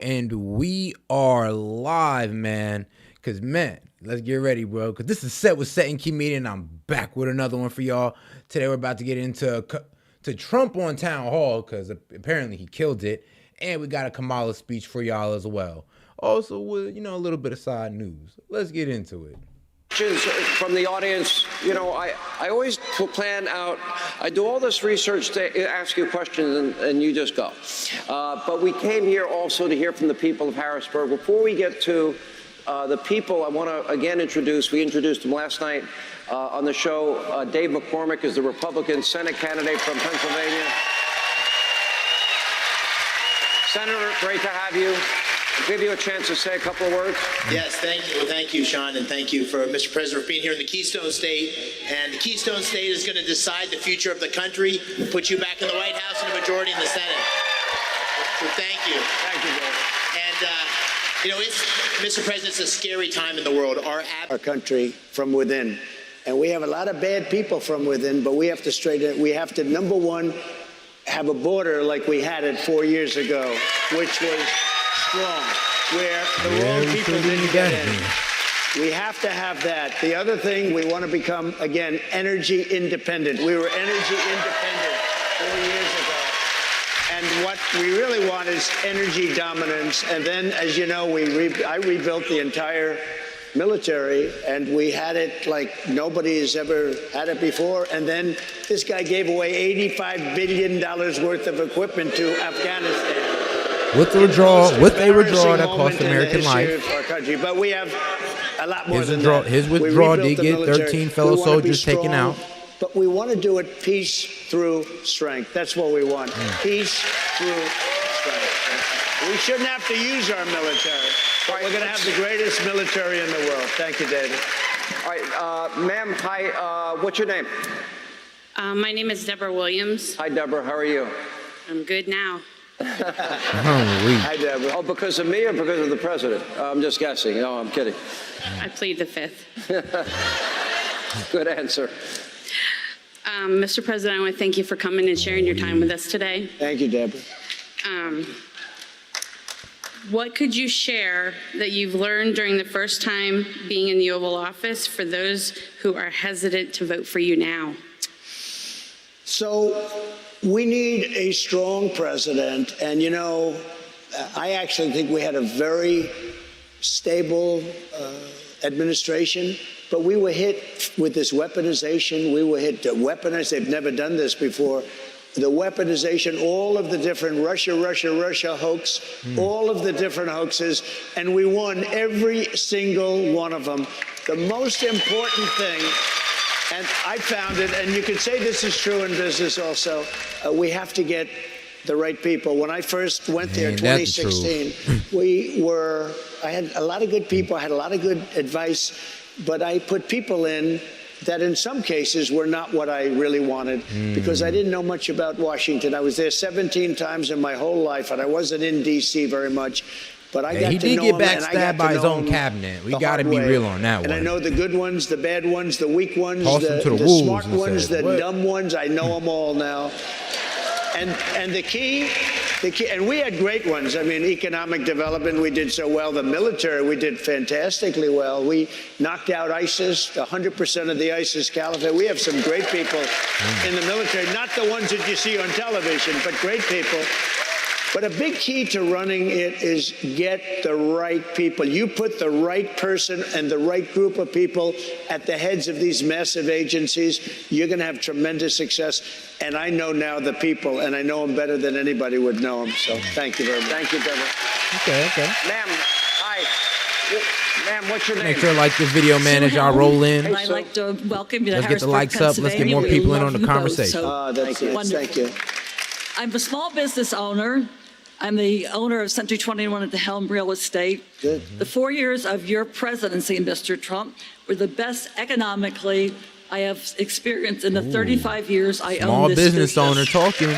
And we are live, man. Because, man, let's get ready, bro. Because this is Set with Set and Key Media, and I'm back with another one for y'all. Today we're about to get into Trump on Town Hall, because apparently he killed it. And we got a Kamala speech for y'all as well. Also, with, a little bit of side news. Let's get into it. From the audience, I always plan out, I do all this research to ask you questions and you just go. But we came here also to hear from the people of Harrisburg. Before we get to the people, I want to again introduce, we introduced him last night on the show. Dave McCormick is the Republican Senate candidate from Pennsylvania. Senator, great to have you. I'll give you a chance to say a couple of words. Yes, thank you. Thank you, Sean, and thank you for Mr. President for being here in the Keystone State. And the Keystone State is going to decide the future of the country, put you back in the White House and a majority in the Senate. So thank you. Thank you, David. And, Mr. President, it's a scary time in the world. Our country from within. And we have a lot of bad people from within, but we have to straighten it. We have to, number one, have a border like we had it 4 years ago, which was strong, where the wrong people didn't get in. We have to have that. The other thing, we want to become, again, energy independent. We were energy independent 4 years ago. And what we really want is energy dominance. And then, as you know, I rebuilt the entire military, and we had it like nobody has ever had it before. And then this guy gave away $85 billion worth of equipment to Afghanistan. With a withdrawal that cost American life. Our country. But we have a lot more than that. His withdrawal did get 13 fellow soldiers taken out. But we want to do it peace through strength. That's what we want. Peace through strength. We shouldn't have to use our military. But we're going to have the greatest military in the world. Thank you, David. All right, ma'am, hi, what's your name? My name is Deborah Williams. Hi, Deborah, how are you? I'm good now. Hi, Deborah. Oh, because of me or because of the president? I'm just guessing. No, I'm kidding. I plead the fifth. Good answer. Mr. President, I want to thank you for coming and sharing your time with us today. Thank you, Deborah. What could you share that you've learned during the first time being in the Oval Office for those who are hesitant to vote for you now? So we need a strong president. And, I actually think we had a very stable administration, but we were hit with this weaponization. We were hit to weaponize. They've never done this before. The weaponization, all of the different Russia hoax, all of the different hoaxes, and we won every single one of them. The most important thing, and I found it, and you could say this is true in business also, we have to get the right people. When I first went there in 2016, I had a lot of good people, I had a lot of good advice, but I put people in that in some cases were not what I really wanted because I didn't know much about Washington. I was there 17 times in my whole life, and I wasn't in D.C. very much. But I got to know him. He did get backstabbed by his own cabinet. We got to be real on that one. And I know the good ones, the bad ones, the weak ones, the smart ones, the dumb ones. I know them all now. And the key, and we had great ones. I mean, economic development, we did so well. The military, we did fantastically well. We knocked out ISIS, 100% of the ISIS caliphate. We have some great people in the military, not the ones that you see on television, but great people. But a big key to running it is get the right people. You put the right person and the right group of people at the heads of these massive agencies, you're going to have tremendous success. And I know now the people, and I know them better than anybody would know them. So thank you very much. Thank you, Deborah. Okay. Ma'am, hi. Ma'am, what's your name? Make sure to like this video, man, as y'all roll in. And I'd like to welcome you to Let's get the Harrisburg, likes up. Let's get more Pennsylvania. people in We on the love you both, conversation. so That's it. wonderful. Thank you. I'm a small business owner. I'm the owner of Century 21 at the Helm Real Estate. Good. The 4 years of your presidency, Mr. Trump, were the best economically I have experienced in the 35 years I own this business. Small business owner talking.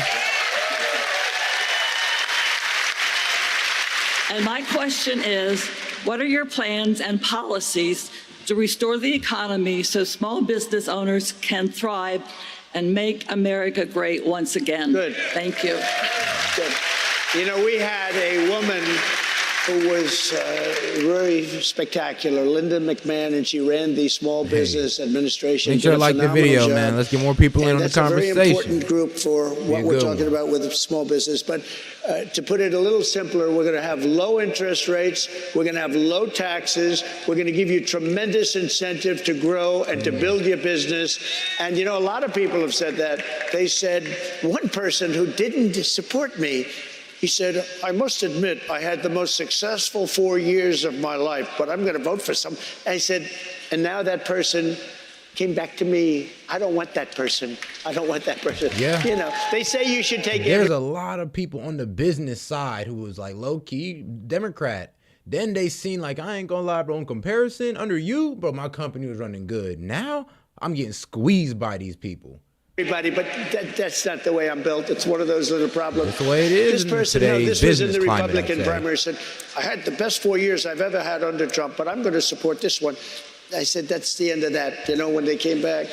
And my question is, what are your plans and policies to restore the economy so small business owners can thrive and make America great once again? Good. Thank you. Good. You know, we had a woman who was very spectacular, Linda McMahon, and she ran the Small Business Administration. Make sure did to a like the phenomenal video, job. man. Let's get more people in on the That's a very conversation. important group for what we're talking about with small business. But to put it a little simpler, we're going to have low interest rates. We're going to have low taxes. We're going to give you tremendous incentive to grow and to build your business. And, you know, a lot of people have said that. They said, one person who didn't support me, he said, I must admit, I had the most successful 4 years of my life, but I'm going to vote for some. I said, and now that person came back to me. I don't want that person. I don't want that person. Yeah. You know, they say you should take There's a lot of people on the business side who was like low-key Democrat. Then they seen like, I ain't gonna lie, bro, in comparison, under you, bro, my company was running good. Now I'm getting squeezed by these people. everybody, but that's not the way I'm built. It's one of those little problems. That's the way it is. This person, in no, today's this was in the business climate, Republican I'd say. primary, said, I had the best 4 years I've ever had under Trump, but I'm going to support this one. I said, that's the end of that, you know, when they came back.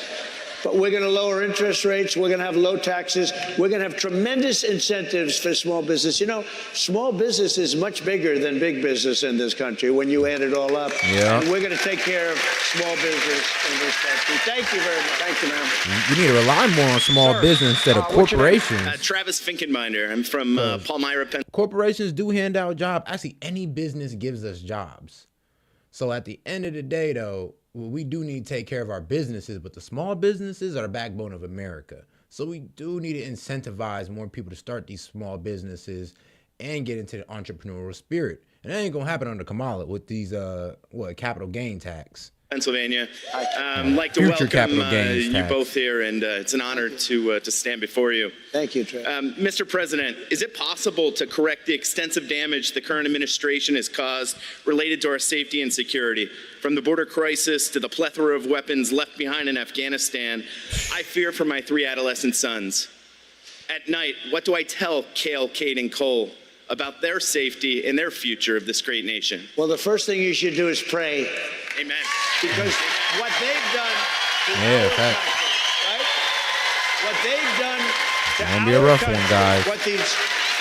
But we're going to lower interest rates. We're going to have low taxes. We're going to have tremendous incentives for small business. You know, small business is much bigger than big business in this country when you add it all up. Yeah. And we're going to take care of small business in this country. Thank you very much. Thank you, ma'am. You need to rely more on small business instead of corporations. Travis Finkenbinder. I'm from Palmyra, Pennsylvania. Corporations do hand out jobs. Actually, any business gives us jobs. So at the end of the day, though, we do need to take care of our businesses, but the small businesses are the backbone of America. So we do need to incentivize more people to start these small businesses and get into the entrepreneurial spirit. And that ain't gonna happen under Kamala with these capital gain tax. Pennsylvania. Like to Future welcome capital gains you tax. both here, and it's an honor to stand before you. Thank you, Trey. Mr. President, is it possible to correct the extensive damage the current administration has caused related to our safety and security? From the border crisis to the plethora of weapons left behind in Afghanistan, I fear for my 3 adolescent sons. At night, what do I tell Cale, Kate, and Cole about their safety and their future of this great nation? Well, the first thing you should do is pray. Amen. Because what they've done to Yeah, our fact. country, right? What they've done to Gonna be a our rough one, country, guys.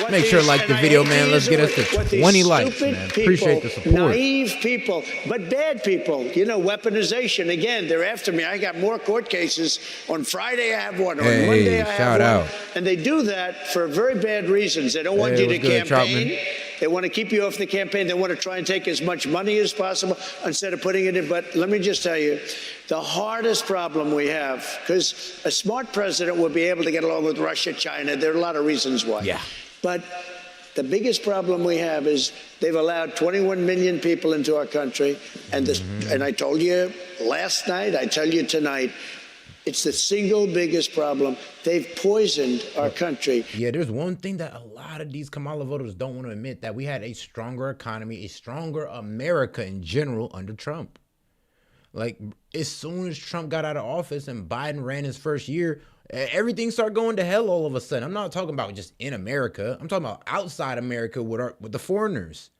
what Make sure to like and the I video, hate man. to Let's use get us the to word, what these 20 likes, stupid man. people, Appreciate the support. Naive people, but bad people. You know, weaponization. Again, they're after me. I got more court cases. On Friday, I have one. On Hey, Monday, I have shout one. out. And they do that for very bad reasons. They don't want Hey, you to what's good, campaign. Troutman? They want to keep you off the campaign. They want to try and take as much money as possible instead of putting it in. But let me just tell you, the hardest problem we have, because a smart president would be able to get along with Russia, China. There are a lot of reasons why. Yeah. But the biggest problem we have is they've allowed 21 million people into our country. And this, and I told you last night, I tell you tonight, it's the single biggest problem. They've poisoned our country. Yeah, there's one thing that a lot of these Kamala voters don't want to admit, that we had a stronger economy, a stronger America in general under Trump. Like, as soon as Trump got out of office and Biden ran his first year, everything started going to hell all of a sudden. I'm not talking about just in America. I'm talking about outside America with the foreigners.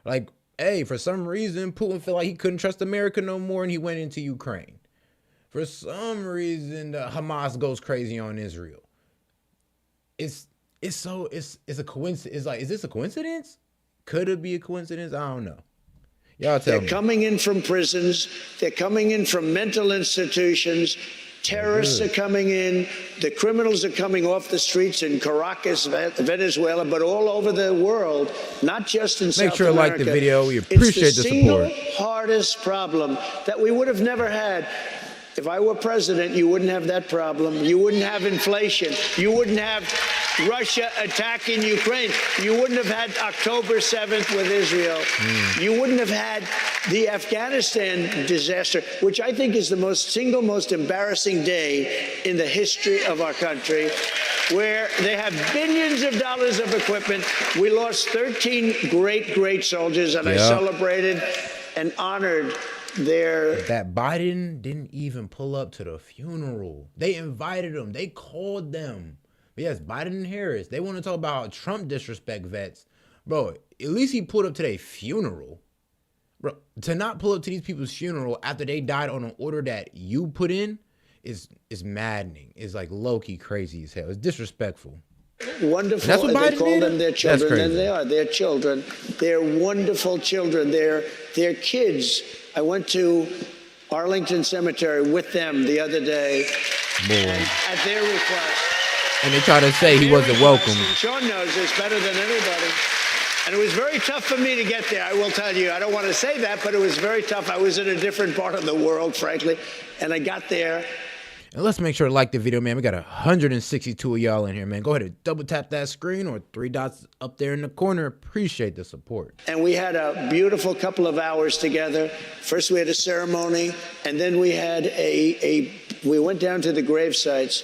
Like, hey, for some reason, Putin felt like he couldn't trust America no more, and he went into Ukraine. For some reason, Hamas goes crazy on Israel. It's a coincidence. It's like, is this a coincidence? Could it be a coincidence? I don't know. Y'all tell me. They're coming in from prisons. They're coming in from mental institutions. Terrorists are coming in. The criminals are coming off the streets in Caracas, Venezuela, but all over the world, not just in South America. Make sure to like the video. We appreciate the support. It's the single hardest problem that we would have never had. If I were president, you wouldn't have that problem. You wouldn't have inflation. You wouldn't have Russia attacking Ukraine. You wouldn't have had October 7th with Israel. You wouldn't have had the Afghanistan disaster, which I think is the single most embarrassing day in the history of our country, where they have billions of dollars of equipment. We lost 13 great soldiers, and I celebrated and honored that Biden didn't even pull up to the funeral. They invited them. They called them. But yes, Biden and Harris, they want to talk about how Trump disrespect vets. Bro, at least he pulled up to their funeral. Bro, to not pull up to these people's funeral after they died on an order that you put in is maddening. It's like low-key crazy as hell. It's disrespectful. Wonderful. That's what they Biden call did? them their That's children, crazy. and they are. They're children. They're wonderful children. They're kids. I went to Arlington Cemetery with them the other day, and at their request. And they try to say he wasn't welcome. And Sean knows this better than anybody. And it was very tough for me to get there, I will tell you. I don't want to say that, but it was very tough. I was in a different part of the world, frankly. And I got there. And let's make sure to like the video, man. We got 162 of y'all in here, man. Go ahead and double tap that screen or 3 dots up there in the corner. Appreciate the support. And we had a beautiful couple of hours together. First, we had a ceremony, and then we had we went down to the grave sites,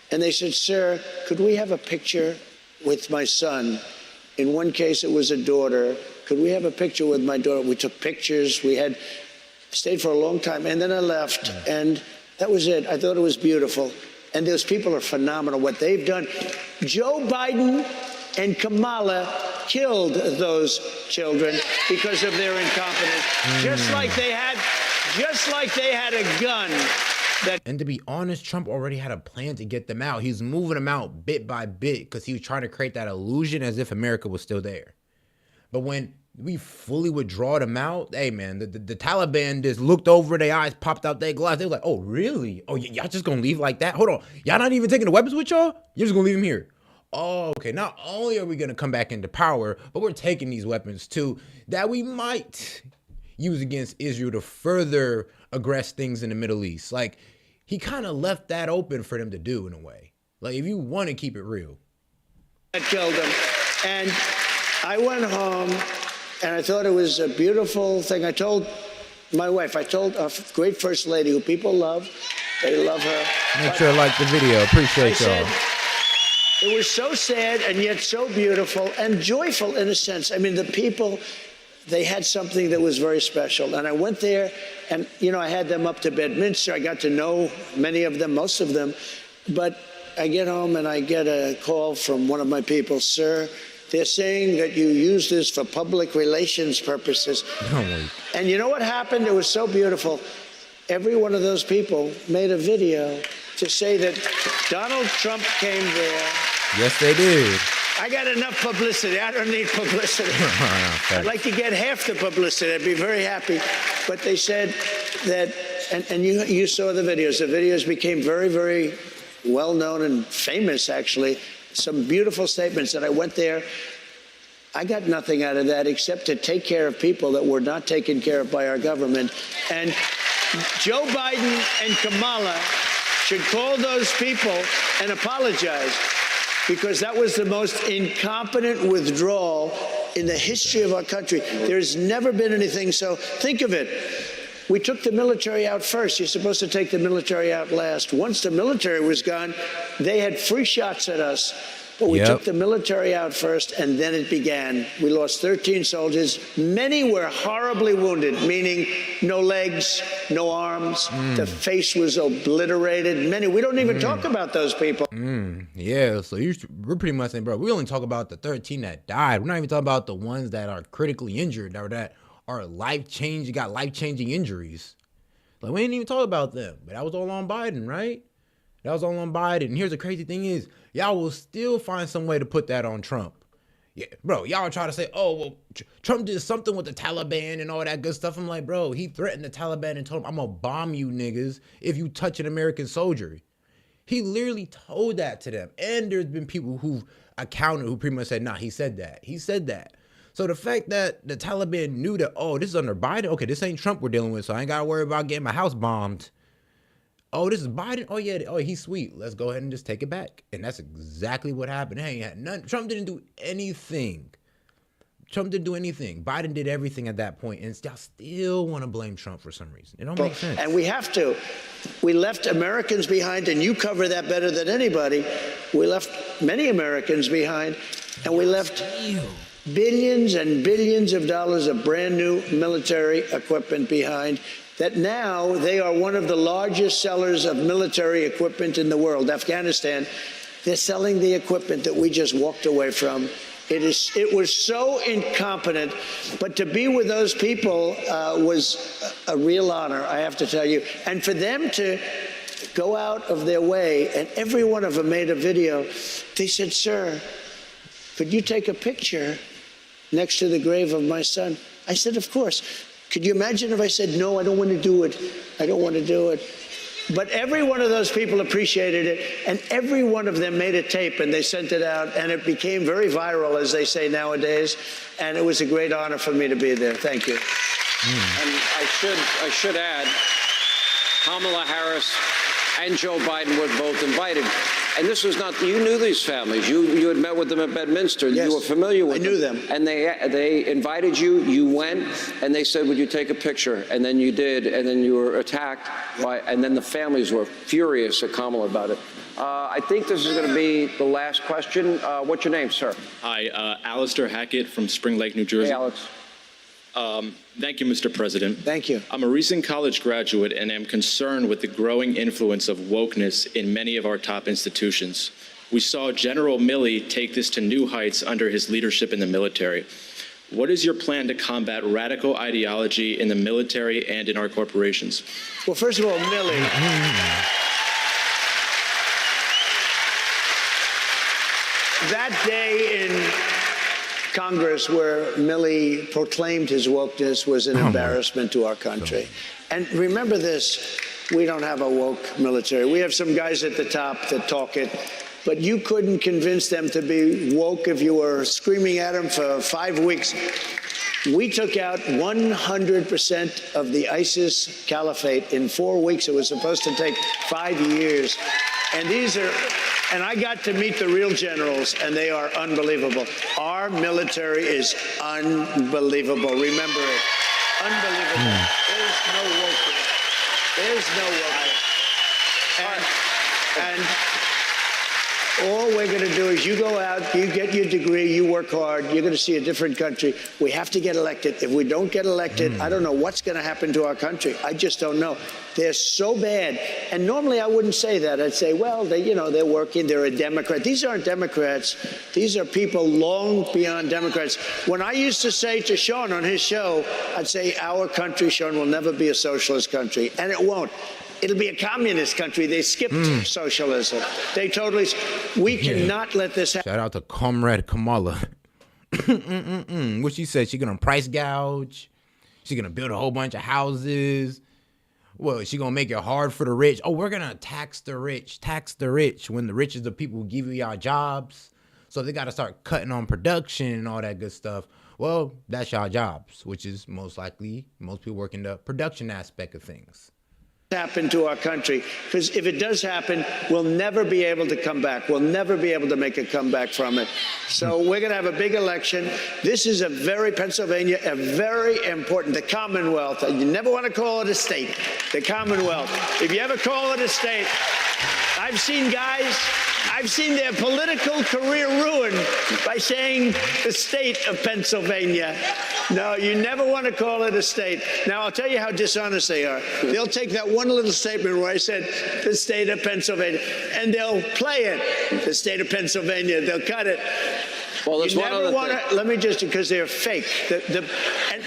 and they said, "Sir, could we have a picture with my son?" In one case, it was a daughter. Could we have a picture with my daughter? We took pictures. We had stayed for a long time, and then I left, and that was it. I thought it was beautiful. And those people are phenomenal, what they've done. Joe Biden and Kamala killed those children because of their incompetence, just like they had a gun. And to be honest, Trump already had a plan to get them out. He's moving them out bit by bit because he was trying to create that illusion as if America was still there. But when we fully withdraw them out, hey, man, the Taliban just looked over, their eyes popped out their glass. They were like, oh, really? Oh, y'all just going to leave like that? Hold on. Y'all not even taking the weapons with y'all? You're just going to leave them here? Oh, okay. Not only are we going to come back into power, but we're taking these weapons, too, that we might use against Israel to further aggress things in the Middle East. Like, he kind of left that open for them to do in a way. Like, if you want to keep it real. That killed them. And I went home, and I thought it was a beautiful thing. I told my wife, I told our great First Lady, who people love, they love her. Make sure to like the video. Appreciate y'all. It was so sad and yet so beautiful and joyful in a sense. I mean, the people, they had something that was very special. And I went there, and, you know, I had them up to Bedminster. I got to know many of them, most of them. But I get home, and I get a call from one of my people. "Sir, they're saying that you use this for public relations purposes." And you know what happened? It was so beautiful. Every one of those people made a video to say that Donald Trump came there. Yes, they did. I got enough publicity. I don't need publicity. I'd like to get half the publicity. I'd be very happy. But they said that, and you saw the videos. The videos became very, very well known and famous, actually. Some beautiful statements that I went there. I got nothing out of that except to take care of people that were not taken care of by our government. And Joe Biden and Kamala should call those people and apologize, because that was the most incompetent withdrawal in the history of our country. There's never been anything so. Think of it. We took the military out first. You're supposed to take the military out last. Once the military was gone, they had free shots at us. But we took the military out first, and then it began. We lost 13 soldiers. Many were horribly wounded, meaning no legs, no arms. The face was obliterated. Many, we don't even talk about those people. Yeah, so we're pretty much saying, bro, we only talk about the 13 that died. We're not even talking about the ones that are critically injured or that are got life-changing injuries. Like, we didn't even talk about them. But that was all on Biden, right? That was all on Biden. And here's the crazy thing is, y'all will still find some way to put that on Trump. Yeah, bro, y'all try to say, oh, well, Trump did something with the Taliban and all that good stuff. I'm like, bro, he threatened the Taliban and told them, I'm going to bomb you niggas if you touch an American soldier. He literally told that to them. And there's been people who've accounted who pretty much said, nah, he said that. He said that. So the fact that the Taliban knew that, oh, this is under Biden. Okay, this ain't Trump we're dealing with, so I ain't got to worry about getting my house bombed. Oh, this is Biden? Oh, yeah. Oh, he's sweet. Let's go ahead and just take it back. And that's exactly what happened. Hey, Trump didn't do anything. Trump didn't do anything. Biden did everything at that point. And y'all still want to blame Trump for some reason. It don't make sense. And we have to. We left Americans behind, and you cover that better than anybody. We left many Americans behind, and we left billions and billions of dollars of brand new military equipment behind, that now they are one of the largest sellers of military equipment in the world. Afghanistan, they're selling the equipment that we just walked away from. It was so incompetent, but to be with those people was a real honor, I have to tell you. And for them to go out of their way, and every one of them made a video. They said, "Sir, could you take a picture next to the grave of my son?" I said, "Of course." Could you imagine if I said, "No, I don't want to do it. I don't want to do it." But every one of those people appreciated it, and every one of them made a tape, and they sent it out, and it became very viral, as they say nowadays, and it was a great honor for me to be there. Thank you. And I should add, Kamala Harris and Joe Biden were both invited. And this was not, you knew these families. You had met with them at Bedminster. Yes, you were familiar with I knew them. And they invited you, you went, and they said, "Would you take a picture?" And then you did, and then you were attacked and then the families were furious at Kamala about it. I think this is going to be the last question. What's your name, sir? Hi, Alistair Hackett from Spring Lake, New Jersey. Hey, Alex. Thank you, Mr. President. Thank you. I'm a recent college graduate and am concerned with the growing influence of wokeness in many of our top institutions. We saw General Milley take this to new heights under his leadership in the military. What is your plan to combat radical ideology in the military and in our corporations? Well, first of all, Milley. That day in Congress where Milley proclaimed his wokeness was an embarrassment to our country. And remember this, we don't have a woke military. We have some guys at the top that talk it, but you couldn't convince them to be woke if you were screaming at them for 5 weeks. We took out 100% of the ISIS caliphate in 4 weeks. It was supposed to take 5 years. And I got to meet the real generals, and they are unbelievable. Our military is unbelievable. Remember it. Unbelievable. There's no wokeness. There's no wokeness. And all we're going to do is you go out, you get your degree, you work hard, you're going to see a different country. We have to get elected. If we don't get elected, I don't know what's going to happen to our country. I just don't know. They're so bad. And normally I wouldn't say that. I'd say, well, they're working, they're a Democrat. These aren't Democrats. These are people long beyond Democrats. When I used to say to Sean on his show, I'd say, our country, Sean, will never be a socialist country. And it won't. It'll be a communist country. They skipped socialism. We cannot let this happen. Shout out to Comrade Kamala. What she said, she gonna price gouge. She gonna build a whole bunch of houses. Well, she gonna make it hard for the rich. Oh, we're gonna tax the rich when the rich is the people who give you y'all jobs. So they gotta start cutting on production and all that good stuff. Well, that's y'all jobs, which is most likely most people work in the production aspect of things. Happen to our country, because if it does happen, we'll never be able to come back. We'll never be able to make a comeback from it. So we're going to have a big election. This is Pennsylvania, a very important, the Commonwealth. You never want to call it a state, the Commonwealth. If you ever call it a state, I've seen their political career ruined by saying the state of Pennsylvania. No, you never want to call it a state. Now, I'll tell you how dishonest they are. They'll take that one little statement where I said the state of Pennsylvania, and they'll play it, the state of Pennsylvania. They'll cut it. Well, there's one other thing. Let me just, because they're fake.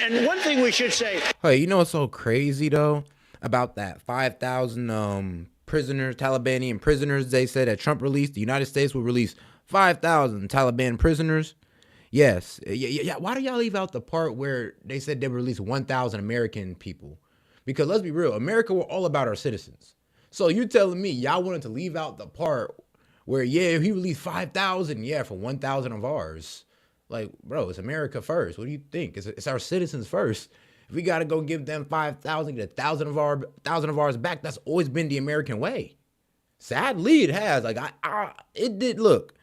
And one thing we should say. Hey, you know what's so crazy, though, about that 5,000 prisoners, Talibani prisoners? They said that Trump released, the United States will release 5,000 Taliban prisoners. Yes. Yeah. Why do y'all leave out the part where they said they would release 1,000 American people? Because let's be real, America, we're all about our citizens. So you telling me y'all wanted to leave out the part where, yeah, he released 5,000, yeah, for 1,000 of ours. Like, bro, it's America first. What do you think? It's our citizens first. If we got to go give them 5,000, get 1,000 of ours back, that's always been the American way. Sadly, it has. Like, it did. Look,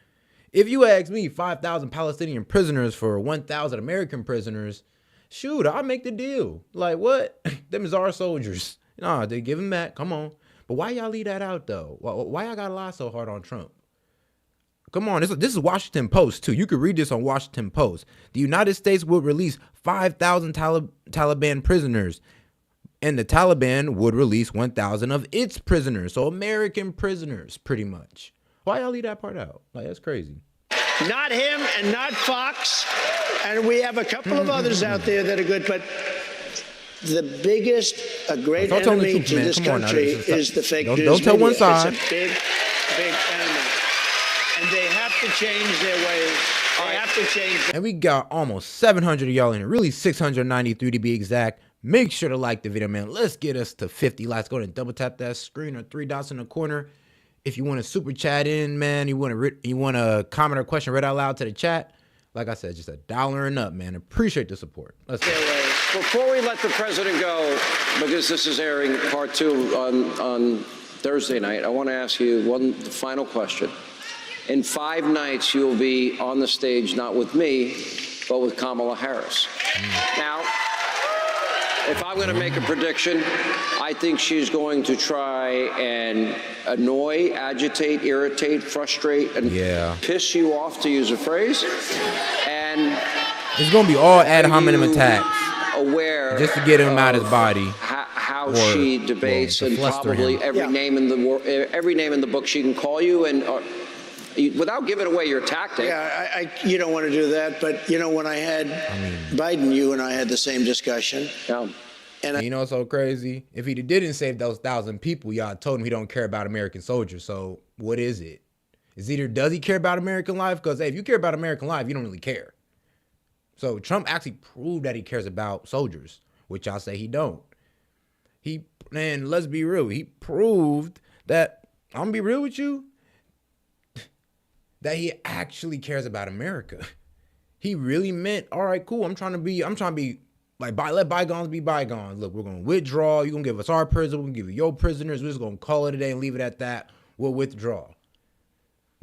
if you ask me 5,000 Palestinian prisoners for 1,000 American prisoners, shoot, I'll make the deal. Like, what? Them is our soldiers. Nah, they give them back. Come on. But why y'all leave that out, though? Why y'all got to lie so hard on Trump? Come on. This is Washington Post, too. You could read this on Washington Post. The United States will release 5,000 Taliban prisoners, and the Taliban would release 1,000 of its prisoners. So American prisoners, pretty much. Why y'all leave that part out? Like, that's crazy. Not him and not Fox. And we have a couple of others out there that are good. But the biggest, a great Don't tell the enemy truth, to man. this Come on now. country This is- is the fake don't- news don't tell media. one side. It's a big, big enemy. And they have to change their ways. They have to change. And we got almost 700 of y'all in it, really 693 to be exact. Make sure to like the video, man. Let's get us to 50 likes. Go ahead and double tap that screen or 3 dots in the corner. If you want to super chat in, man, you want to comment or question read out loud to the chat. Like I said, just $1 and up, man. Appreciate the support. Let's go. Before we let the president go, because this is airing part 2 on Thursday night, I want to ask you one final question. In 5 nights, you'll be on the stage, not with me, but with Kamala Harris. Now, if I'm going to make a prediction, I think she's going to try and annoy, agitate, irritate, frustrate, and piss you off, to use a phrase. And it's going to be all ad hominem attacks. Aware just to get him out of his body. How she debates and probably every name in the book she can call you, and without giving away your tactic. Yeah, you don't want to do that, but when I had Biden, you and I had the same discussion. Yeah. And you know what's so crazy? If he didn't save those 1,000 people, y'all told him he don't care about American soldiers. So what is it? It's either does he care about American life? Because hey, if you care about American life, you don't really care. So Trump actually proved that he cares about soldiers, which y'all say he don't. And let's be real, he proved that, I'm gonna be real with you, that he actually cares about America. He really meant, all right, cool, I'm trying to be like, let bygones be bygones. Look, we're gonna withdraw, you're gonna give us our prison, we're gonna give you your prisoners, we're just gonna call it a day and leave it at that. We'll withdraw.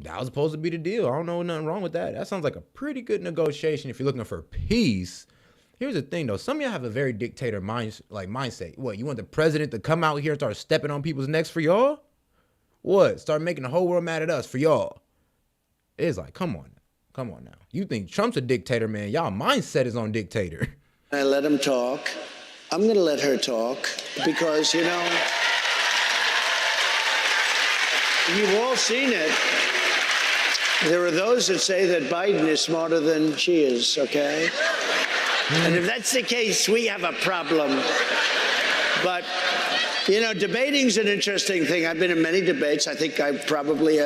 That was supposed to be the deal. I don't know nothing wrong with that. That sounds like a pretty good negotiation if you're looking for peace. Here's the thing, though. Some of y'all have a very dictator mindset. What, you want the president to come out here and start stepping on people's necks for y'all? What? Start making the whole world mad at us for y'all? It's like, come on now. You think Trump's a dictator, man. Y'all mindset is on dictator. I let him talk. I'm going to let her talk because, you've all seen it. There are those that say that Biden is smarter than she is, okay? And if that's the case, we have a problem. But, debating's an interesting thing. I've been in many debates. I think I probably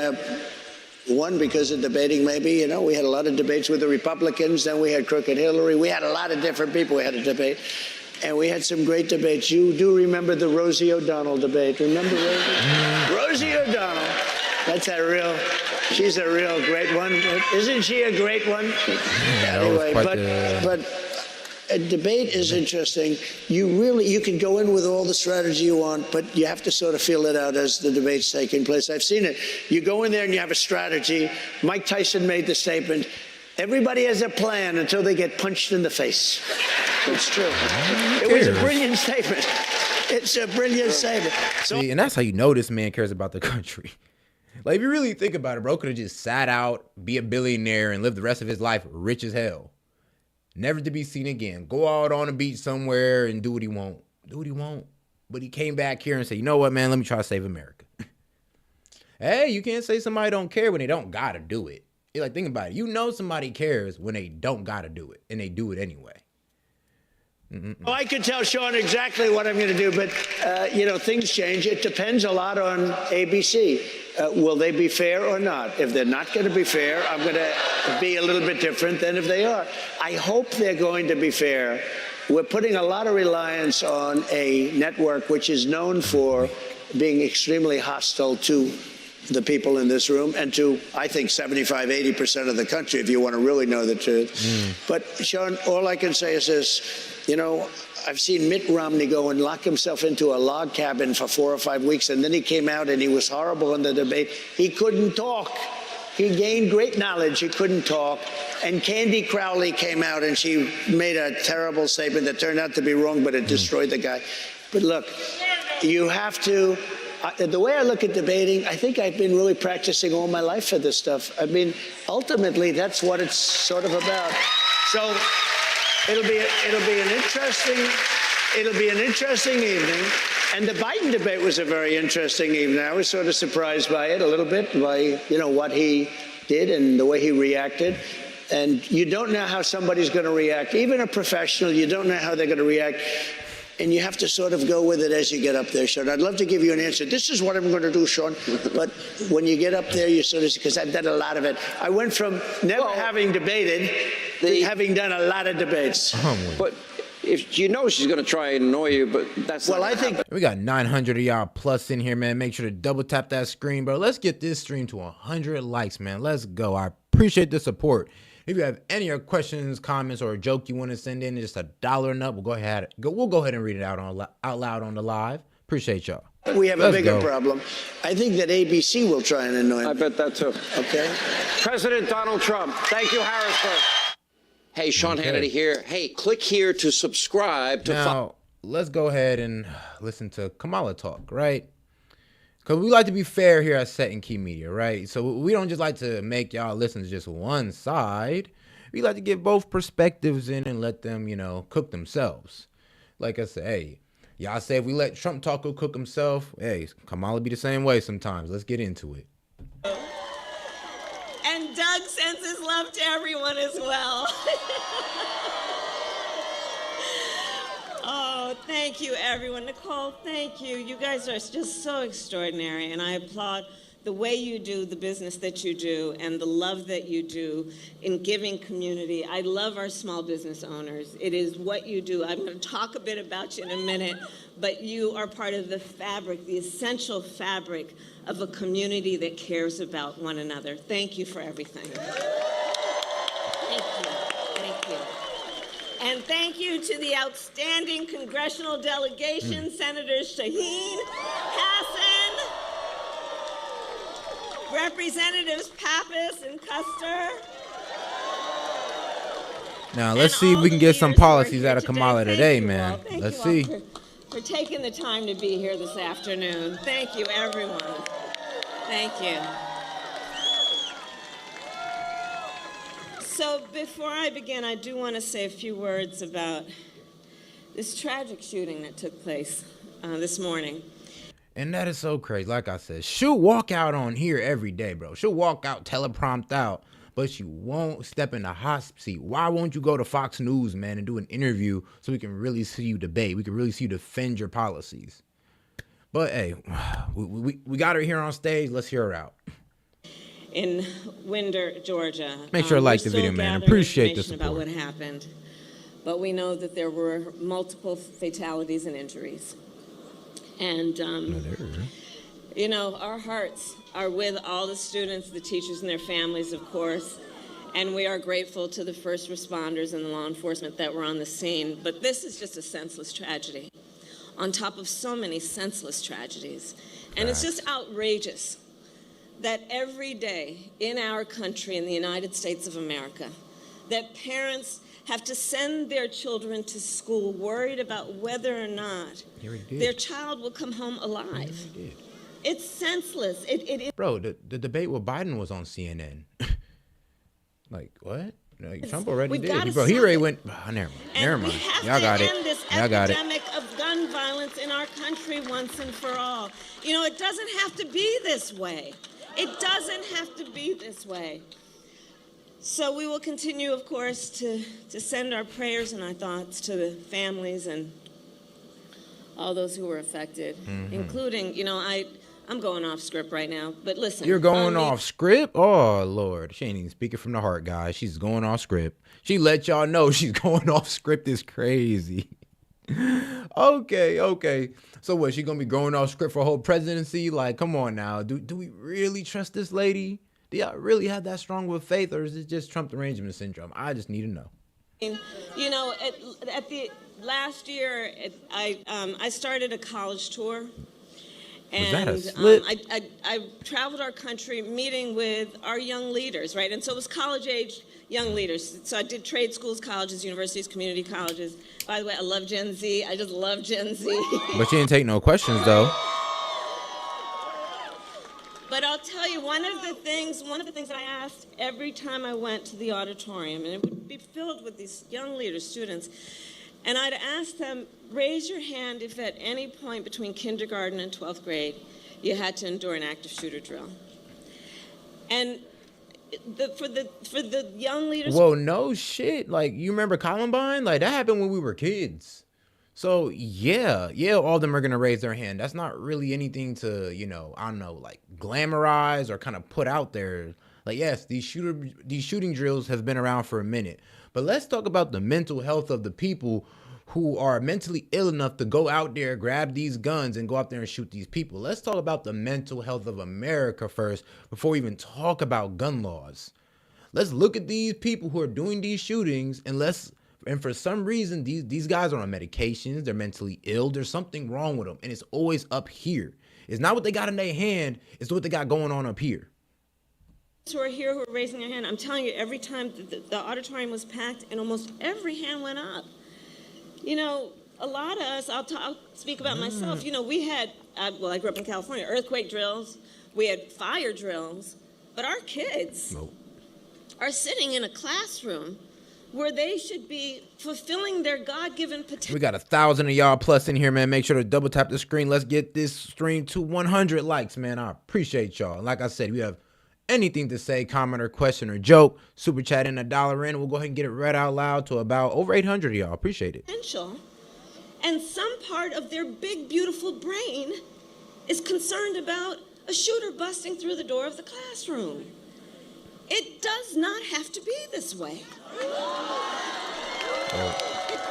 won because of debating, maybe. We had a lot of debates with the Republicans. Then we had Crooked Hillary. We had a lot of different people we had to debate. And we had some great debates. You do remember the Rosie O'Donnell debate. Remember Rosie? Rosie O'Donnell. She's a real great one. Isn't she a great one? Anyway, but a debate is interesting. You can go in with all the strategy you want, but you have to sort of feel it out as the debate's taking place. I've seen it. You go in there and you have a strategy. Mike Tyson made the statement, everybody has a plan until they get punched in the face. It's true. It was a brilliant statement. It's a brilliant statement. See, and that's how you know this man cares about the country. Like, if you really think about it, bro could have just sat out, be a billionaire, and live the rest of his life rich as hell. Never to be seen again. Go out on the beach somewhere and do what he want. But he came back here and said, you know what, man, let me try to save America. Hey, you can't say somebody don't care when they don't gotta do it. Like, think about it. Somebody cares when they don't gotta do it, and they do it anyway. Oh, I could tell Sean exactly what I'm going to do, but, things change. It depends a lot on ABC. Will they be fair or not? If they're not going to be fair, I'm going to be a little bit different than if they are. I hope they're going to be fair. We're putting a lot of reliance on a network which is known for being extremely hostile to the people in this room and to, I think, 75, 80% of the country, if you want to really know the truth. But, Sean, all I can say is this. I've seen Mitt Romney go and lock himself into a log cabin for 4 or 5 weeks, and then he came out and he was horrible in the debate. He couldn't talk. He gained great knowledge. He couldn't talk. And Candy Crowley came out and she made a terrible statement that turned out to be wrong, but it destroyed the guy. But look, you have to... the way I look at debating, I think I've been really practicing all my life for this stuff. I mean, ultimately, that's what it's sort of about. So it'll be an interesting evening. And the Biden debate was a very interesting evening. I was sort of surprised by it a little bit, by what he did and the way he reacted. And you don't know how somebody's going to react. Even a professional, you don't know how they're going to react. and you have to sort of go with it as you get up there, Sean. I'd love to give you an answer. This is what I'm going to do, Sean. But when you get up there, you sort of, because I've done a lot of it. I went from never having debated to having done a lot of debates. But if you know she's going to try and annoy you, but that's Well, not I think We got 900 of y'all plus in here, man. Make sure to double tap that screen, bro. Let's get this stream to 100 likes, man. Let's go. I appreciate the support. If you have any questions, comments, or a joke you want to send in, just $1 and up, we'll go ahead and read it out loud on the live. Appreciate y'all. we have a bigger problem. I think that ABC will try and annoy I me. bet that too. Okay? President Donald Trump. Thank you, Harrisburg. Hey, Sean Hannity here. Hey, click here to subscribe to Now, let's go ahead and listen to Kamala talk, right? Because we like to be fair here at Set and Key Media, right? So we don't just like to make y'all listen to just one side. We like to get both perspectives in and let them, cook themselves. Like I said, hey, y'all say if we let Trump talk, he'll cook himself. Hey, Kamala be the same way sometimes. Let's get into it. And Doug sends his love to everyone as well. Oh, thank you, everyone. Nicole, thank you. You guys are just so extraordinary, and I applaud the way you do the business that you do and the love that you do in giving community. I love our small business owners. It is what you do. I'm going to talk a bit about you in a minute, but you are part of the fabric, the essential fabric of a community that cares about one another. Thank you for everything. Thank you. Thank you. And thank you to the outstanding congressional delegation, Senators Shaheen, Hassan, Representatives Pappas and Custer. Now, let's see if we can get some policies out of Kamala today, man. Let's see. For taking the time to be here this afternoon. Thank you, everyone. Thank you. So before I begin, I do want to say a few words about this tragic shooting that took place this morning. And that is so crazy. Like I said, she'll walk out on here every day, bro. She'll walk out, teleprompt out, but she won't step in the hot seat. Why won't you go to Fox News, man, and do an interview so we can really see you debate? We can really see you defend your policies. But, hey, we got her here on stage. Let's hear her out. In Winder, Georgia. Make sure to like the video, man. Appreciate the support. About what happened, but we know that there were multiple fatalities and injuries. And, our hearts are with all the students, the teachers, and their families, of course. And we are grateful to the first responders and the law enforcement that were on the scene. But this is just a senseless tragedy on top of so many senseless tragedies. And it's just outrageous that every day in our country, in the United States of America, that parents have to send their children to school worried about whether or not their child will come home alive. It's senseless. Bro, the debate with Biden was on CNN. Like, what? Like, Trump already did. Bro, he already went. Oh, never mind. Y'all got it. End this epidemic of gun violence in our country once and for all. It doesn't have to be this way. It doesn't have to be this way. So we will continue, of course, to send our prayers and our thoughts to the families and all those who were affected, including, I'm going off script right now, but listen. You're going off script? Oh, Lord. She ain't even speaking from the heart, guys. She's going off script. She let y'all know she's going off script is crazy. Okay. So what, she going to be going off script for a whole presidency? Like, come on now. Do we really trust this lady? Do y'all really have that strong of a faith, or is it just Trump derangement syndrome? I just need to know. At the last year, I started a college tour. And was that a slip? I traveled our country meeting with our young leaders, right? And so it was college-age young leaders. So I did trade schools, colleges, universities, community colleges. By the way, I love Gen Z. I just love Gen Z. But you didn't take no questions, though. But I'll tell you, one of the things that I asked every time I went to the auditorium, and it would be filled with these young leaders, students, and I'd ask them, raise your hand if at any point between kindergarten and 12th grade you had to endure an active shooter drill. And for the young leaders... Whoa, no shit. Like, you remember Columbine? Like, that happened when we were kids. So yeah, all of them are gonna raise their hand. That's not really anything to, I don't know, like glamorize or kind of put out there. Like, yes, these shooting drills has been around for a minute, but let's talk about the mental health of the people who are mentally ill enough to go out there, grab these guns, and go out there and shoot these people. Let's talk about the mental health of America first before we even talk about gun laws. Let's look at these people who are doing these shootings, and for some reason these guys are on medications, they're mentally ill, there's something wrong with them, and it's always up here. It's not what they got in their hand, it's what they got going on up here. Who are here, who are raising their hand, I'm telling you, every time the auditorium was packed and almost every hand went up. A lot of us, I'll speak about myself, we had, I grew up in California, earthquake drills, we had fire drills, but our kids are sitting in a classroom where they should be fulfilling their God-given potential. We got 1,000 of y'all plus in here, man. Make sure to double tap the screen. Let's get this stream to 100 likes, man. I appreciate y'all. And like I said, we have anything to say, comment, or question, or joke, super chat in $1 in. We'll go ahead and get it read out loud to about over 800 of y'all. Appreciate it. Potential, and some part of their big, beautiful brain is concerned about a shooter busting through the door of the classroom. It does not have to be this way. It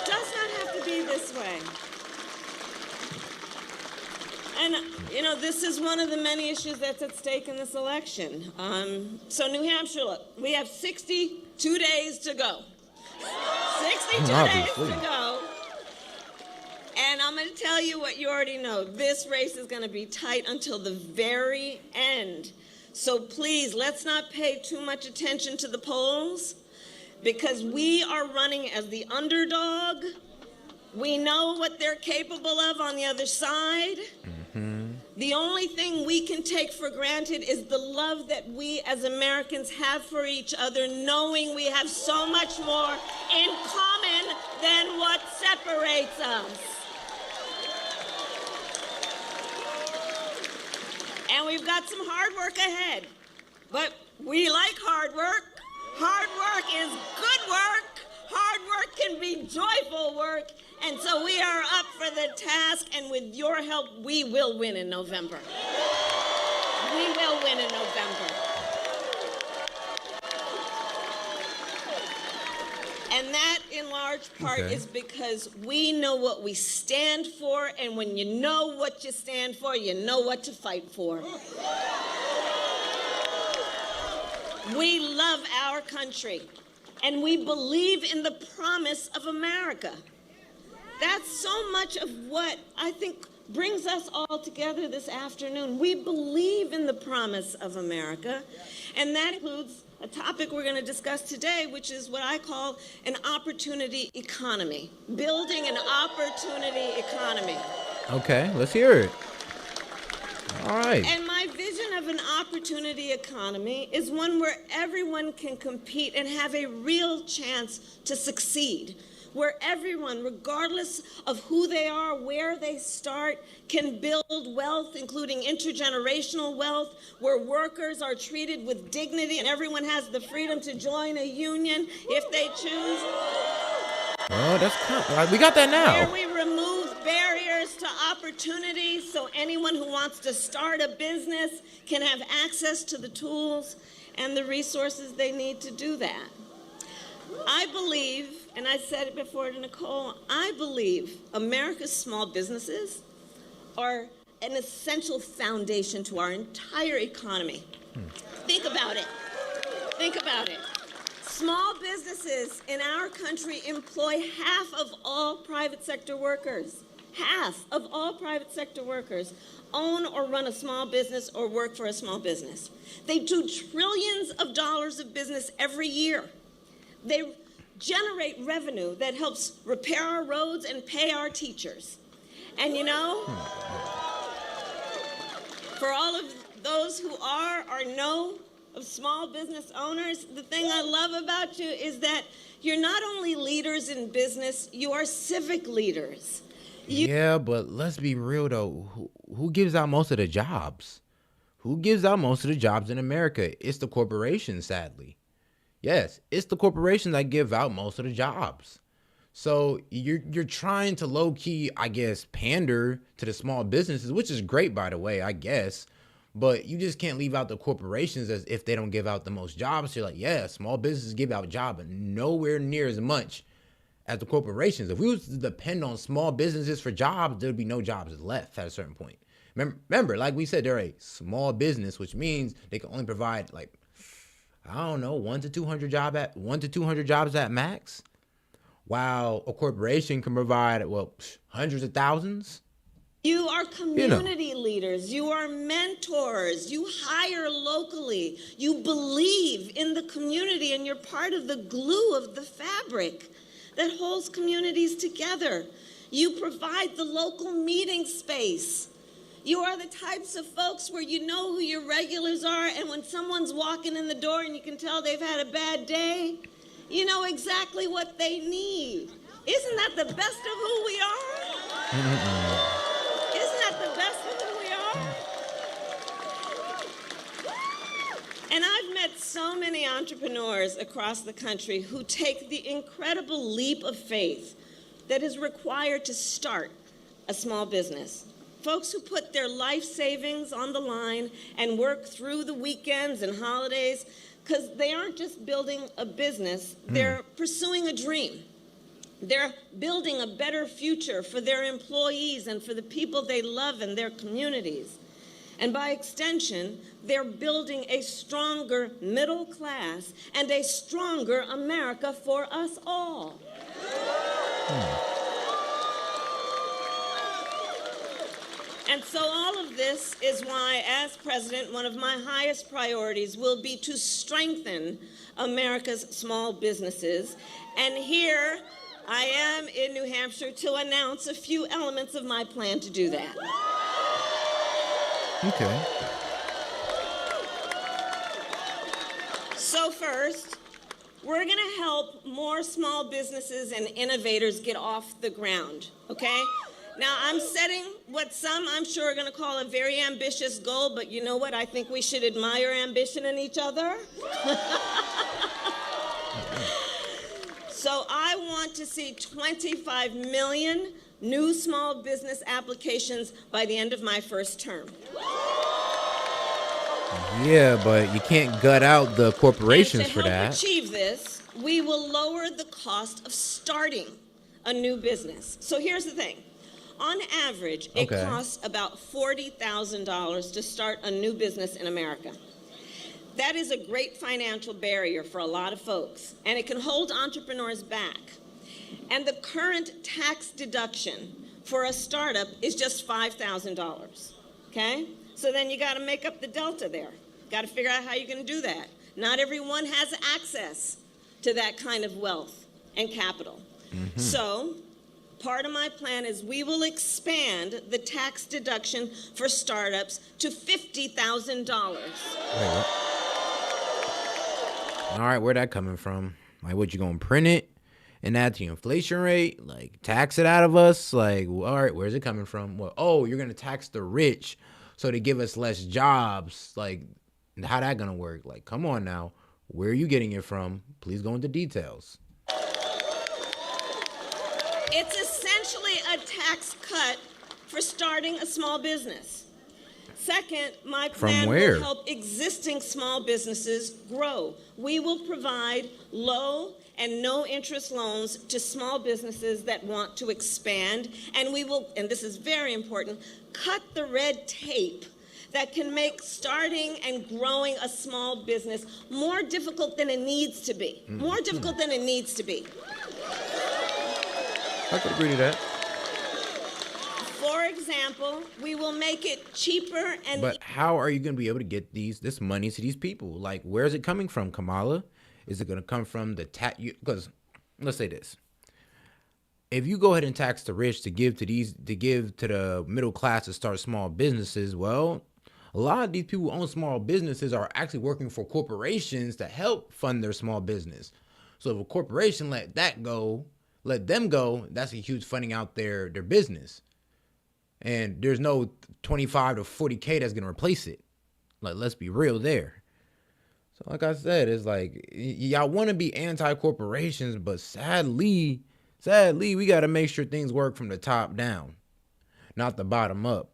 does not have to be this way. And, this is one of the many issues that's at stake in this election. So New Hampshire, look, we have 62 days to go. 62 days to go. And I'm going to tell you what you already know. This race is going to be tight until the very end. So please, let's not pay too much attention to the polls, because we are running as the underdog. We know what they're capable of on the other side. The only thing we can take for granted is the love that we as Americans have for each other, knowing we have so much more in common than what separates us. And we've got some hard work ahead, but we like hard work. Hard work is good work. Hard work can be joyful work. And so we are up for the task, and with your help, we will win in November. We will win in November. And that, in large part, is because we know what we stand for, and when you know what you stand for, you know what to fight for. We love our country, and we believe in the promise of America. That's so much of what I think brings us all together this afternoon. We believe in the promise of America, and that includes a topic we're going to discuss today, which is what I call an opportunity economy, building an opportunity economy. Okay, let's hear it. All right. And my vision of an opportunity economy is one where everyone can compete and have a real chance to succeed, where everyone, regardless of who they are, where they start, can build wealth, including intergenerational wealth, where workers are treated with dignity and everyone has the freedom to join a union if they choose. Oh, that's we got that now. Where we remove barriers to opportunity so anyone who wants to start a business can have access to the tools and the resources they need to do that. I believe, and I said it before to Nicole, I believe America's small businesses are an essential foundation to our entire economy. Think about it. Think about it. Small businesses in our country employ half of all private sector workers. Half of all private sector workers own or run a small business or work for a small business. They do trillions of dollars of business every year. They generate revenue that helps repair our roads and pay our teachers. And for all of those who are or know of small business owners, the thing I love about you is that you're not only leaders in business, you are civic leaders. Yeah, but let's be real though. Who gives out most of the jobs? Who gives out most of the jobs in America? It's the corporations, sadly. Yes, it's the corporations that give out most of the jobs. So you're trying to low key, I guess, pander to the small businesses, which is great, by the way, I guess. But you just can't leave out the corporations as if they don't give out the most jobs. So you're like, yeah, small businesses give out jobs, but nowhere near as much as the corporations. If we was to depend on small businesses for jobs, there'd be no jobs left at a certain point. Remember, like we said, they're a small business, which means they can only provide like, I don't know, 1 to 200 jobs at max. While a corporation can provide, well, hundreds of thousands. You are community leaders. You are mentors. You hire locally. You believe in the community, and you're part of the glue of the fabric that holds communities together. You provide the local meeting space. You are the types of folks where you know who your regulars are, and when someone's walking in the door and you can tell they've had a bad day, you know exactly what they need. Isn't that the best of who we are? Isn't that the best of who we are? And I've met so many entrepreneurs across the country who take the incredible leap of faith that is required to start a small business. Folks who put their life savings on the line and work through the weekends and holidays, because they aren't just building a business, they're pursuing a dream. They're building a better future for their employees and for the people they love in their communities. And by extension, they're building a stronger middle class and a stronger America for us all. And so all of this is why, as president, one of my highest priorities will be to strengthen America's small businesses. And here I am in New Hampshire to announce a few elements of my plan to do that. Okay. So first, we're going to help more small businesses and innovators get off the ground, okay? Now, I'm setting what some, I'm sure, are going to call a very ambitious goal, but you know what? I think we should admire ambition in each other. So I want to see 25 million new small business applications by the end of my first term. Yeah, but you can't gut out the corporations for and to help that. achieve this, we will lower the cost of starting a new business. So here's the thing. On average, it costs about $40,000 to start a new business in America. That is a great financial barrier for a lot of folks, and it can hold entrepreneurs back. And the current tax deduction for a startup is just $5,000, okay? So then you got to make up the delta there. Got to figure out how you're going to do that. Not everyone has access to that kind of wealth and capital. So part of my plan is we will expand the tax deduction for startups to $50,000. All right, where that coming from? Like, what, you gonna print it and add to the inflation rate? Like, tax it out of us? Like, all right, where's it coming from? Well, oh, you're gonna tax the rich so they give us less jobs. Like, how that gonna work? Like, come on now. Where are you getting it from? Please go into details. It's essentially a tax cut for starting a small business. Second, my plan will help existing small businesses grow. We will provide low and no interest loans to small businesses that want to expand. And we will, and this is very important, cut the red tape that can make starting and growing a small business more difficult than it needs to be. More difficult than it needs to be. I could agree to that. For example, we will make it cheaper and... But how are you going to be able to get this money to these people? Like, where is it coming from, Kamala? Is it going to come from the tax? Because let's say this. If you go ahead and tax the rich to give to the middle class to start small businesses, well, a lot of these people who own small businesses are actually working for corporations to help fund their small business. So if a corporation let them go, that's a huge funding out their business. And there's no 25 to 40K that's going to replace it. Like, let's be real there. So like I said, it's like, y'all want to be anti-corporations, but sadly, Sadly, we got to make sure things work from the top down, not the bottom up.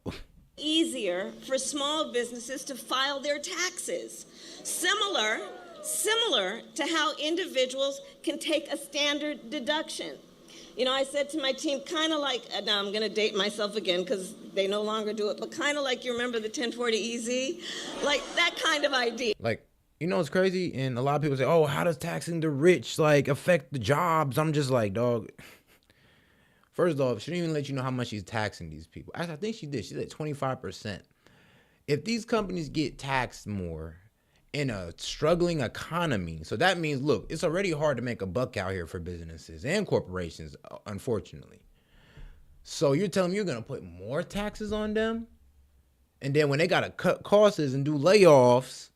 Easier for small businesses to file their taxes. Similar to how individuals can take a standard deduction. You know, I said to my team, kind of like, now I'm going to date myself again because they no longer do it, but kind of like you remember the 1040 EZ? Like that kind of idea. Like, you know, it's crazy. And a lot of people say, oh, how does taxing the rich, like, affect the jobs? I'm just like, dog. First off, she didn't even let you know how much she's taxing these people. Actually, I think she did. She said 25%. If these companies get taxed more in a struggling economy, so that means, look, it's already hard to make a buck out here for businesses and corporations, unfortunately. So you're telling me you're going to put more taxes on them? And then when they got to cut costs and do layoffs,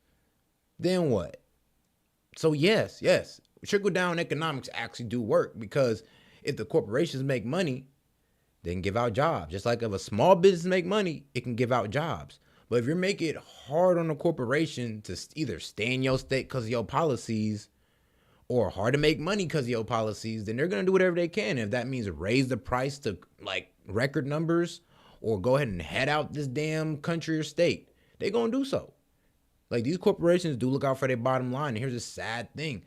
then what? So yes, trickle down economics actually do work, because if the corporations make money, they can give out jobs. Just like if a small business make money, it can give out jobs. But if you're making it hard on a corporation to either stay in your state because of your policies, or hard to make money because of your policies, then they're going to do whatever they can. If that means raise the price to like record numbers, or go ahead and head out this damn country or state, they're going to do so. Like, these corporations do look out for their bottom line. And here's a sad thing.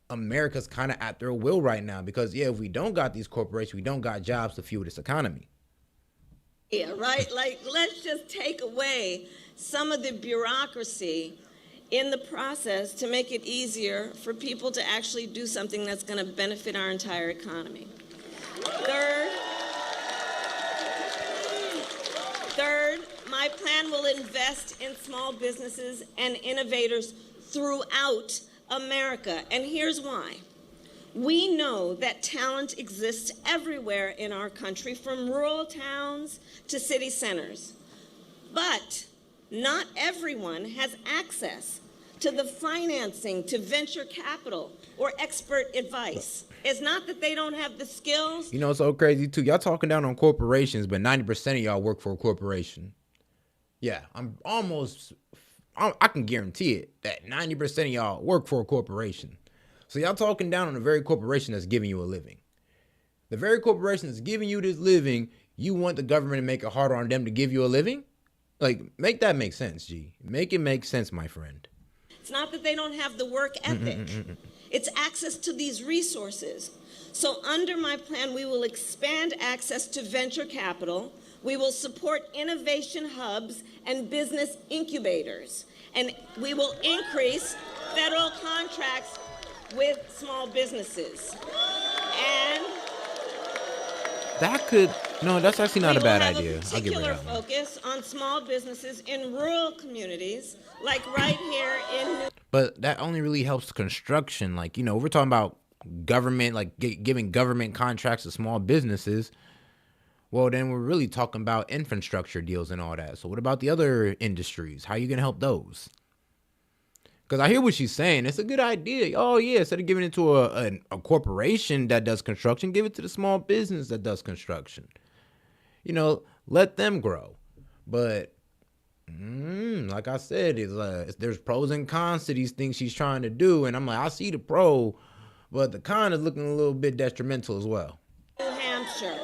America's kind of at their will right now, because, yeah, if we don't got these corporations, we don't got jobs to fuel this economy. Yeah, right? Like, let's just take away some of the bureaucracy in the process to make it easier for people to actually do something that's going to benefit our entire economy. Third, my plan will invest in small businesses and innovators throughout America. And here's why. We know that talent exists everywhere in our country, from rural towns to city centers. But not everyone has access to the financing, to venture capital, or expert advice. It's not that they don't have the skills. You know, it's so crazy, too. Y'all talking down on corporations, but 90% of y'all work for a corporation. Yeah, I can guarantee it that 90% of y'all work for a corporation. So y'all talking down on the very corporation that's giving you a living. The very corporation that's giving you this living, you want the government to make it harder on them to give you a living? Like, make that make sense, G. Make it make sense, my friend. It's not that they don't have the work ethic. It's access to these resources. So under my plan, we will expand access to venture capital. We will support innovation hubs and business incubators. And we will increase federal contracts with small businesses. And that's actually not a bad idea. I'll give it that one. Focus on small businesses in rural communities, like right here in But that only really helps construction. Like, you know, we're talking about government, like giving government contracts to small businesses. Well, then we're really talking about infrastructure deals and all that. So what about the other industries? How are you going to help those? Because I hear what she's saying. It's a good idea. Oh, yeah, instead of giving it to a corporation that does construction, give it to the small business that does construction. You know, let them grow. But like I said, there's pros and cons to these things she's trying to do. And I'm like, I see the pro, but the con is looking a little bit detrimental as well. New Hampshire.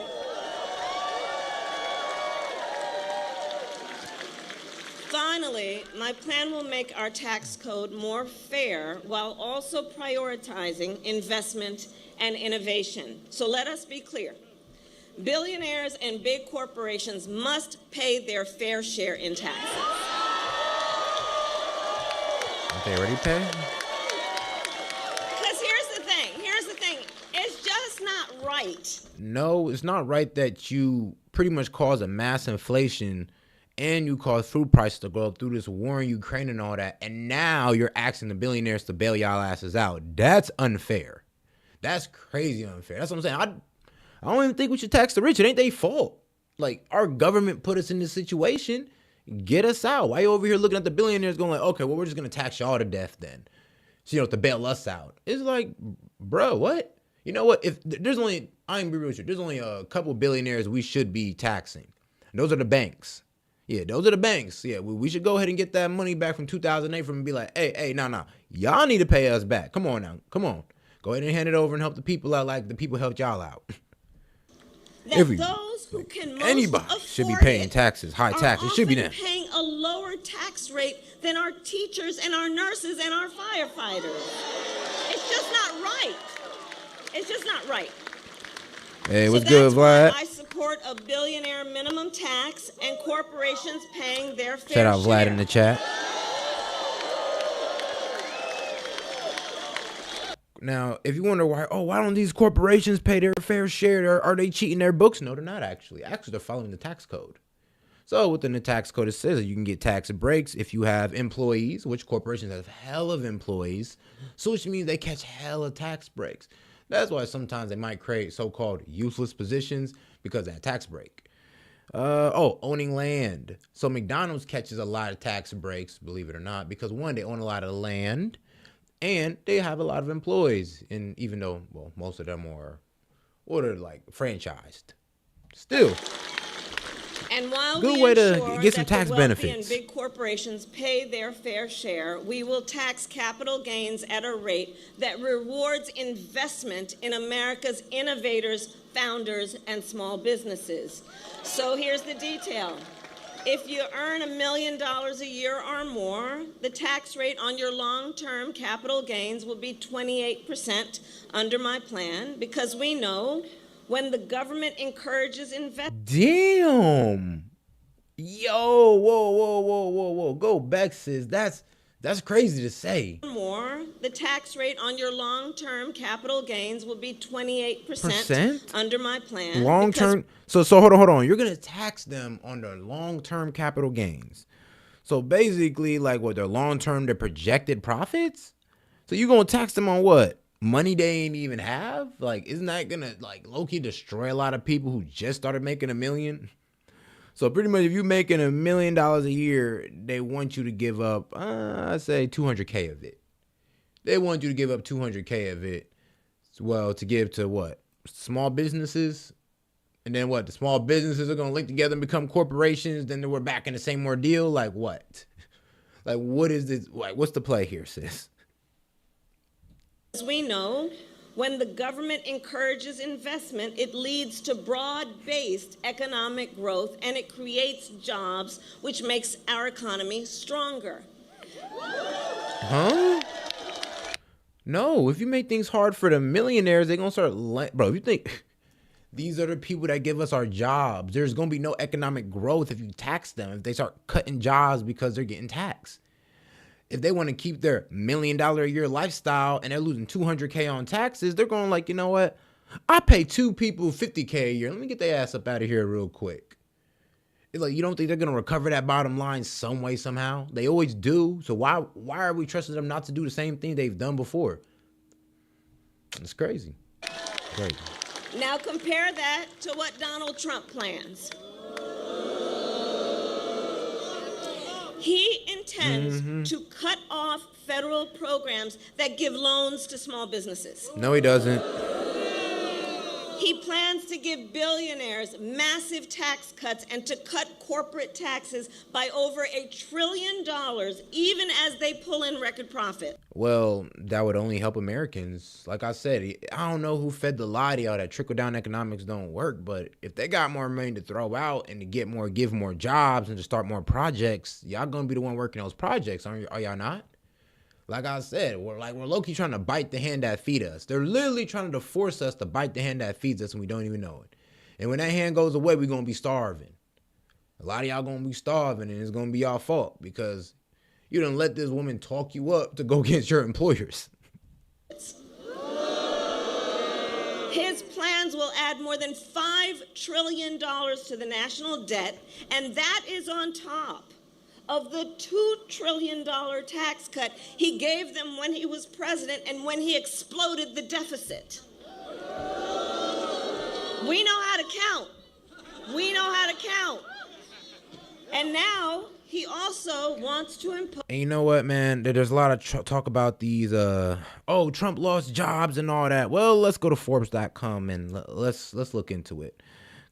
Finally, my plan will make our tax code more fair while also prioritizing investment and innovation. So let us be clear. Billionaires and big corporations must pay their fair share in taxes. Don't they already pay? Because here's the thing. It's just not right. No, it's not right that you pretty much cause a mass inflation and you cause food prices to go up through this war in Ukraine and all that, and now you're asking the billionaires to bail y'all asses out. That's unfair. That's crazy unfair. That's what I'm saying. I don't even think we should tax the rich. It ain't their fault. Like, our government put us in this situation. Get us out. Why you over here looking at the billionaires going like, okay, well, we're just going to tax y'all to death then, so, you know, to bail us out. It's like, bro, what? You know what? If there's only, I ain't be real with you, there's only a couple billionaires we should be taxing. And those are the banks. Yeah, those are the banks. Yeah, we should go ahead and get that money back from 2008 from and be like, hey, no. Y'all need to pay us back. Come on now. Come on. Go ahead and hand it over and help the people out like the people helped y'all out. That those who can most Anybody should be afford paying it taxes, high taxes. It should be them. paying a lower tax rate than our teachers and our nurses and our firefighters. It's just not right. It's just not right. Hey, So what's good, that's why Vlad? I support a billionaire minimum tax and corporations paying their fair Shout out Vlad share. in the chat. Now, if you wonder why don't these corporations pay their fair share? Are they cheating their books? No, they're not actually. Actually, they're following the tax code. So within the tax code, it says that you can get tax breaks if you have employees, which corporations have hell of employees. So which means they catch hella tax breaks. That's why sometimes they might create so-called useless positions because of that tax break. Owning land. So McDonald's catches a lot of tax breaks, believe it or not, because one, they own a lot of land. And they have a lot of employees, and even though, well, most of them are like franchised, still And while good we way to ensure get some that tax the wealthy benefits. and big corporations pay their fair share, we will tax capital gains at a rate that rewards investment in America's innovators, founders, and small businesses. So here's the detail. If you earn $1 million a year or more, the tax rate on your long-term capital gains will be 28% under my plan, because we know when the government encourages investment. Damn. Yo, whoa. Go back, sis. That's crazy to say. More, the tax rate on your long-term capital gains will be 28% Percent? under my plan. Long term. So hold on. You're gonna tax them on their long-term capital gains. So basically, like what their long-term, their projected profits. So you're gonna tax them on what? Money they ain't even have? Like, isn't that gonna like low-key destroy a lot of people who just started making $1 million? So pretty much, if you're making $1 million a year, they want you to give up, I'd say 200K of it. They want you to give up 200K of it. Well, to give to what? Small businesses. And then what? The small businesses are going to link together and become corporations. Then we're back in the same ordeal. Like what? Like, what is this? Like, what's the play here, sis? As we know, when the government encourages investment, it leads to broad-based economic growth, and it creates jobs, which makes our economy stronger. Huh? No, if you make things hard for the millionaires, they're going to start... Bro, if you think these are the people that give us our jobs, there's going to be no economic growth if you tax them, if they start cutting jobs because they're getting taxed. If they want to keep their $1 million a year lifestyle and they're losing 200K on taxes, they're going like, you know what? I pay 2 people 50K a year. Let me get their ass up out of here real quick. It's like, you don't think they're going to recover that bottom line some way, somehow? They always do. So why are we trusting them not to do the same thing they've done before? It's crazy. Crazy. Now compare that to what Donald Trump plans. He intends to cut off federal programs that give loans to small businesses. No, he doesn't. He plans to give billionaires massive tax cuts and to cut corporate taxes by over $1 trillion, even as they pull in record profit. Well, that would only help Americans. Like I said, I don't know who fed the lie to y'all that trickle-down economics don't work, but if they got more money to throw out and to give more jobs and to start more projects, y'all gonna be the one working those projects, are y'all not? Like I said, we're low-key trying to bite the hand that feed us. They're literally trying to force us to bite the hand that feeds us and we don't even know it. And when that hand goes away, we're going to be starving. A lot of y'all going to be starving, and it's going to be y'all fault because you done let this woman talk you up to go against your employers. His plans will add more than $5 trillion to the national debt, and that is on top of the $2 trillion tax cut he gave them when he was president and when he exploded the deficit. We know how to count. We know how to count. And now he also wants to impose... And you know what, man? There's a lot of talk about these, Trump lost jobs and all that. Well, let's go to Forbes.com and let's look into it.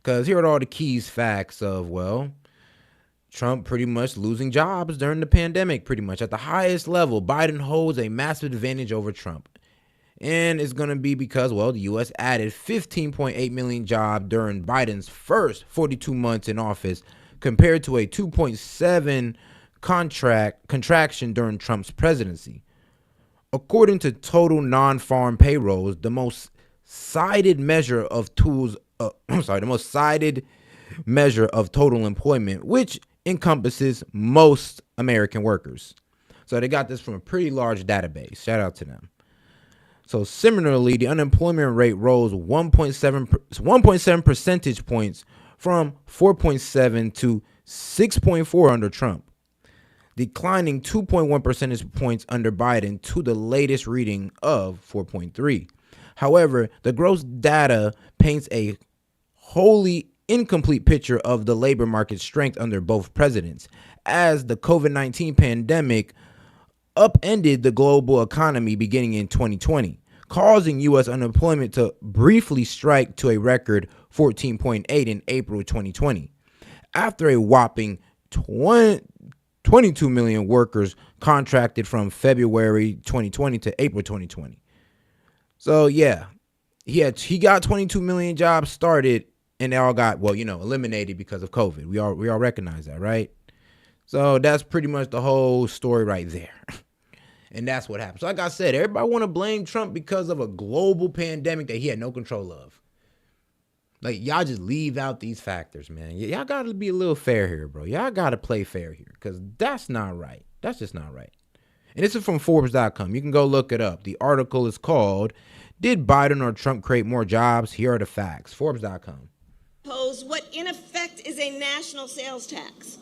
Because here are all the keys facts of, well... Trump pretty much losing jobs during the pandemic, pretty much. At the highest level, Biden holds a massive advantage over Trump. And it's going to be because, well, the U.S. added 15.8 million jobs during Biden's first 42 months in office, compared to a 2.7 contraction during Trump's presidency. According to total non-farm payrolls, the most cited measure of total employment, which encompasses most American workers. So they got this from a pretty large database. Shout out to them. So similarly, the unemployment rate rose 1.7 percentage points from 4.7 to 6.4 under Trump, declining 2.1 percentage points under Biden to the latest reading of 4.3. However, the gross data paints a wholly incomplete picture of the labor market strength under both presidents, as the COVID-19 pandemic upended the global economy beginning in 2020, causing U.S. unemployment to briefly strike to a record 14.8 in April 2020, after a whopping 22 million workers contracted from February 2020 to April 2020. So yeah, he got 22 million jobs started, and they all got, well, eliminated because of COVID. We all recognize that, right? So that's pretty much the whole story right there. And that's what happened. So like I said, everybody want to blame Trump because of a global pandemic that he had no control of. Like, y'all just leave out these factors, man. Y'all got to be a little fair here, bro. Y'all got to play fair here, because that's not right. That's just not right. And this is from Forbes.com. You can go look it up. The article is called, "Did Biden or Trump Create More Jobs? Here are the facts." Forbes.com. What in effect is a national sales tax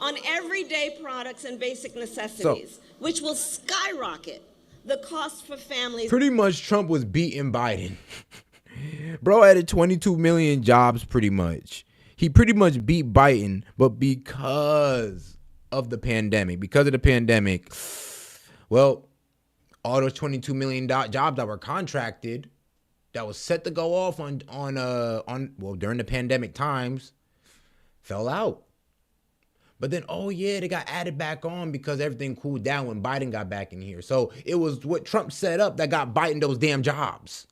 on everyday products and basic necessities, which will skyrocket the cost for families. Pretty much Trump was beating Biden. Bro added 22 million jobs pretty much. He pretty much beat Biden, but because of the pandemic, well, all those 22 million jobs that were contracted, that was set to go off on during the pandemic times, fell out. But then, they got added back on because everything cooled down when Biden got back in here. So it was what Trump set up that got Biden those damn jobs.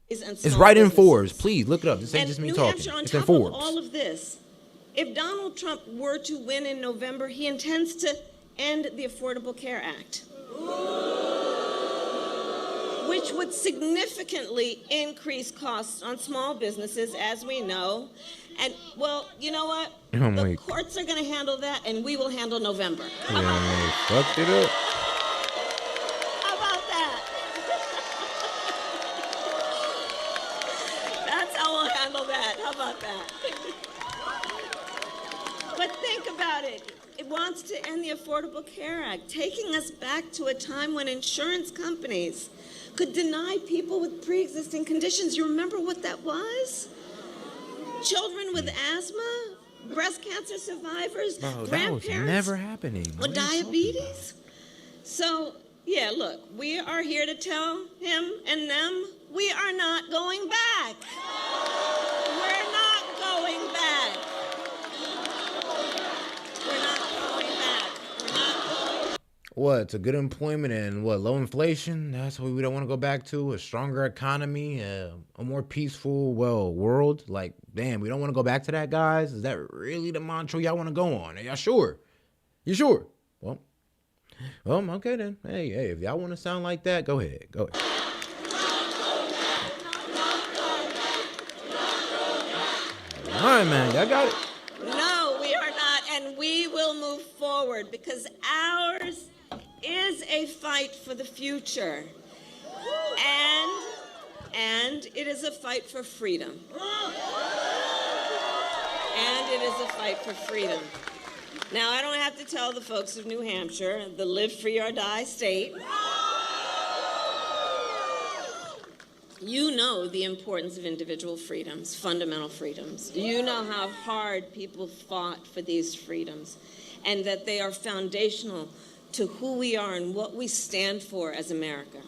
It's right in Forbes. Please look it up. This ain't just me talking. It's in Forbes. All of this, if Donald Trump were to win in November, he intends to end the Affordable Care Act, which would significantly increase costs on small businesses, as we know. And, well, you know what? The courts are going to handle that, and we will handle November. Yeah, fucked it up. How about that? That's how we'll handle that. How about that? But think about it. It wants to end the Affordable Care Act, taking us back to a time when insurance companies could deny people with pre-existing conditions. You remember what that was? Children with asthma, breast cancer survivors, grandparents. That was never happening. With diabetes. So, yeah, look, we are here to tell him and them we are not going back. We're not going back. We're not going back. We're not going. What? It's a good employment and low inflation? That's what we don't want to go back to. A stronger economy, a more peaceful, world. Like, damn, we don't want to go back to that, guys. Is that really the mantra y'all want to go on? Are y'all sure? You sure? Well, okay then. Hey, if y'all want to sound like that, go ahead. Go ahead. All right, man, y'all got it. No, we are not, and we will move forward because ours is a fight for the future, and it is a fight for freedom. And it is a fight for freedom. Now, I don't have to tell the folks of New Hampshire, the live free or die state, you know the importance of individual freedoms, fundamental freedoms. You know how hard people fought for these freedoms, and that they are foundational to who we are and what we stand for as America,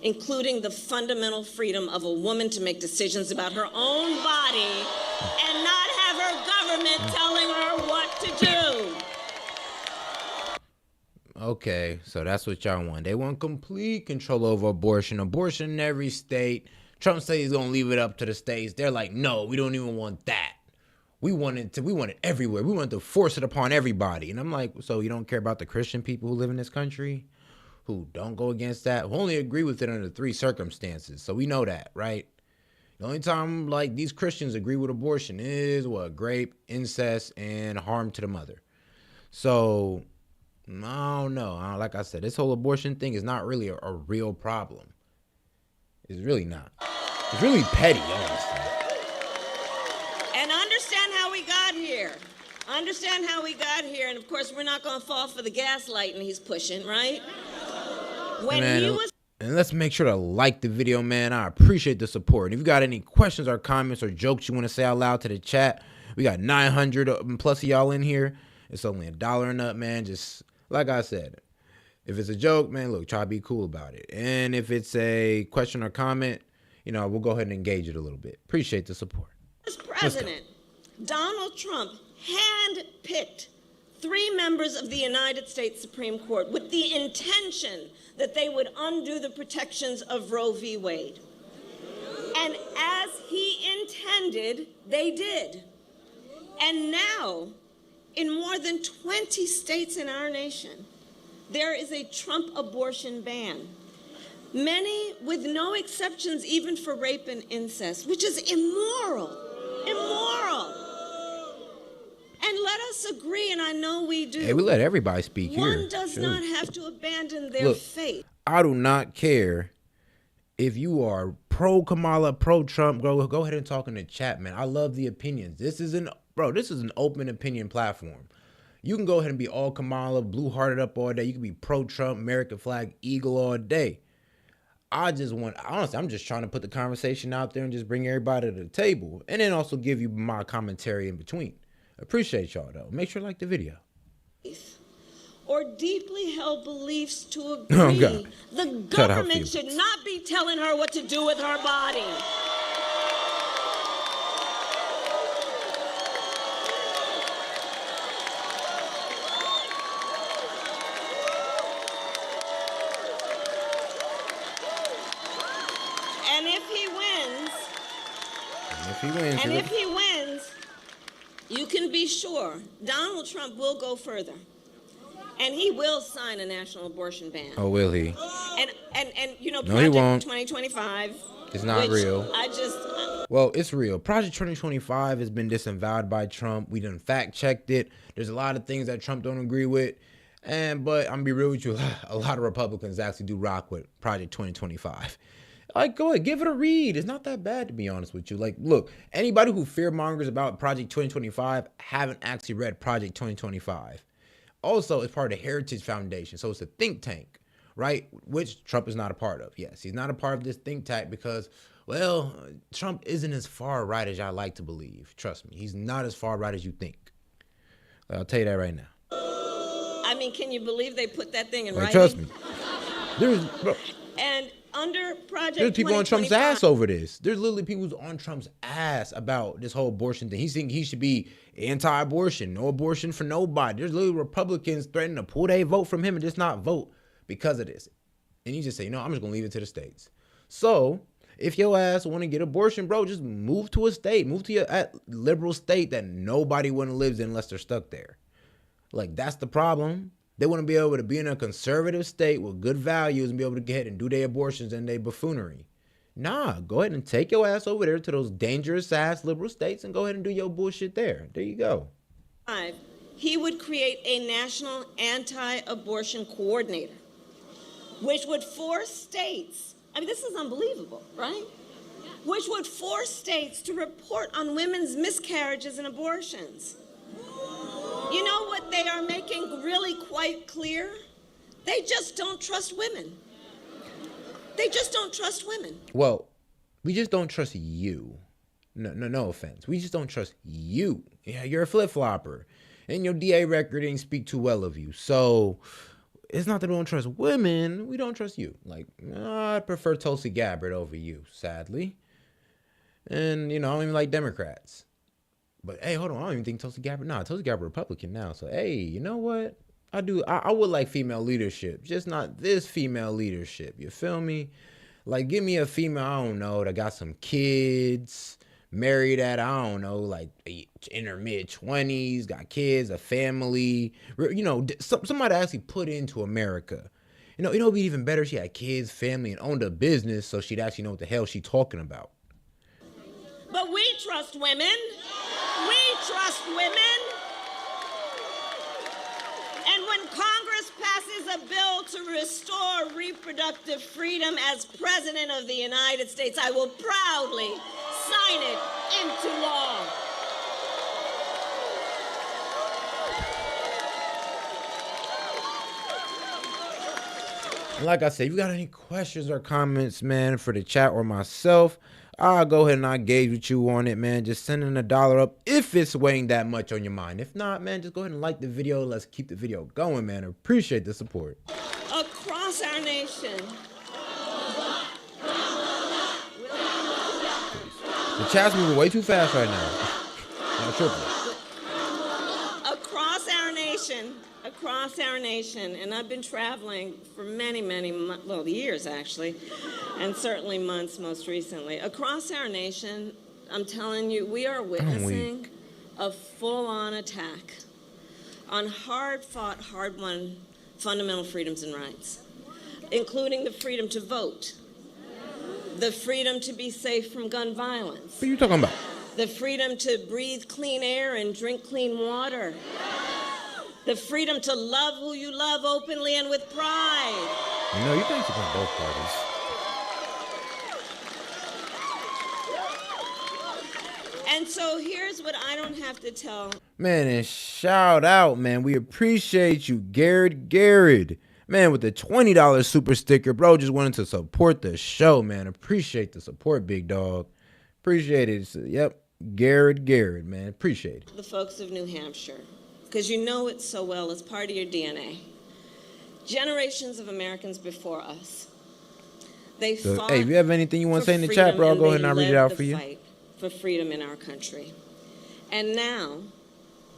including the fundamental freedom of a woman to make decisions about her own body and not have her government telling her what to do. Okay, so that's what y'all want. They want complete control over abortion. Abortion in every state. Trump says he's gonna leave it up to the states. They're like, no, we don't even want that. We want it everywhere. We want to force it upon everybody. And I'm like, so you don't care about the Christian people who live in this country, who don't go against that, who only agree with it under 3 circumstances. So we know that, right? The only time like these Christians agree with abortion is what? Rape, incest, and harm to the mother. So I don't know. Like I said, this whole abortion thing is not really a real problem. It's really not. It's really petty, honestly. And understand how we got here. Understand how we got here. And of course, we're not going to fall for the gaslighting he's pushing, right? And let's make sure to like the video, man. I appreciate the support. And if you got any questions or comments or jokes you want to say out loud to the chat, we got 900 plus of y'all in here. It's only $1 and up, man. Just like I said, if it's a joke, man, look, try to be cool about it. And if it's a question or comment, we'll go ahead and engage it a little bit. Appreciate the support. As president, Donald Trump handpicked 3 members of the United States Supreme Court with the intention that they would undo the protections of Roe v. Wade. And as he intended, they did. And now, in more than 20 states in our nation, there is a Trump abortion ban. Many with no exceptions even for rape and incest, which is immoral. Immoral. And let us agree, and I know we do. Hey, we let everybody speak here. One does not have to abandon their faith. I do not care if you are pro Kamala, pro Trump. Go ahead and talk in the chat, man. I love the opinions. This is an open opinion platform. You can go ahead and be all Kamala, blue hearted up all day. You can be pro Trump, American flag, eagle all day. Honestly, I'm just trying to put the conversation out there and just bring everybody to the table, and then also give you my commentary in between. Appreciate y'all though. Make sure to like the video. Or deeply held beliefs to agree. The government should not be telling her what to do with her body. And if he wins, you can be sure Donald Trump will go further. And he will sign a national abortion ban. Oh, will he? And no, Project he won't. 2025. It's not real. Well, it's real. Project 2025 has been disavowed by Trump. We done fact checked it. There's a lot of things that Trump don't agree with. But I'm gonna be real with you, a lot of Republicans actually do rock with Project 2025. Like, go ahead, give it a read. It's not that bad, to be honest with you. Like, look, anybody who fear-mongers about Project 2025 haven't actually read Project 2025. Also, it's part of the Heritage Foundation, so it's a think tank, right? Which Trump is not a part of. Yes, he's not a part of this think tank because, well, Trump isn't as far right as y'all like to believe. Trust me, he's not as far right as you think. I'll tell you that right now. I mean, can you believe they put that thing in writing? Trust me. And under Project There's people on Trump's 2025 ass over this. There's literally people who's on Trump's ass about this whole abortion thing. He's thinking he should be anti-abortion, no abortion for nobody. There's literally Republicans threatening to pull their vote from him and just not vote because of this. And he just say, I'm just gonna leave it to the states. So if your ass want to get abortion, bro, just move to a state, move to your liberal state that nobody want to live in unless they're stuck there. Like, that's the problem. They want to be able to be in a conservative state with good values and be able to get ahead and do their abortions and their buffoonery. Nah, go ahead and take your ass over there to those dangerous ass liberal states and go ahead and do your bullshit there. There you go. He would create a national anti-abortion coordinator, which would force states, this is unbelievable, right? Which would force states to report on women's miscarriages and abortions. You know what they are making really quite clear? They just don't trust women. They just don't trust women. Well, we just don't trust you. No offense. We just don't trust you. Yeah, you're a flip-flopper. And your DA record didn't speak too well of you. So it's not that we don't trust women. We don't trust you. Like, I prefer Tulsi Gabbard over you, sadly. And, I don't even like Democrats. But, hey, hold on. I don't even think Tulsi Gabbard. Tulsi Gabbard Republican now. So, hey, you know what? I would like female leadership, just not this female leadership. You feel me? Like, give me a female, I don't know, that got some kids, married at, I don't know, like in her mid-20s, got kids, a family, you know, somebody actually put into America. You know, it'd be even better if she had kids, family, and owned a business so she'd actually know what the hell she's talking about. But we trust women. We trust women. And when Congress passes a bill to restore reproductive freedom as President of the United States, I will proudly sign it into law. And like I said, if you got any questions or comments, man, for the chat or myself, I'll go ahead and I'll gauge with you on it, man. Just sending $1 up if it's weighing that much on your mind. If not, man, just go ahead and like the video. Let's keep the video going, man. I appreciate the support. Across our nation, the chat's moving way too fast right now. Not tripping. Across our nation, and I've been traveling for many, years actually, and certainly months most recently. Across our nation, I'm telling you, we are witnessing a full-on attack on hard-fought, hard-won fundamental freedoms and rights, including the freedom to vote, the freedom to be safe from gun violence. What are you talking about? The freedom to breathe clean air and drink clean water. The freedom to love who you love openly and with pride. You know, you can support both parties. And so here's what I don't have to tell. Man, and shout out, man. We appreciate you, Garrett. Man, with the $20 super sticker, bro, just wanted to support the show, man. Appreciate the support, big dog. Appreciate it. So, yep, Garrett, man. Appreciate it. The folks of New Hampshire, because you know it so well, it's part of your DNA. Generations of Americans before us, they fought. Hey, if you have anything you want to say in the chat, bro, I'll go ahead and I'll read it out for you. Fight for freedom in our country. And now,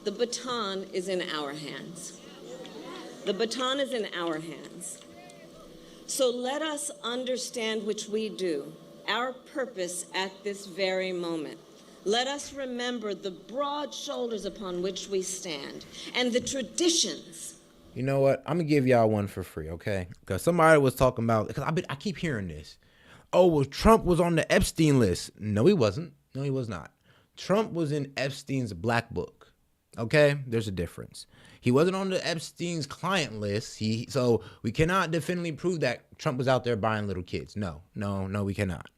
the baton is in our hands. The baton is in our hands. So let us understand, which we do, our purpose at this very moment. Let us remember the broad shoulders upon which we stand and the traditions. You know what? I'm going to give y'all one for free, okay? Because somebody was talking about, because I keep hearing this. Oh, well, Trump was on the Epstein list. No, he wasn't. No, he was not. Trump was in Epstein's black book, okay? There's a difference. He wasn't on the Epstein's client list. So we cannot definitively prove that Trump was out there buying little kids. No, we cannot.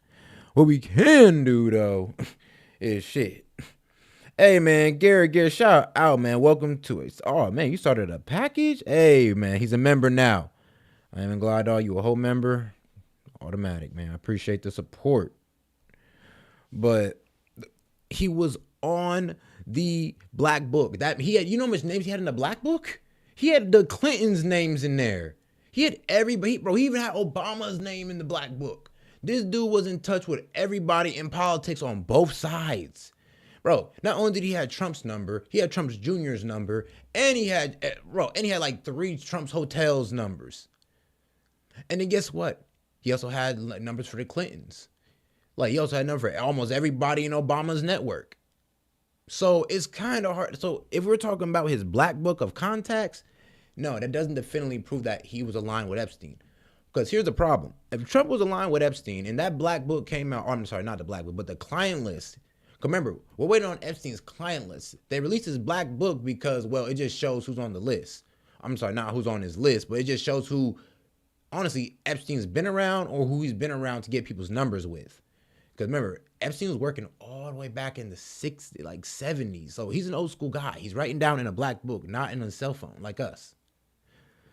What we can do, though, is shit. Hey, man, Garrett, shout out, man. Welcome to it. Oh, man, you started a package? Hey, man, he's a member now. I am glad, dog, you a whole member. Automatic, man. I appreciate the support. But he was on the black book. That he had, you know how much names he had in the black book? He had the Clintons' names in there. He had everybody, bro. He even had Obama's name in the black book. This dude was in touch with everybody in politics on both sides. Bro, not only did he have Trump's number, he had Trump's Jr.'s number, and he had like 3 Trump's hotels numbers. And then guess what? He also had numbers for the Clintons. Like, he also had numbers for almost everybody in Obama's network. So it's kind of hard. So if we're talking about his black book of contacts, no, that doesn't definitively prove that he was aligned with Epstein. Because here's the problem. If Trump was aligned with Epstein and that black book came out, I'm sorry, not the black book, but the client list. Remember, we're waiting on Epstein's client list. They released his black book because, well, it just shows who's on the list. I'm sorry, not who's on his list, but it just shows who, honestly, Epstein's been around or who he's been around to get people's numbers with. Because remember, Epstein was working all the way back in the 60s, like 70s. So he's an old school guy. He's writing down in a black book, not in a cell phone like us.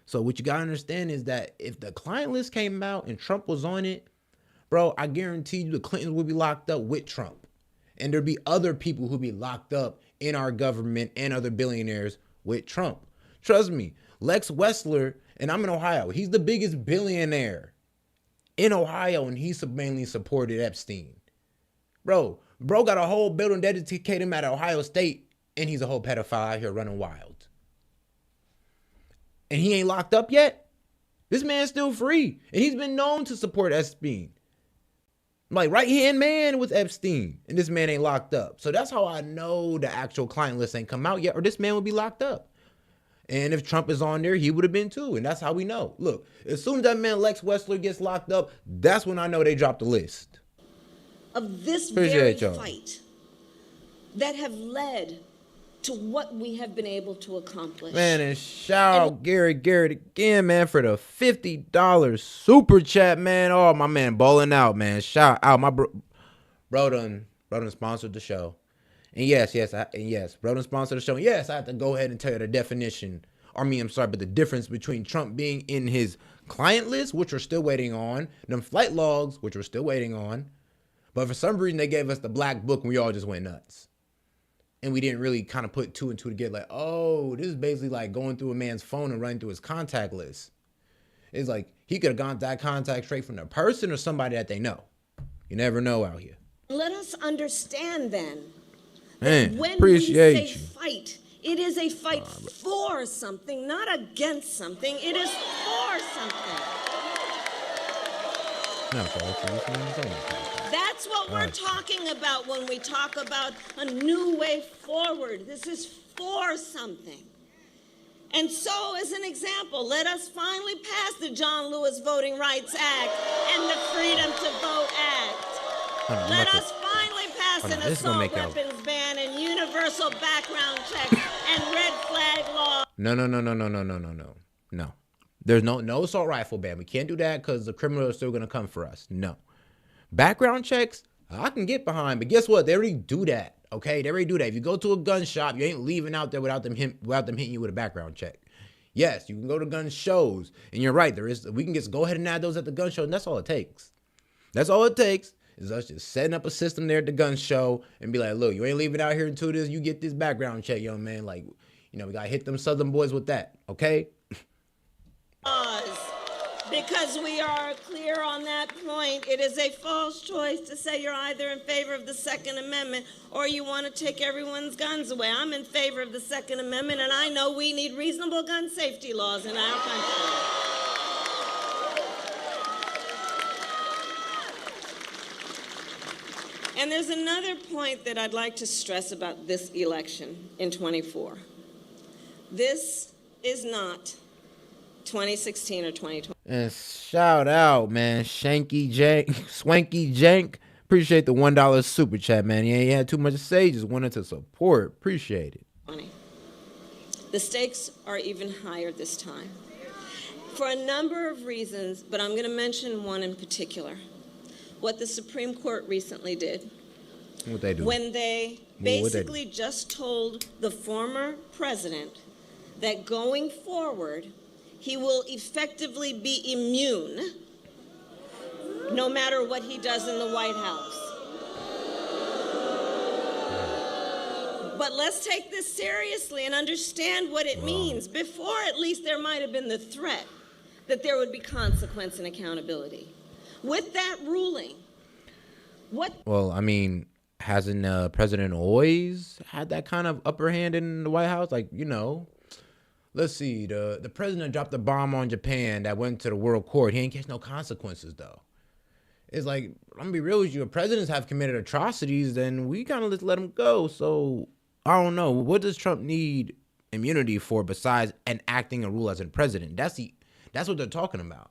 So what you got to understand is that if the client list came out and Trump was on it, bro, I guarantee you the Clintons would be locked up with Trump. And there'd be other people who'd be locked up in our government and other billionaires with Trump. Trust me, Lex Wessler, and I'm in Ohio, he's the biggest billionaire in Ohio, and he mainly supported Epstein. Bro got a whole building dedicated him at Ohio State, and he's a whole pedophile out here running wild. and he ain't locked up yet. This man's still free, and he's been known to support Epstein. Like right-hand man with Epstein, and this man ain't locked up. So that's how I know the actual client list ain't come out yet, or this man would be locked up. And if Trump is on there, he would have been too, and that's how we know. Look, as soon as that man Lex Wessler gets locked up, that's when I know they dropped the list. Of this Appreciate very y'all. fight that have led to what we have been able to accomplish. Man, and shout out Garrett again, man, for the $50 super chat, man. Oh, my man balling out, man. Shout out. My bro done sponsored the show. And yes, bro done sponsored the show. And yes, I have to go ahead and tell you the definition. But the difference between Trump being in his client list, which we're still waiting on, them flight logs, which we're still waiting on. But for some reason, they gave us the black book and we all just went nuts. And we didn't really kind of put two and two together. Like, oh, this is basically like going through a man's phone and running through his contact list. It's like he could have gone that contact straight from the person or somebody that they know. You never know out here. Let us understand then, Man, when appreciate we say you. fight, it is a fight for something, not against something. It is for something. No, sorry. That's what we're talking about when we talk about a new way forward. This is for something. And so, as an example, let us finally pass the John Lewis Voting Rights Act and the Freedom to Vote Act. Let us finally pass an assault weapons ban and universal background checks and red flag law. No. There's no assault rifle ban. We can't do that because the criminals are still going to come for us. No. Background checks, I can get behind, but guess what? They already do that, okay? They already do that. If you go to a gun shop, you ain't leaving out there without them hitting you with a background check. Yes, you can go to gun shows, and you're right. We can just go ahead and add those at the gun show, and that's all it takes. That's all it takes is us just setting up a system there at the gun show and be like, look, you ain't leaving out here until you get this background check, young man. Like, we got to hit them Southern boys with that, okay? Because we are clear on that point. It is a false choice to say you're either in favor of the Second Amendment or you want to take everyone's guns away. I'm in favor of the Second Amendment, and I know we need reasonable gun safety laws in our country. And there's another point that I'd like to stress about this election in 24. This is not 2016 or 2020. And shout out, man, Swanky Jank. Appreciate the $1 super chat, man. He ain't had too much to say, just wanted to support. Appreciate it. The stakes are even higher this time for a number of reasons, but I'm going to mention one in particular. What the Supreme Court recently did. What they do? When they basically just told the former president that going forward, he will effectively be immune no matter what he does in the White House. But let's take this seriously and understand what it means. Before, at least, there might have been the threat that there would be consequence and accountability. With that ruling, hasn't President always had that kind of upper hand in the White House? Like, let's see, the president dropped a bomb on Japan that went to the world court. He ain't catch no consequences, though. It's like, I'm gonna be real with you. If presidents have committed atrocities, then we kind of just let them go. So, I don't know. What does Trump need immunity for besides enacting a rule as a president? That's what they're talking about.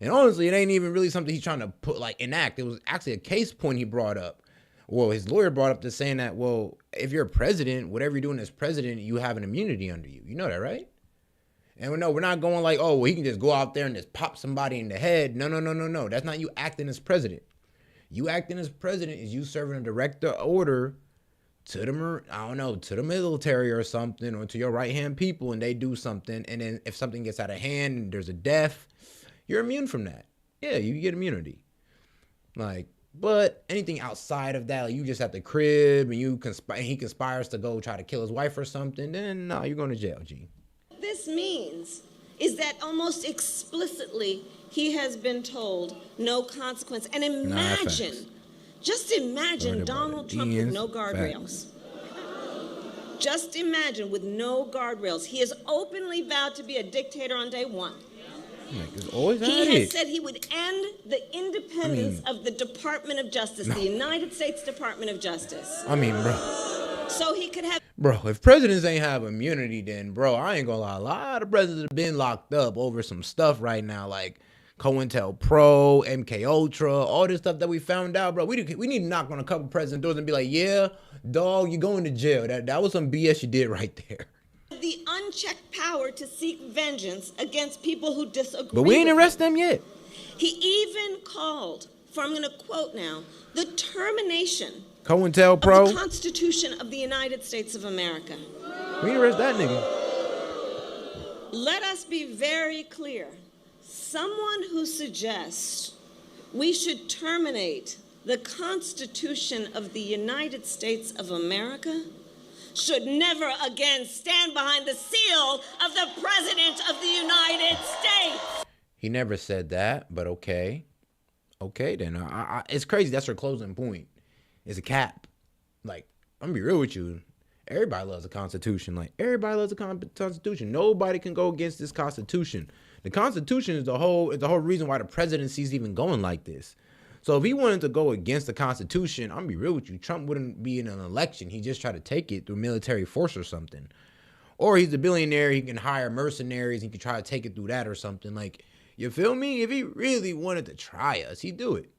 And honestly, it ain't even really something he's trying to enact. It was actually a case point he brought up. Well, his lawyer brought up to saying that, well, if you're a president, whatever you're doing as president, you have an immunity under you. You know that, right? And no, we're not going like, oh, well, he can just go out there and just pop somebody in the head. No. That's not you acting as president. You acting as president is you serving a direct order to the military or something, or to your right-hand people, and they do something. And then if something gets out of hand and there's a death, you're immune from that. Yeah, you get immunity. But anything outside of that, you just at the crib and he conspires to go try to kill his wife or something, then no, you're going to jail, G. What this means is that almost explicitly he has been told no consequence. And just imagine Donald Trump with no guardrails. Just imagine, with no guardrails. He has openly vowed to be a dictator on day one. He has said he would end the independence of the Department of Justice, the United States Department of Justice. I mean, bro. So he could have... Bro, if presidents ain't have immunity, then, bro, I ain't gonna lie. A lot of presidents have been locked up over some stuff right now, like COINTELPRO, MK Ultra, all this stuff that we found out, bro. We need to knock on a couple presidents' doors and be like, yeah, dog, you going to jail. That was some BS you did right there. The unchecked power to seek vengeance against people who disagree. But we ain't arrest them yet. He even called for, I'm going to quote now, the termination COINTELPRO of the Constitution of the United States of America. We ain't arrest that nigga. Let us be very clear. Someone who suggests we should terminate the Constitution of the United States of America should never again stand behind the seal of the President of the United States. He never said that, but okay. Okay, then. It's crazy. That's her closing point. It's a cap. Like, I'm gonna be real with you. Everybody loves the Constitution. Like, everybody loves the Constitution. Nobody can go against this Constitution. The Constitution is the whole reason why the presidency is even going like this. So if he wanted to go against the Constitution, I'm gonna be real with you, Trump wouldn't be in an election. He just try to take it through military force or something. Or he's a billionaire, he can hire mercenaries, he can try to take it through that or something. Like, you feel me? If he really wanted to try us, he'd do it.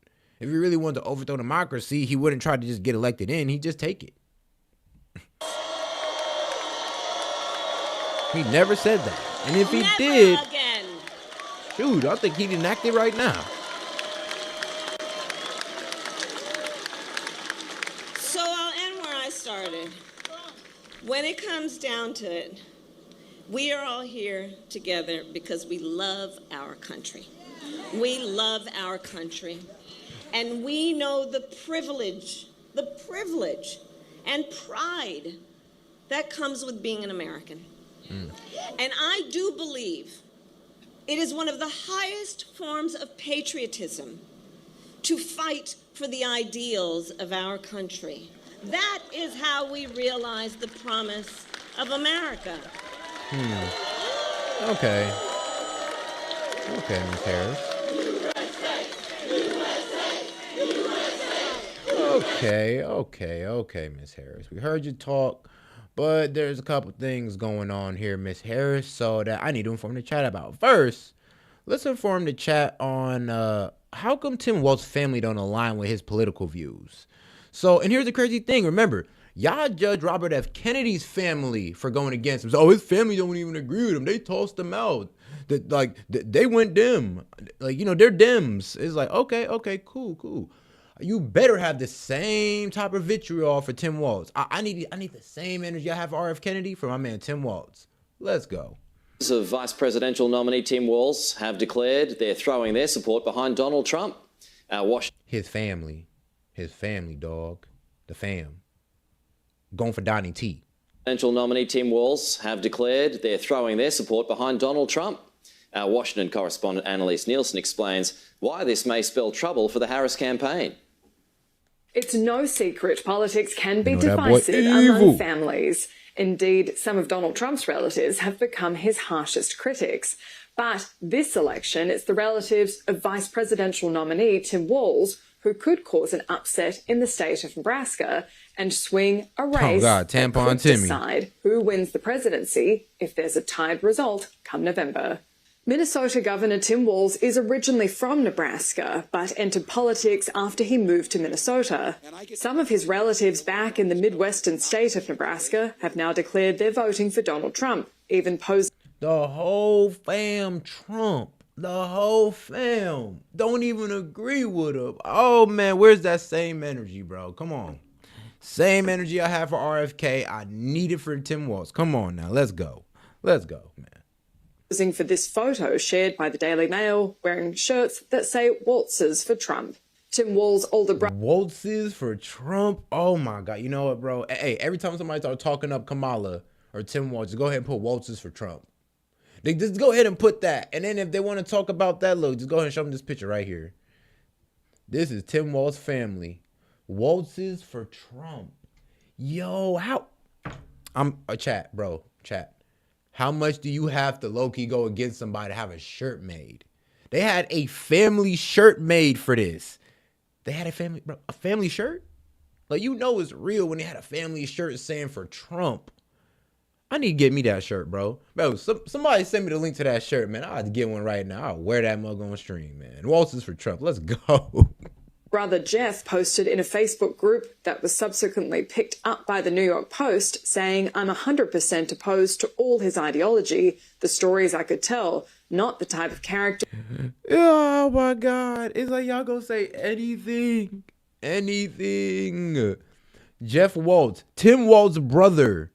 If he really wanted to overthrow democracy, he wouldn't try to just get elected in, he'd just take it. He never said that. And if he did, again. Dude, I think he'd enact it right now. So I'll end where I started. When it comes down to it, we are all here together because we love our country. We love our country. And we know the privilege and pride that comes with being an American. And I do believe it is one of the highest forms of patriotism to fight for the ideals of our country. That is how we realize the promise of America. Okay. Okay, Ms. Harris. Okay, Ms. Harris. We heard you talk, but there's a couple things going on here, Ms. Harris, so that I need to inform the chat about. First, let's inform the chat on how come Tim Walz's family don't align with his political views. So, and here's the crazy thing. Remember, y'all judge Robert F. Kennedy's family for going against him. So, his family don't even agree with him. They tossed him out. They went dim. Like, you know, they're Dems. It's like, okay, cool. You better have the same type of vitriol for Tim Walz. I need the same energy I have for R.F. Kennedy for my man Tim Walz. Let's go. Of Vice Presidential nominee Tim Walz have declared they're throwing their support behind Donald Trump. His family, dog. The fam. Going for Donnie T. Presidential nominee Tim Walz have declared they're throwing their support behind Donald Trump. Our Washington correspondent Annalise Nielsen explains why this may spell trouble for the Harris campaign. It's no secret politics can be divisive among families. Indeed, some of Donald Trump's relatives have become his harshest critics. But this election, it's the relatives of vice presidential nominee Tim Walz who could cause an upset in the state of Nebraska and swing a race that could decide who wins the presidency if there's a tied result come November. Minnesota Governor Tim Walz is originally from Nebraska, but entered politics after he moved to Minnesota. Some of his relatives back in the Midwestern state of Nebraska have now declared they're voting for Donald Trump, even posing... The whole fam Trump. The whole fam. Don't even agree with him. Oh, man, where's that same energy, bro? Come on. Same energy I have for RFK, I need it for Tim Walz. Come on now, let's go. Let's go, man. For this photo shared by the Daily Mail, wearing shirts that say waltzes for Trump. Tim Walz's older brother. Waltzes for Trump? Oh my God. You know what, bro? Hey, every time somebody starts talking up Kamala or Tim Walz, just go ahead and put waltzes for Trump. They just go ahead and put that. And then if they want to talk about that, look, just go ahead and show them this picture right here. This is Tim Walz's family. Waltzes for Trump. Yo, how? I'm a chat, bro. Chat. How much do you have to low-key go against somebody to have a shirt made? They had a family shirt made for this. They had a family shirt? Like, you know it's real when they had a family shirt saying for Trump. I need to get me that shirt, bro. Bro, somebody send me the link to that shirt, man. I'll have to get one right now. I'll wear that mug on stream, man. Waltz is for Trump. Let's go. Brother Jeff posted in a Facebook group that was subsequently picked up by the New York Post saying, I'm 100% opposed to all his ideology, the stories I could tell, not the type of character. Oh my God. It's like y'all gonna say anything. Anything. Jeff Waltz, Tim Waltz's brother.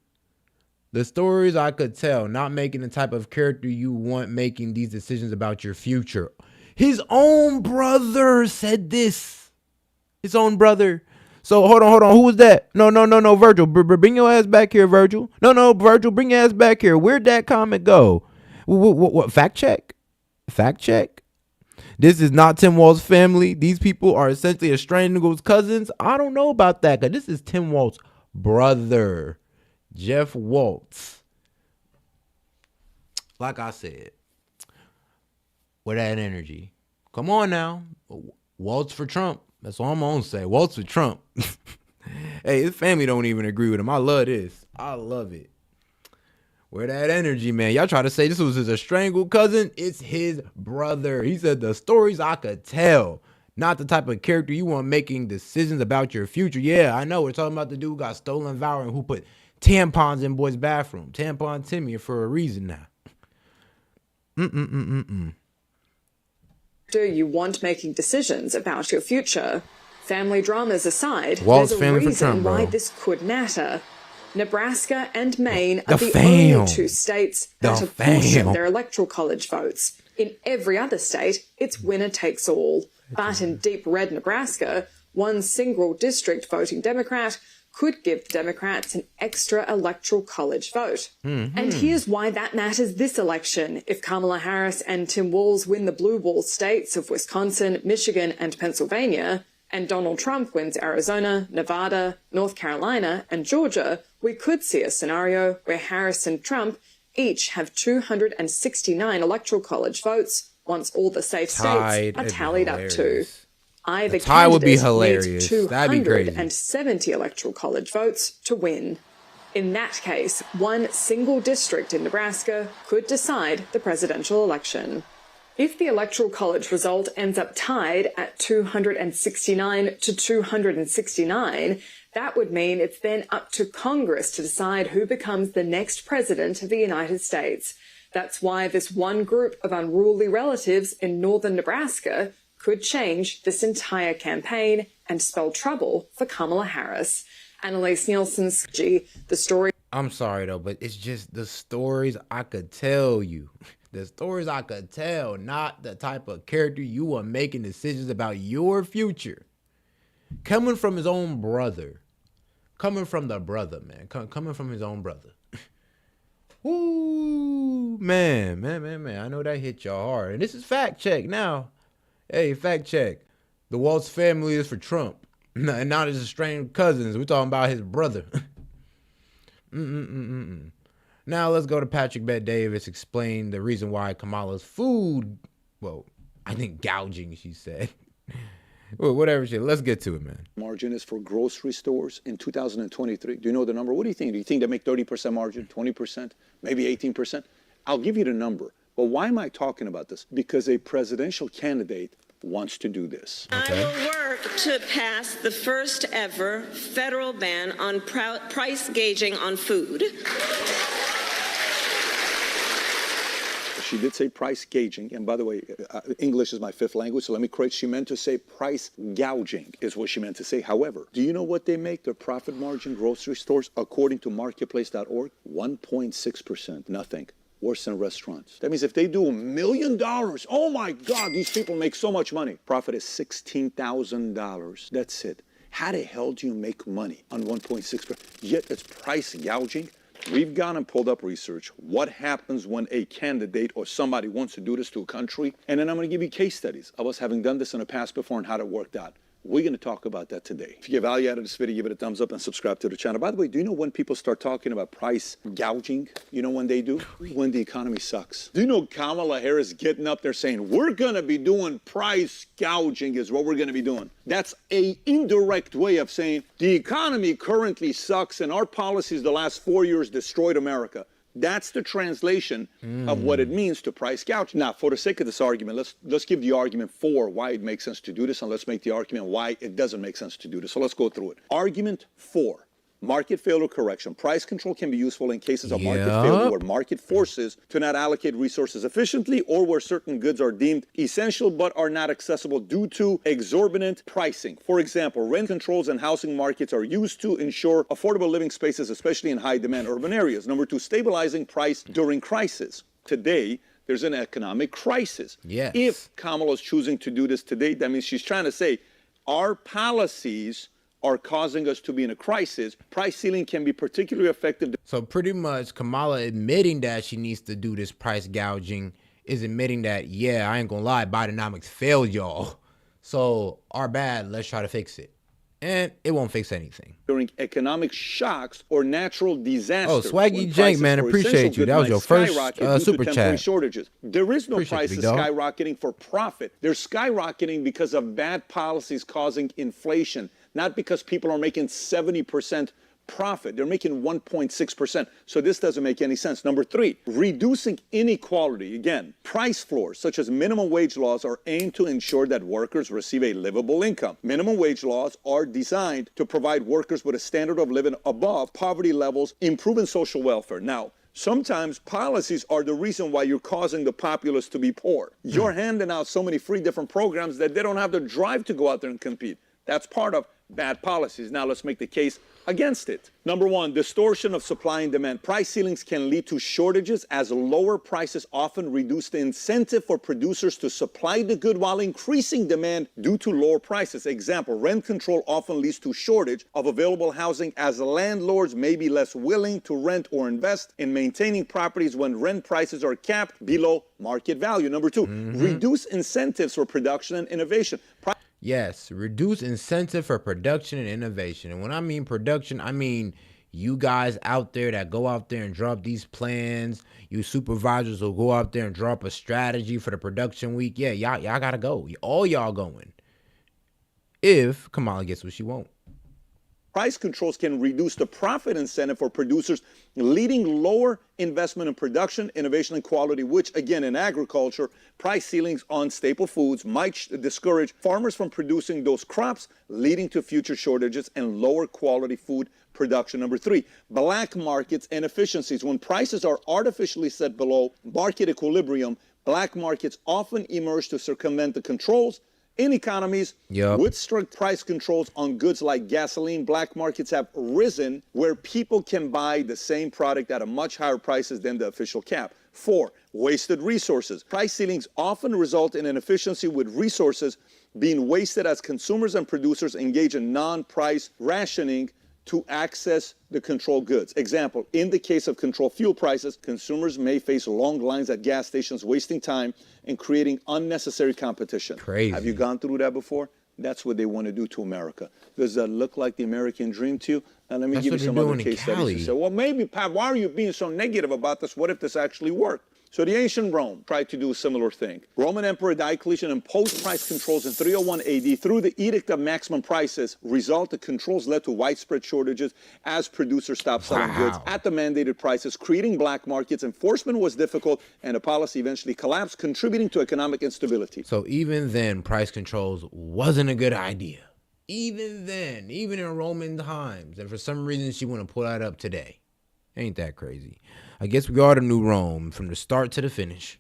The stories I could tell, not making the type of character you want making these decisions about your future. His own brother said this. His own brother. So hold on. Who was that? No, Virgil. Bring your ass back here, Virgil. No, Virgil, bring your ass back here. Where'd that comment go? What? Fact check. This is not Tim Waltz's family. These people are essentially estranged cousins. I don't know about that, because this is Tim Waltz's brother. Jeff Waltz. Like I said, with that energy. Come on now. Waltz for Trump. That's all I'm going to say. Waltz for Trump. Hey, his family don't even agree with him. I love this. I love it. Where that energy, man. Y'all try to say this was his estranged cousin. It's his brother. He said the stories I could tell. Not the type of character you want making decisions about your future. Yeah, I know. We're talking about the dude who got stolen valor and who put tampons in boys' bathroom. Tampon Timmy for a reason now. Do you want making decisions about your future? Family dramas aside, Waltz there's a family for reason Trump, why bro. this could matter. Nebraska and Maine The are the fam. only two states The that apportion fam. their electoral college votes. In every other state, it's winner takes all. But in deep red Nebraska, one single district voting Democrat could give the Democrats an extra electoral college vote. And here's why that matters this election. If Kamala Harris and Tim Walz win the blue wall states of Wisconsin, Michigan, and Pennsylvania, and Donald Trump wins Arizona, Nevada, North Carolina, and Georgia, we could see a scenario where Harris and Trump each have 269 electoral college votes once all the safe states are tallied up to. Either tie would be candidate hilarious. needs That'd be crazy. 270 electoral college votes to win. In that case, one single district in Nebraska could decide the presidential election. If the electoral college result ends up tied at 269 to 269, that would mean it's then up to Congress to decide who becomes the next president of the United States. That's why this one group of unruly relatives in northern Nebraska could change this entire campaign and spell trouble for Kamala Harris. Annalise Nielsen's the story. I'm sorry, though, but it's just the stories I could tell you. The stories I could tell, not the type of character you are making decisions about your future. Coming from his own brother. Coming from the brother, man. Coming from his own brother. Ooh, man. I know that hit y'all hard. And this is fact check now. Hey, fact check. The Waltz family is for Trump. And not his estranged cousins. We're talking about his brother. Now let's go to Patrick Bet-Davis explain the reason why Kamala's food, well, I think gouging, she said. Well, whatever shit. Let's get to it, man. Margin is for grocery stores in 2023. Do you know the number? What do you think? Do you think they make 30% margin, 20%, maybe 18%? I'll give you the number. But why am I talking about this? Because a presidential candidate wants to do this. Okay. I will work to pass the first ever federal ban on price gauging on food. She did say price gauging, and by the way, English is my fifth language, so let me correct. She meant to say price gouging is what she meant to say. However, do you know what they make their profit margin, grocery stores, according to marketplace.org? 1.6%. Nothing. Worse than restaurants. That means if they do $1 million, oh my God, these people make so much money. Profit is $16,000. That's it. How the hell do you make money on 1.6%? Yet it's price gouging. We've gone and pulled up research. What happens when a candidate or somebody wants to do this to a country? And then I'm going to give you case studies of us having done this in the past before and how it worked out. We're going to talk about that today. If you get value out of this video, give it a thumbs up and subscribe to the channel. By the way, do you know when people start talking about price gouging? You know when they do? When the economy sucks. Do you know Kamala Harris getting up there saying, we're going to be doing price gouging is what we're going to be doing? That's an indirect way of saying the economy currently sucks and our policies the last 4 years destroyed America. That's the translation of what it means to price gouge. Now, for the sake of this argument, let's give the argument for why it makes sense to do this, and let's make the argument why it doesn't make sense to do this. So let's go through it. Argument for. Market failure correction. Price control can be useful in cases of market failure where market forces to not allocate resources efficiently or where certain goods are deemed essential but are not accessible due to exorbitant pricing. For example, rent controls and housing markets are used to ensure affordable living spaces, especially in high-demand urban areas. Number two, stabilizing price during crisis. Today, there's an economic crisis. Yes. If Kamala's choosing to do this today, that means she's trying to say our policies are causing us to be in a crisis. Price ceiling can be particularly effective. So pretty much Kamala admitting that she needs to do this price gouging is admitting that, yeah, I ain't gonna lie, Bidenomics failed y'all. So our bad, let's try to fix it. And it won't fix anything. During economic shocks or natural disasters. Oh, Swaggy Jank, man, appreciate you. That was your first super chat. Shortages. There is no Appreciate prices skyrocketing for profit. They're skyrocketing because of bad policies causing inflation, not because people are making 70% profit. They're making 1.6%. So this doesn't make any sense. Number three, reducing inequality. Again, price floors such as minimum wage laws are aimed to ensure that workers receive a livable income. Minimum wage laws are designed to provide workers with a standard of living above poverty levels, improving social welfare. Now, sometimes policies are the reason why you're causing the populace to be poor. You're handing out so many free different programs that they don't have the drive to go out there and compete. That's part of bad policies. Now let's make the case against it. Number one, distortion of supply and demand. Price ceilings can lead to shortages as lower prices often reduce the incentive for producers to supply the good while increasing demand due to lower prices. Example, rent control often leads to shortage of available housing as landlords may be less willing to rent or invest in maintaining properties when rent prices are capped below market value. Number two, reduce incentives for production and innovation. Yes, reduce incentive for production and innovation. And when I mean production, I mean you guys out there that go out there and drop these plans. You supervisors will go out there and drop a strategy for the production week. Yeah, y'all gotta go. All y'all going. If Kamala gets what she wants. Price controls can reduce the profit incentive for producers, leading lower investment in production, innovation, and quality, which, again, in agriculture, price ceilings on staple foods might discourage farmers from producing those crops, leading to future shortages and lower quality food production. Number three, black markets and efficiencies. When prices are artificially set below market equilibrium, black markets often emerge to circumvent the controls. In economies with strict price controls on goods like gasoline, black markets have risen where people can buy the same product at a much higher prices than the official cap. Four, wasted resources. Price ceilings often result in inefficiency with resources being wasted as consumers and producers engage in non-price rationing to access the controlled goods. Example, in the case of controlled fuel prices, consumers may face long lines at gas stations, wasting time and creating unnecessary competition. Crazy. Have you gone through that before? That's what they want to do to America. Does that look like the American dream to you? Now, let me give you some other case studies. You say, well, maybe, Pat, why are you being so negative about this? What if this actually worked? So the ancient Rome tried to do a similar thing. Roman Emperor Diocletian imposed price controls in 301 AD through the Edict of Maximum Prices. Result, the controls led to widespread shortages as producers stopped selling goods at the mandated prices, creating black markets. Enforcement was difficult, and the policy eventually collapsed, contributing to economic instability. So even then, price controls wasn't a good idea. Even then, even in Roman times. And for some reason, she want to pull that up today. Ain't that crazy? I guess we are the new Rome from the start to the finish.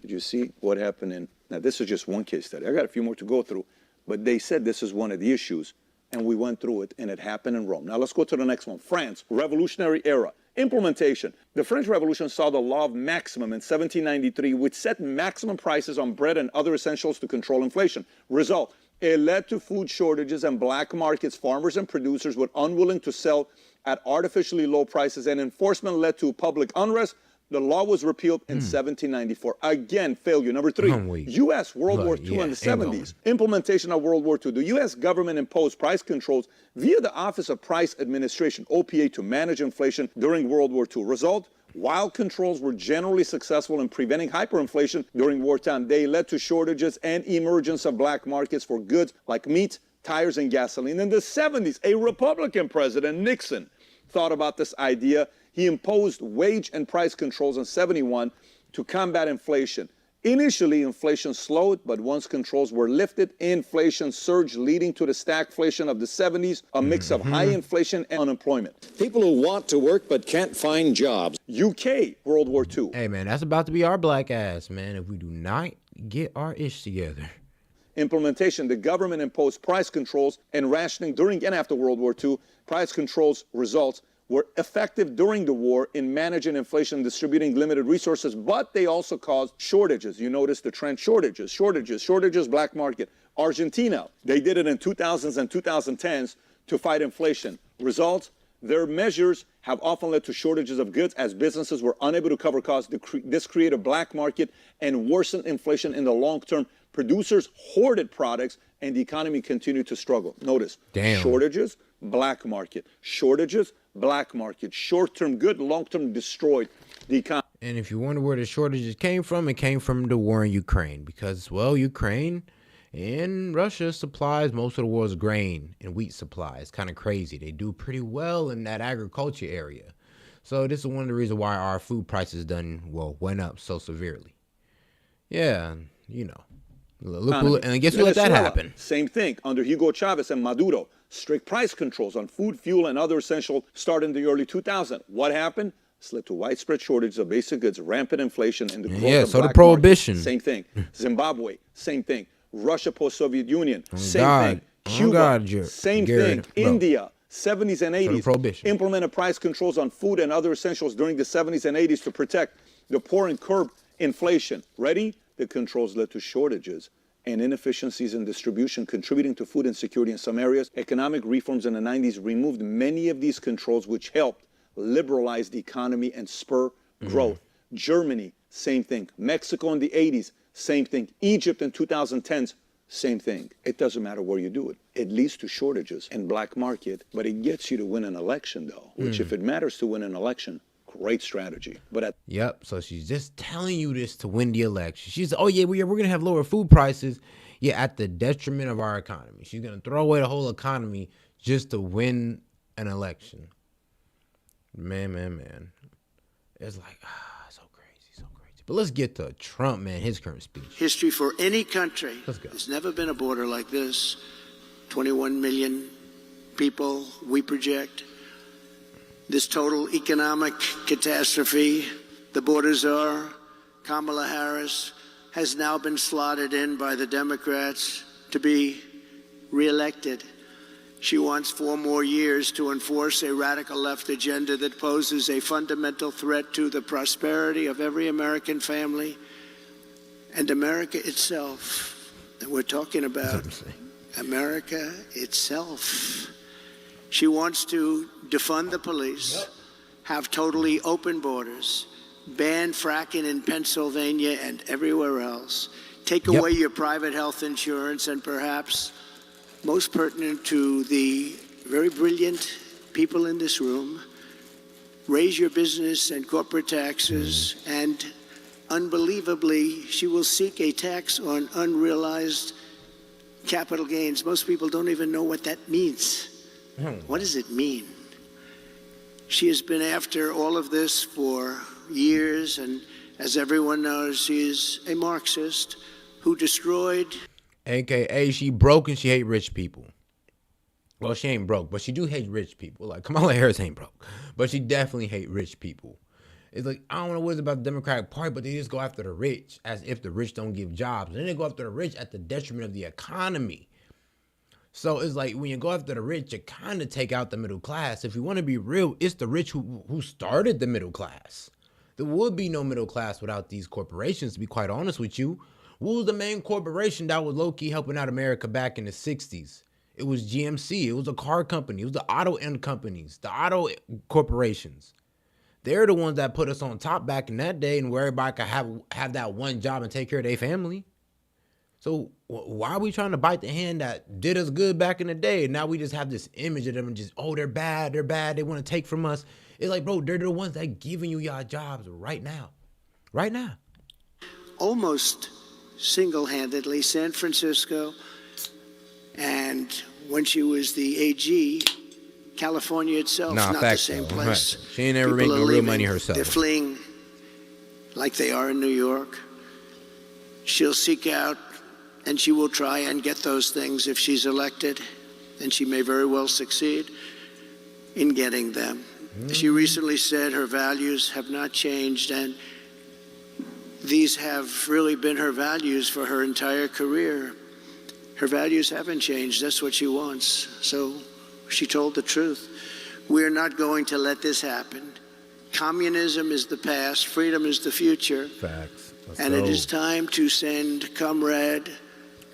Did you see what happened in, now this is just one case study. I got a few more to go through, but they said this is one of the issues, and we went through it, and it happened in Rome. Now let's go to the next one. France, Revolutionary Era. Implementation. The French Revolution saw the law of maximum in 1793, which set maximum prices on bread and other essentials to control inflation. Result, it led to food shortages and black markets. Farmers and producers were unwilling to sell at artificially low prices, and enforcement led to public unrest, The law was repealed in 1794. Again, failure. Number 3, U.S. World War II in the 70s. Implementation of World War II. The U.S. government imposed price controls via the Office of Price Administration, OPA, to manage inflation during World War II. Result? While controls were generally successful in preventing hyperinflation during wartime, they led to shortages and emergence of black markets for goods like meat, tires, and gasoline. In the 70s, a Republican president, Nixon, thought about this idea. He imposed wage and price controls in 71 to combat inflation. Initially, inflation slowed, but once controls were lifted, inflation surged, leading to the stagflation of the 70s, a mix of high inflation and unemployment. People who want to work but can't find jobs. UK, World War II. Hey, man, that's about to be our black ass, man, if we do not get our ish together. Implementation. The government imposed price controls and rationing during and after World War II. Price controls results were effective during the war in managing inflation and distributing limited resources, but they also caused shortages. You notice the trend: shortages, black market. Argentina, they did it in 2000s and 2010s to fight inflation. Results: their measures have often led to shortages of goods as businesses were unable to cover costs. This created a black market and worsened inflation in the long term. Producers hoarded products and the economy continued to struggle. Notice: shortages, black market. Shortages, black market. Short-term good, long-term destroyed the economy. And if you wonder where the shortages came from, it came from the war in Ukraine because, well, Ukraine and Russia supplies most of the world's grain and wheat supplies. Kind of crazy. They do pretty well in that agriculture area. So this is one of the reasons why our food prices went up so severely. Yeah, you know. Look, and guess who let that happen? Same thing. Under Hugo Chavez and Maduro, strict price controls on food, fuel, and other essentials started in the early 2000s. What happened? This led to widespread shortages of basic goods, rampant inflation, and the growth of black prohibition. Market. Same thing. Zimbabwe, same thing. Russia post-Soviet Union, same thing. Cuba, same thing. India, 70s and 80s, implemented price controls on food and other essentials during the 70s and 80s to protect the poor and curb inflation. Ready? The controls led to shortages and inefficiencies in distribution, contributing to food insecurity in some areas. Economic reforms in the 90s removed many of these controls, which helped liberalize the economy and spur growth. Germany, same thing. Mexico in the 80s, same thing. Egypt in 2010s, same thing. It doesn't matter where you do it. It leads to shortages and black market, but it gets you to win an election, though, which if it matters to win an election, great strategy. But yep. So she's just telling you this to win the election. She's, oh yeah, we're gonna have lower food prices. Yeah, at the detriment of our economy. She's gonna throw away the whole economy just to win an election. Man. It's like so crazy. But let's get to Trump, man. His current speech. History for any country. There's never been a border like this. 21 million people we project. This total economic catastrophe, the border czar, Kamala Harris, has now been slotted in by the Democrats to be reelected. She wants 4 more years to enforce a radical left agenda that poses a fundamental threat to the prosperity of every American family and America itself. And we're talking about America itself. She wants to defund the police, have totally open borders, ban fracking in Pennsylvania and everywhere else, take away your private health insurance, and perhaps most pertinent to the very brilliant people in this room, raise your business and corporate taxes, and unbelievably, she will seek a tax on unrealized capital gains. Most people don't even know what that means. What does it mean? She has been after all of this for years, and as everyone knows, she is a Marxist who destroyed. AKA, she broke and she hate rich people. Well, she ain't broke, but she do hate rich people. Like, Kamala Harris ain't broke, but she definitely hate rich people. It's like, I don't know what it's about the Democratic Party, but they just go after the rich as if the rich don't give jobs. And then they go after the rich at the detriment of the economy. So it's like when you go after the rich, you kind of take out the middle class. If you want to be real, it's the rich who started the middle class. There would be no middle class without these corporations, to be quite honest with you. What was the main corporation that was low-key helping out America back in the 60s? It was GMC. It was a car company. It was the auto end companies, the auto corporations. They're the ones that put us on top back in that day, and where everybody could have that one job and take care of their family. So why are we trying to bite the hand that did us good back in the day? And now we just have this image of them and just, oh, they're bad, they want to take from us. It's like, bro, they're the ones that giving you y'all jobs right now. Right now. Almost single-handedly, San Francisco, and when she was the AG, California itself, not the same place. Right. She ain't never make no real money herself. They're fleeing like they are in New York. She'll seek out and she will try and get those things if she's elected, and she may very well succeed in getting them. She recently said her values have not changed, and these have really been her values for her entire career. Her values haven't changed. That's what she wants. So she told the truth. We're not going to let this happen. Communism is the past. Freedom is the future. Facts. And it is time to send Comrade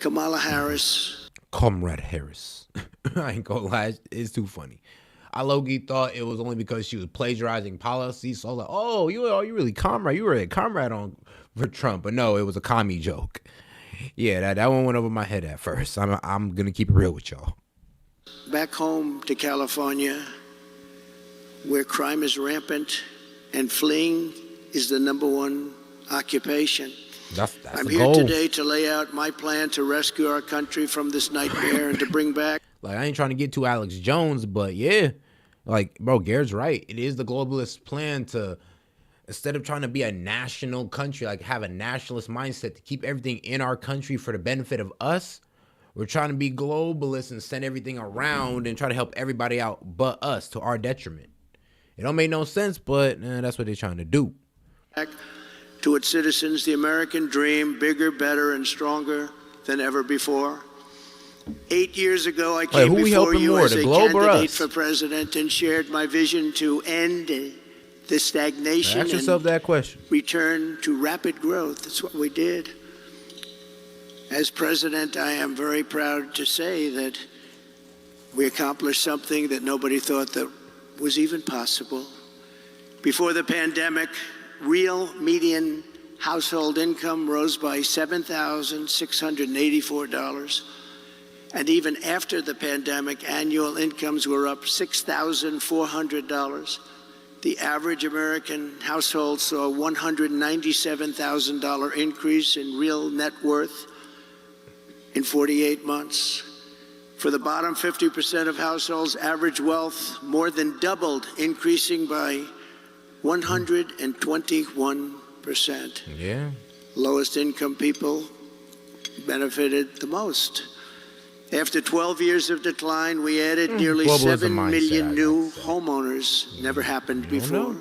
Kamala Harris. Comrade Harris. I ain't gonna lie. It's too funny. I low-key thought it was only because she was plagiarizing policy. So I was like, oh, you really comrade. You were a comrade for Trump. But no, it was a commie joke. Yeah, that one went over my head at first. I'm going to keep it real with y'all. Back home to California, where crime is rampant and fleeing is the #1 occupation. That's I'm the here goal. today to lay out my plan to rescue our country from this nightmare and to bring back. Like, I ain't trying to get to Alex Jones, but yeah. Like, bro, Garrett's right. It is the globalist plan to, instead of trying to be a national country, like have a nationalist mindset to keep everything in our country for the benefit of us, we're trying to be globalists and send everything around and try to help everybody out but us to our detriment. It don't make no sense, but that's what they're trying to do. To its citizens, the American dream, bigger, better, and stronger than ever before. 8 years ago, I came before you as a candidate for president and shared my vision to end the stagnation. Ask yourself that question. Return to rapid growth. That's what we did. As president, I am very proud to say that we accomplished something that nobody thought that was even possible. Before the pandemic, real median household income rose by $7,684. And even after the pandemic, annual incomes were up $6,400. The average American household saw a $197,000 increase in real net worth in 48 months. For the bottom 50% of households, average wealth more than doubled, increasing by 121%. Yeah. Lowest income people benefited the most. After 12 years of decline, we added nearly 7 million new homeowners. Never happened before.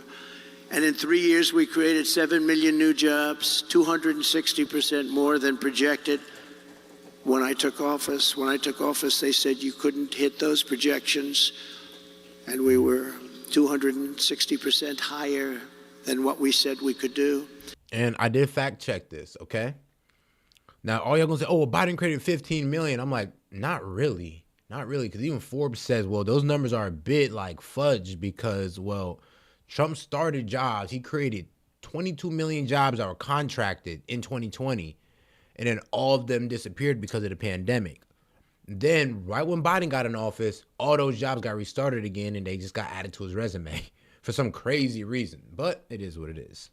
And in 3 years, we created 7 million new jobs, 260% more than projected when I took office. When I took office, they said you couldn't hit those projections, and we were 260% higher than what we said we could do. And I did fact check this, okay? Now, all y'all gonna say, oh, well, Biden created 15 million. I'm like, not really. Not really, because even Forbes says, well, those numbers are a bit like fudge because, well, Trump started jobs. He created 22 million jobs that were contracted in 2020, and then all of them disappeared because of the pandemic. Then, right when Biden got in office, all those jobs got restarted again, and they just got added to his resume for some crazy reason. But it is what it is.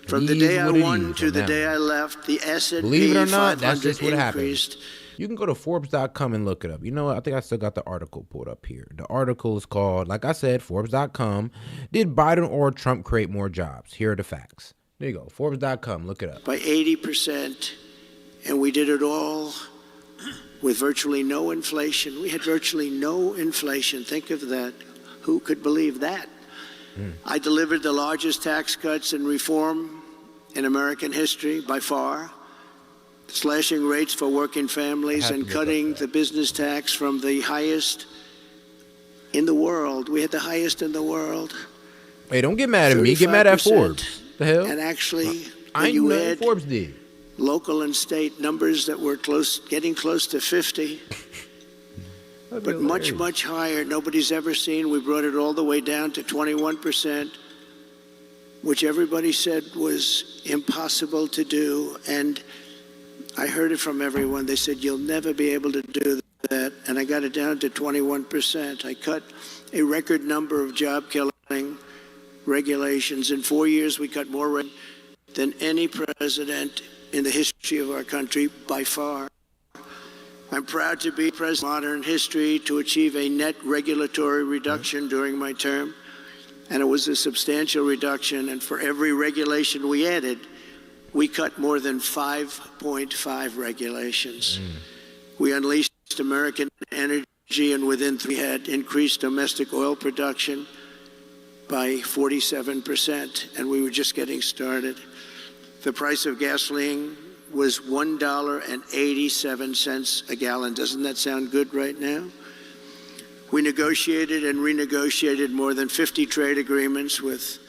From the day I won to the day I left, the S&P 500 believe it or not, that's just what increased. happened. You can go to Forbes.com and look it up. You know what? I think I still got the article pulled up here. The article is called, like I said, Forbes.com. Did Biden or Trump create more jobs? Here are the facts. There you go. Forbes.com. Look it up. By 80%. And we did it all with virtually no inflation. We had virtually no inflation. Think of that. Who could believe that? I delivered the largest tax cuts and reform in American history by far, slashing rates for working families and cutting the business tax from the highest in the world. We had the highest in the world. Hey, don't get mad at me. Get mad at Forbes. The hell? And actually, I ain't know what Forbes did. Local and state numbers that were getting close to 50. But much, much higher. Nobody's ever seen. We brought it all the way down to 21%. which everybody said was impossible to do. And I heard it from everyone. They said, you'll never be able to do that. And I got it down to 21%. I cut a record number of job-killing regulations. In 4 years, we cut more than any president in the history of our country, by far. I'm proud to be president of modern history to achieve a net regulatory reduction during my term. And it was a substantial reduction. And for every regulation we added, we cut more than 5.5 regulations. We unleashed American energy, and within 3 had increased domestic oil production by 47%, and we were just getting started. The price of gasoline was $1.87 a gallon. Doesn't that sound good right now? We negotiated and renegotiated more than 50 trade agreements with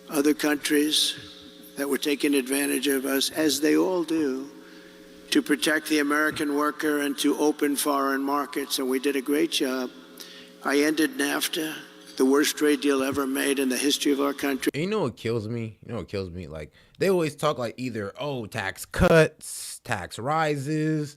other countries that were taking advantage of us, as they all do, to protect the American worker and to open foreign markets, and we did a great job. I ended NAFTA, the worst trade deal ever made in the history of our country. And you know what kills me? Like, they always talk like either, tax cuts, tax rises.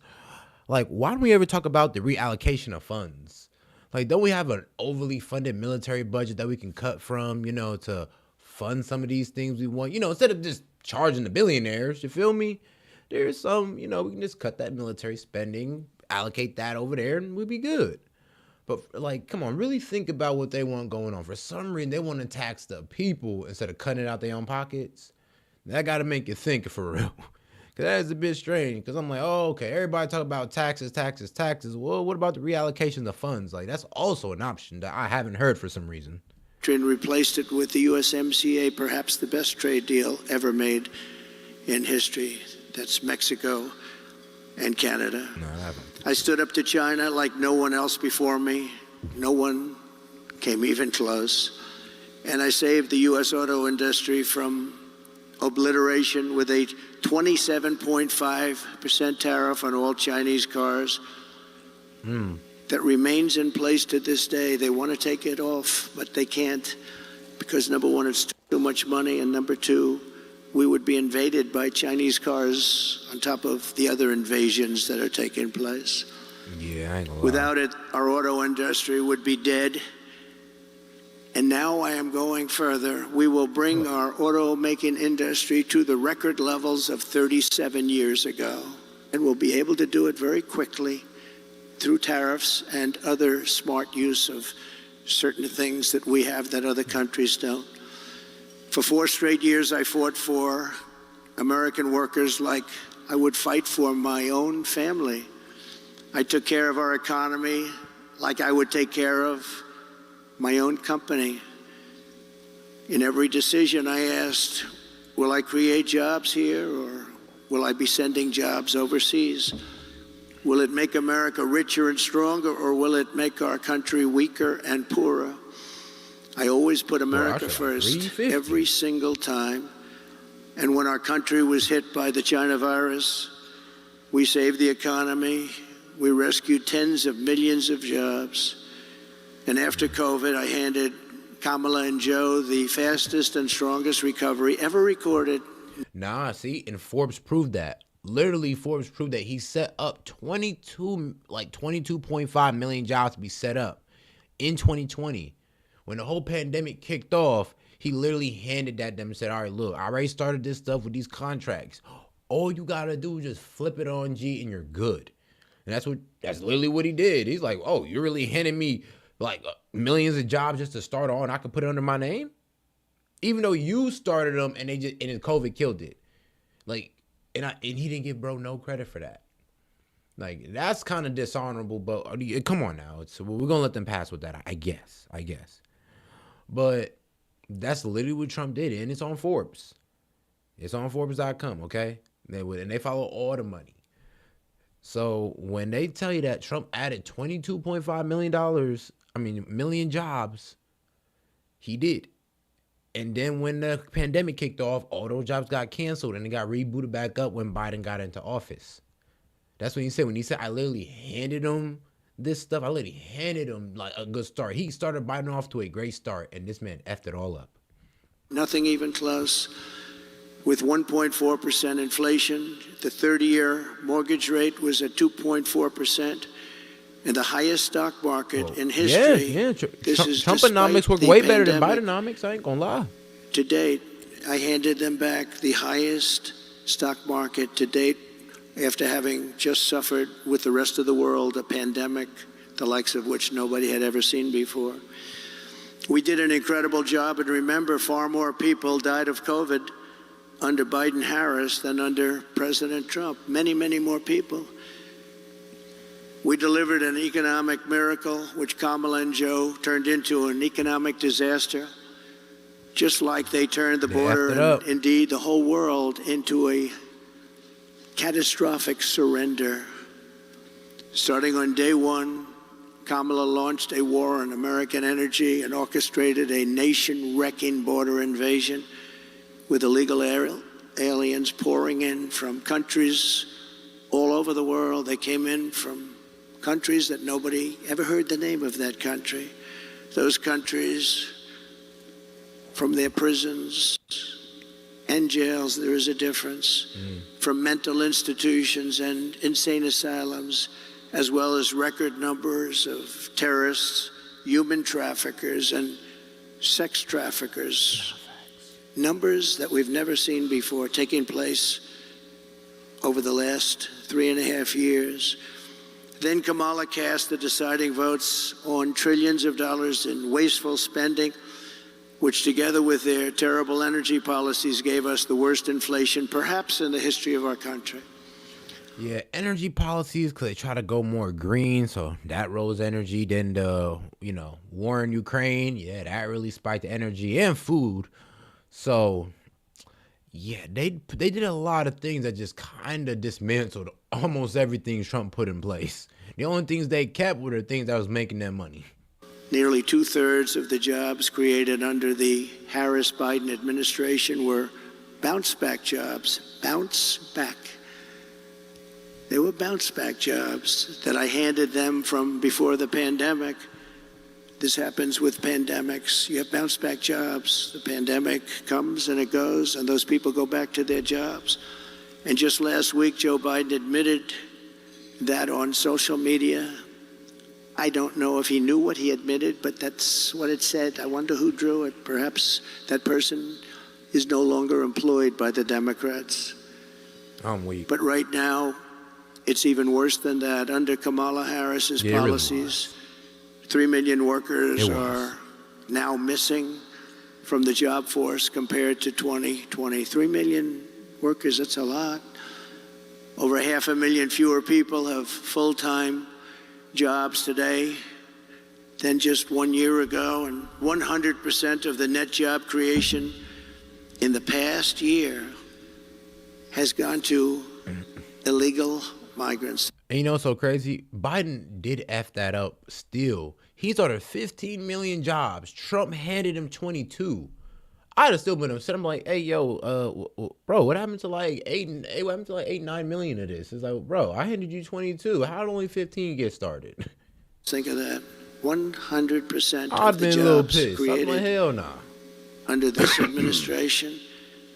Like, why don't we ever talk about the reallocation of funds? Like, don't we have an overly funded military budget that we can cut from, to fund some of these things we want? Instead of just charging the billionaires, you feel me? There's some, we can just cut that military spending, allocate that over there, and we'll be good. But, like, come on, really think about what they want going on. For some reason, they want to tax the people instead of cutting it out their own pockets. That got to make you think, for real. Because that is a bit strange. Because I'm like, okay, everybody talk about taxes. Well, what about the reallocation of funds? Like, that's also an option that I haven't heard for some reason. And replaced it with the USMCA, perhaps the best trade deal ever made in history. That's Mexico and Canada. No, I haven't. I stood up to China like no one else before me. No one came even close. And I saved the U.S. auto industry from obliteration with a 27.5% tariff on all Chinese cars that remains in place to this day. They want to take it off, but they can't because, number one, it's too much money, and number two, we would be invaded by Chinese cars on top of the other invasions that are taking place. Yeah, I ain't gonna lie. Without it, our auto industry would be dead. And now I am going further. We will bring our automaking industry to the record levels of 37 years ago. And we'll be able to do it very quickly through tariffs and other smart use of certain things that we have that other countries don't. For 4 straight years, I fought for American workers like I would fight for my own family. I took care of our economy like I would take care of my own company. In every decision, I asked, will I create jobs here, or will I be sending jobs overseas? Will it make America richer and stronger, or will it make our country weaker and poorer? I always put America first, every single time. And when our country was hit by the China virus, we saved the economy. We rescued tens of millions of jobs. And after COVID, I handed Kamala and Joe the fastest and strongest recovery ever recorded. Nah, see, and Forbes proved that. Literally, Forbes proved that he set up 22.5 million jobs to be set up in 2020. When the whole pandemic kicked off, he literally handed that to them and said, all right, look, I already started this stuff with these contracts. All you got to do is just flip it on G and you're good. And that's literally what he did. He's like, oh, you're really handing me like millions of jobs just to start on. I could put it under my name, even though you started them and COVID killed it. Like, and he didn't give bro no credit for that. Like, that's kind of dishonorable. But come on now, we're gonna let them pass with that. I guess. But that's literally what Trump did, and it's on Forbes. It's on Forbes.com. Okay, and they follow all the money. So when they tell you that Trump added $22.5 million jobs, he did. And then when the pandemic kicked off, all those jobs got canceled and they got rebooted back up when Biden got into office. That's what he said. When he said, I literally handed him this stuff, I literally handed him like a good start. He started Biden off to a great start, and this man effed it all up. Nothing even close. With 1.4% inflation, the 30-year mortgage rate was at 2.4%, and the highest stock market in history. Yeah. This is Trumponomics work despite way the better than pandemic. Bidenomics. I ain't gonna lie. To date, I handed them back the highest stock market to date after having just suffered with the rest of the world a pandemic, the likes of which nobody had ever seen before. We did an incredible job, and remember, far more people died of COVID under Biden-Harris than under President Trump. Many, many more people. We delivered an economic miracle, which Kamala and Joe turned into an economic disaster, just like they turned the border and indeed the whole world into a catastrophic surrender. Starting on day one, Kamala launched a war on American energy and orchestrated a nation-wrecking border invasion with illegal aliens pouring in from countries all over the world. They came in from countries that nobody ever heard the name of that country. Those countries, from their prisons and jails, there is a difference, from mental institutions and insane asylums, as well as record numbers of terrorists, human traffickers, and sex traffickers. Numbers that we've never seen before taking place over the last 3.5 years. Then Kamala cast the deciding votes on trillions of dollars in wasteful spending, which together with their terrible energy policies gave us the worst inflation perhaps in the history of our country. Yeah, energy policies, because they try to go more green, so that rose energy. Then the, war in Ukraine, yeah, that really spiked the energy and food. So, yeah, they did a lot of things that just kind of dismantled almost everything Trump put in place. The only things they kept were the things that was making them money. Nearly 2/3 of the jobs created under the Harris-Biden administration were bounce-back jobs. Bounce back. They were bounce-back jobs that I handed them from before the pandemic. This happens with pandemics. You have bounce-back jobs. The pandemic comes and it goes, and those people go back to their jobs. And just last week, Joe Biden admitted that on social media. I don't know if he knew what he admitted, but that's what it said. I wonder who drew it. Perhaps that person is no longer employed by the Democrats. I'm weak. But right now, it's even worse than that. Under Kamala Harris's policies, 3 million workers are now missing from the job force compared to 2020. 3 million workers, that's a lot. Over 500,000 fewer people have full-time jobs today than just 1 year ago, and 100% of the net job creation in the past year has gone to illegal migrants. And you know what's so crazy? Biden did F that up still. He started 15 million jobs. Trump handed him 22. I'd have still been upset. I'm like, hey, yo, bro, what happened to like 8-9 million of this? It's like, bro, I handed you 22. How did only 15 get started? Think of that. 100% I've of the been a little jobs pissed. I'm like, created hell nah. under this administration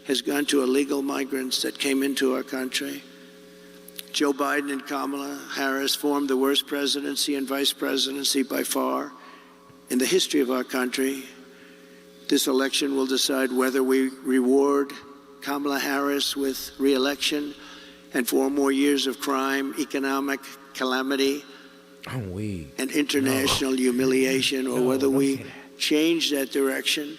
has gone to illegal migrants that came into our country. Joe Biden and Kamala Harris formed the worst presidency and vice presidency by far in the history of our country. This election will decide whether we reward Kamala Harris with re-election and 4 more years of crime, economic calamity, and international humiliation, or whether we change that direction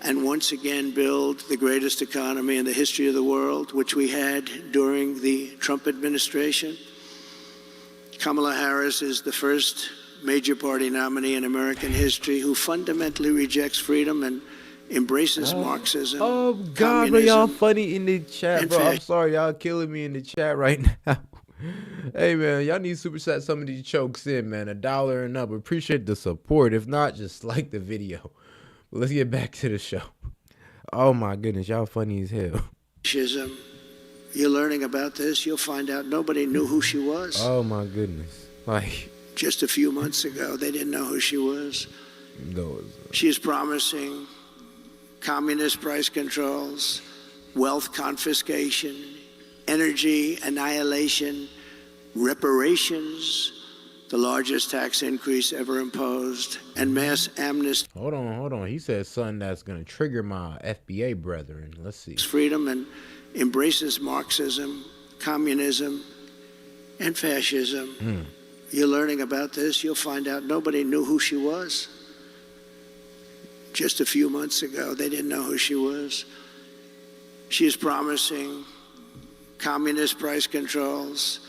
and once again build the greatest economy in the history of the world, which we had during the Trump administration. Kamala Harris is the first major party nominee in American history who fundamentally rejects freedom and embraces Marxism. Oh, God, bro, y'all funny in the chat, bro. I'm sorry, y'all killing me in the chat right now. Hey, man, y'all need to super chat some of these chokes in, man. $1 and up. Appreciate the support. If not, just like the video. But let's get back to the show. Oh, my goodness, y'all funny as hell. Marxism. You're learning about this, you'll find out nobody knew who she was. Oh, my goodness. Like, just a few months ago, they didn't know who she was. She is promising communist price controls, wealth confiscation, energy annihilation, reparations, the largest tax increase ever imposed, and mass amnesty. Hold on. He said something that's going to trigger my FBA brethren. Let's see. Freedom and embraces Marxism, communism, and fascism. You're learning about this, you'll find out nobody knew who she was. Just a few months ago, they didn't know who she was. She is promising communist price controls,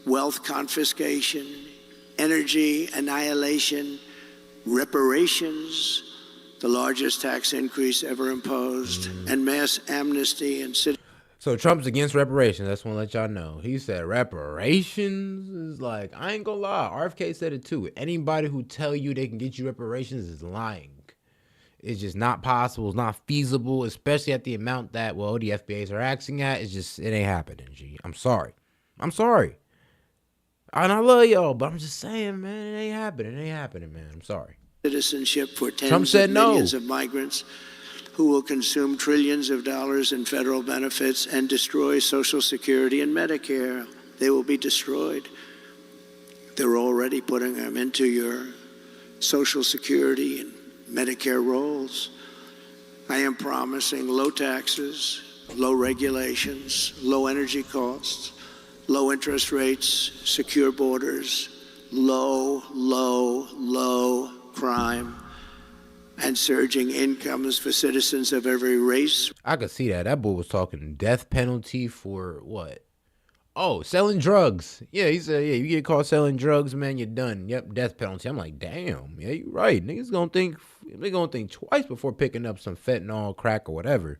wealth confiscation, energy annihilation, reparations, the largest tax increase ever imposed, and mass amnesty and So Trump's against reparations. I just want to let y'all know. He said reparations is like, I ain't gonna lie. RFK said it too. Anybody who tell you they can get you reparations is lying. It's just not possible. It's not feasible, especially at the amount that, well, the FBAs are axing at. It's just, it ain't happening, G. I'm sorry. And I love y'all, but I'm just saying, man, it ain't happening, man. I'm sorry. Citizenship for tens of millions of migrants who will consume trillions of dollars in federal benefits and destroy Social Security and Medicare. They will be destroyed. They're already putting them into your Social Security and Medicare rolls. I am promising low taxes, low regulations, low energy costs, low interest rates, secure borders, low crime, and surging incomes for citizens of every race. I could see that. That boy was talking death penalty for what? Oh, selling drugs. Yeah, he said, yeah, you get caught selling drugs, man, you're done. Yep, death penalty. I'm like, damn, yeah, you're right. Niggas gonna think twice before picking up some fentanyl, crack, or whatever.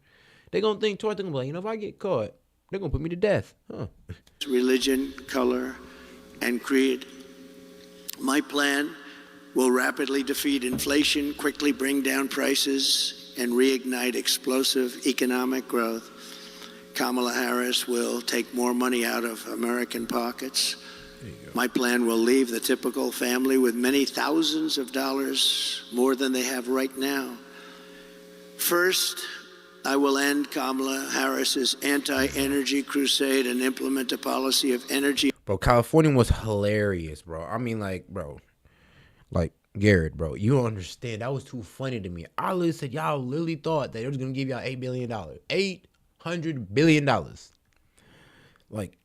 They gonna think twice. They're gonna be like, you know, if I get caught, they're gonna put me to death. Religion, color, and creed. My plan will rapidly defeat inflation, quickly bring down prices, and reignite explosive economic growth. Kamala Harris will take more money out of American pockets. My plan will leave the typical family with many thousands of dollars more than they have right now. First, I will end Kamala Harris's anti-energy crusade and implement a policy of energy. Bro, California was hilarious, bro. I mean, like, bro. Like, Garrett, bro, you don't understand. That was too funny to me. I literally said, y'all literally thought that they was going to give y'all $8 billion. $800 billion. Like,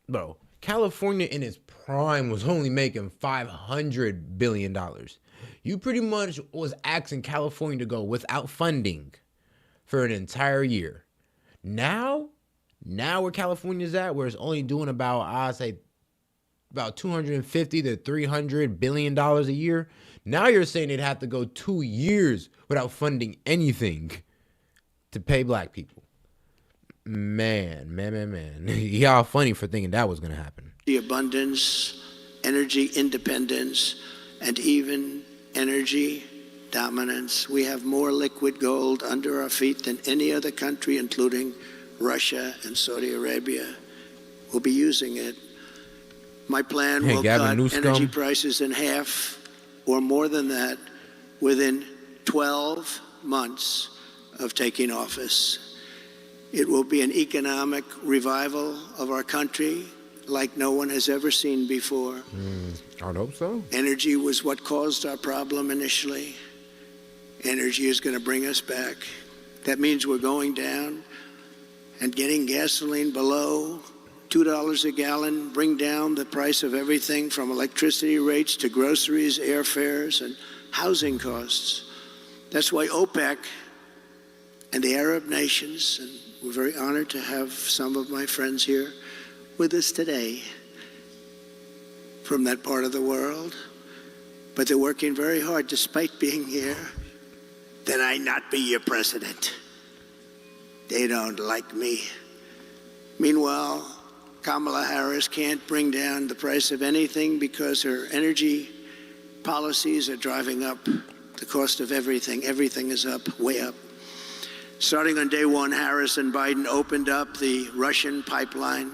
bro, California in its prime was only making $500 billion. You pretty much was asking California to go without funding for an entire year. Now where California's at, where it's only doing about, I'd say, about $250 to $300 billion a year. Now you're saying they'd have to go 2 years without funding anything to pay black people. Man. Y'all funny for thinking that was going to happen. The abundance, energy independence, and even energy dominance. We have more liquid gold under our feet than any other country, including Russia and Saudi Arabia. We'll be using it. My plan will cut energy prices in half or more than that within 12 months of taking office. It will be an economic revival of our country like no one has ever seen before. I hope so. Energy was what caused our problem initially. Energy is going to bring us back. That means we're going down and getting gasoline below $2 a gallon, bring down the price of everything from electricity rates to groceries, airfares, and housing costs. That's why OPEC and the Arab nations, and we're very honored to have some of my friends here with us today from that part of the world, but they're working very hard despite being here, that I not be your president. They don't like me. Meanwhile, Kamala Harris can't bring down the price of anything because her energy policies are driving up the cost of everything. Everything is up, way up. Starting on day one, Harris and Biden opened up the Russian pipeline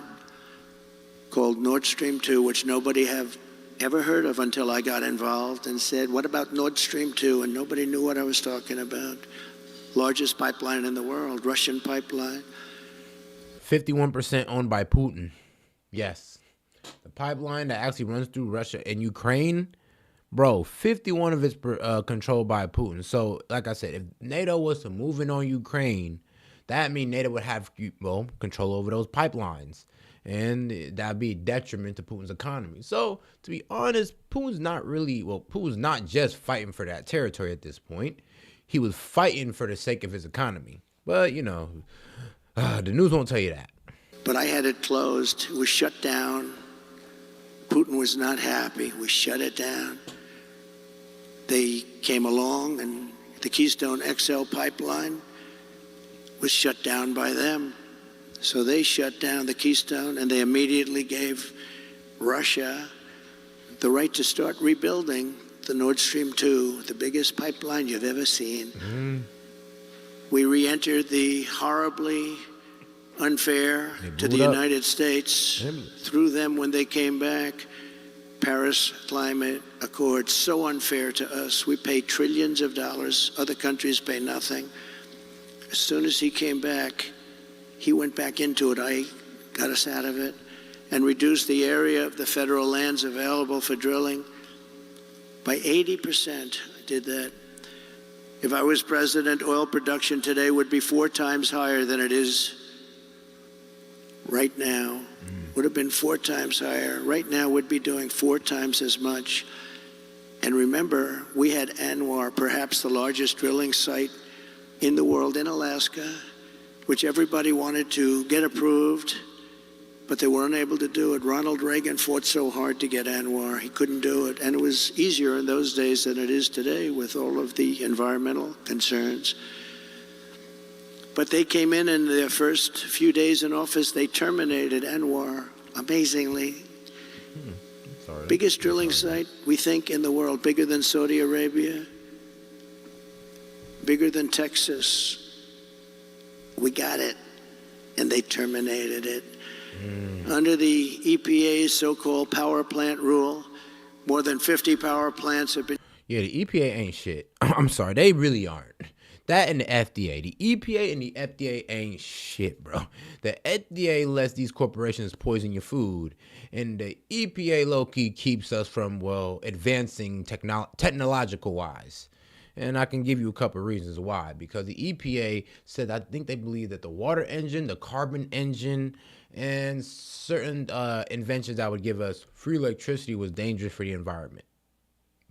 called Nord Stream 2, which nobody have ever heard of until I got involved and said, what about Nord Stream 2? And nobody knew what I was talking about. largest pipeline in the world, Russian pipeline. 51% owned by Putin. Yes. The pipeline that actually runs through Russia and Ukraine, bro, 51 of it's controlled by Putin. So, like I said, if NATO was to move in on Ukraine, that means NATO would have, well, control over those pipelines. And that'd be a detriment to Putin's economy. So, to be honest, Putin's not just fighting for that territory at this point. He was fighting for the sake of his economy. But, you know, the news won't tell you that. But I had it closed. It was shut down. Putin was not happy. We shut it down. They came along, and the Keystone XL pipeline was shut down by them. So they shut down the Keystone, and they immediately gave Russia the right to start rebuilding the Nord Stream 2, the biggest pipeline you've ever seen. Mm-hmm. We re-entered the horribly unfair to the United States through them when they came back. Paris Climate Accord, so unfair to us. We pay trillions of dollars. Other countries pay nothing. As soon as he came back, he went back into it. I got us out of it and reduced the area of the federal lands available for drilling by 80%. I did that. If I was president, oil production today would be 4 times higher than it is right now. Would have been 4 times higher. Right now, we'd be doing 4 times as much. And remember, we had ANWR, perhaps the largest drilling site in the world in Alaska, which everybody wanted to get approved, but they were unable to do it. Ronald Reagan fought so hard to get ANWR. He couldn't do it. And it was easier in those days than it is today with all of the environmental concerns. But they came in their first few days in office, they terminated ANWR, amazingly. Biggest drilling site, we think, in the world, bigger than Saudi Arabia, bigger than Texas. We got it, and they terminated it. Under the EPA's so-called power plant rule, more than 50 power plants have been... Yeah, the EPA ain't shit. I'm sorry, they really aren't. That and the FDA. The EPA and the FDA ain't shit, bro. The FDA lets these corporations poison your food, and the EPA low-key keeps us from, well, advancing technological-wise. And I can give you a couple of reasons why. Because the EPA said, I think they believe that the water engine, the carbon engine, and certain inventions that would give us free electricity was dangerous for the environment.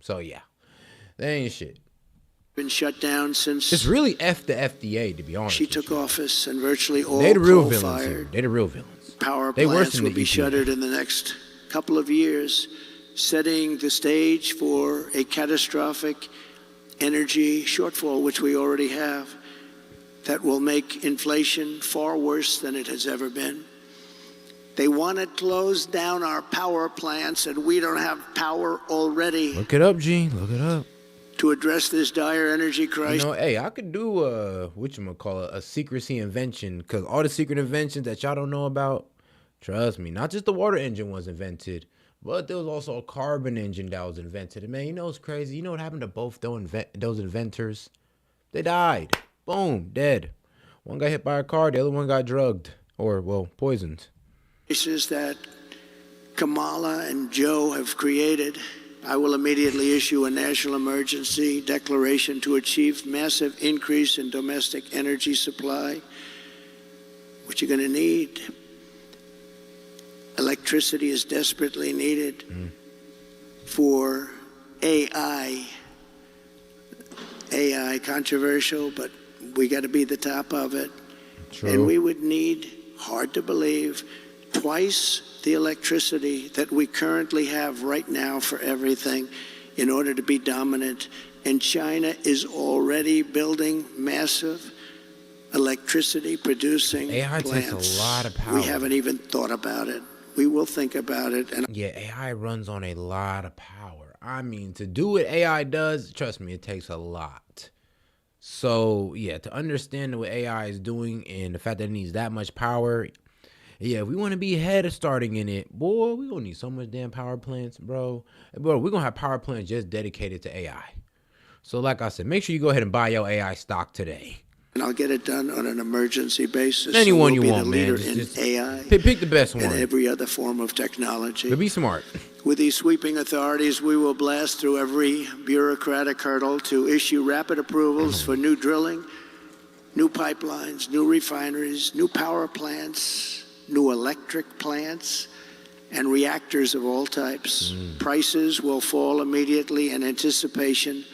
So, yeah, that ain't shit. Been shut down since... It's really F the FDA, to be honest. She took office, and virtually all they the real villains here. They the real villains. Power plants will be shuttered in the next couple of years, setting the stage for a catastrophic energy shortfall, which we already have, that will make inflation far worse than it has ever been. They want to close down our power plants, and we don't have power already. Look it up, Gene. Look it up. To address this dire energy crisis. You know, hey, I could do a secrecy invention, because all the secret inventions that y'all don't know about, trust me, not just the water engine was invented, but there was also a carbon engine that was invented. And man, you know what's crazy? You know what happened to both those inventors? They died. Boom, dead. One got hit by a car, the other one got drugged, or, well, poisoned. This is that Kamala and Joe have created. I will immediately issue a national emergency declaration to achieve massive increase in domestic energy supply. What you're going to need. Electricity is desperately needed for AI. AI, controversial, but we got to be the top of it. True. And we would need, hard to believe, twice the electricity that we currently have right now for everything in order to be dominant. And China is already building massive electricity producing AI plants. takes a lot of power. We haven't even thought about it. We will think about it. And yeah, AI runs on a lot of power. I mean, to do what AI does, trust me, it takes a lot. So, yeah, to understand what AI is doing and the fact that it needs that much power, yeah, if we want to be ahead of starting in it, boy, we're going to need so much damn power plants, bro. Bro, we're going to have power plants just dedicated to AI. So, like I said, make sure you go ahead and buy your AI stock today. And I'll get it done on an emergency basis. Anyone so you we'll want, be the man. leader in Just AI pick the best one. and every other form of technology. But be smart. With these sweeping authorities, we will blast through every bureaucratic hurdle to issue rapid approvals for new drilling, new pipelines, new refineries, new power plants, new electric plants, and reactors of all types. Prices will fall immediately in anticipation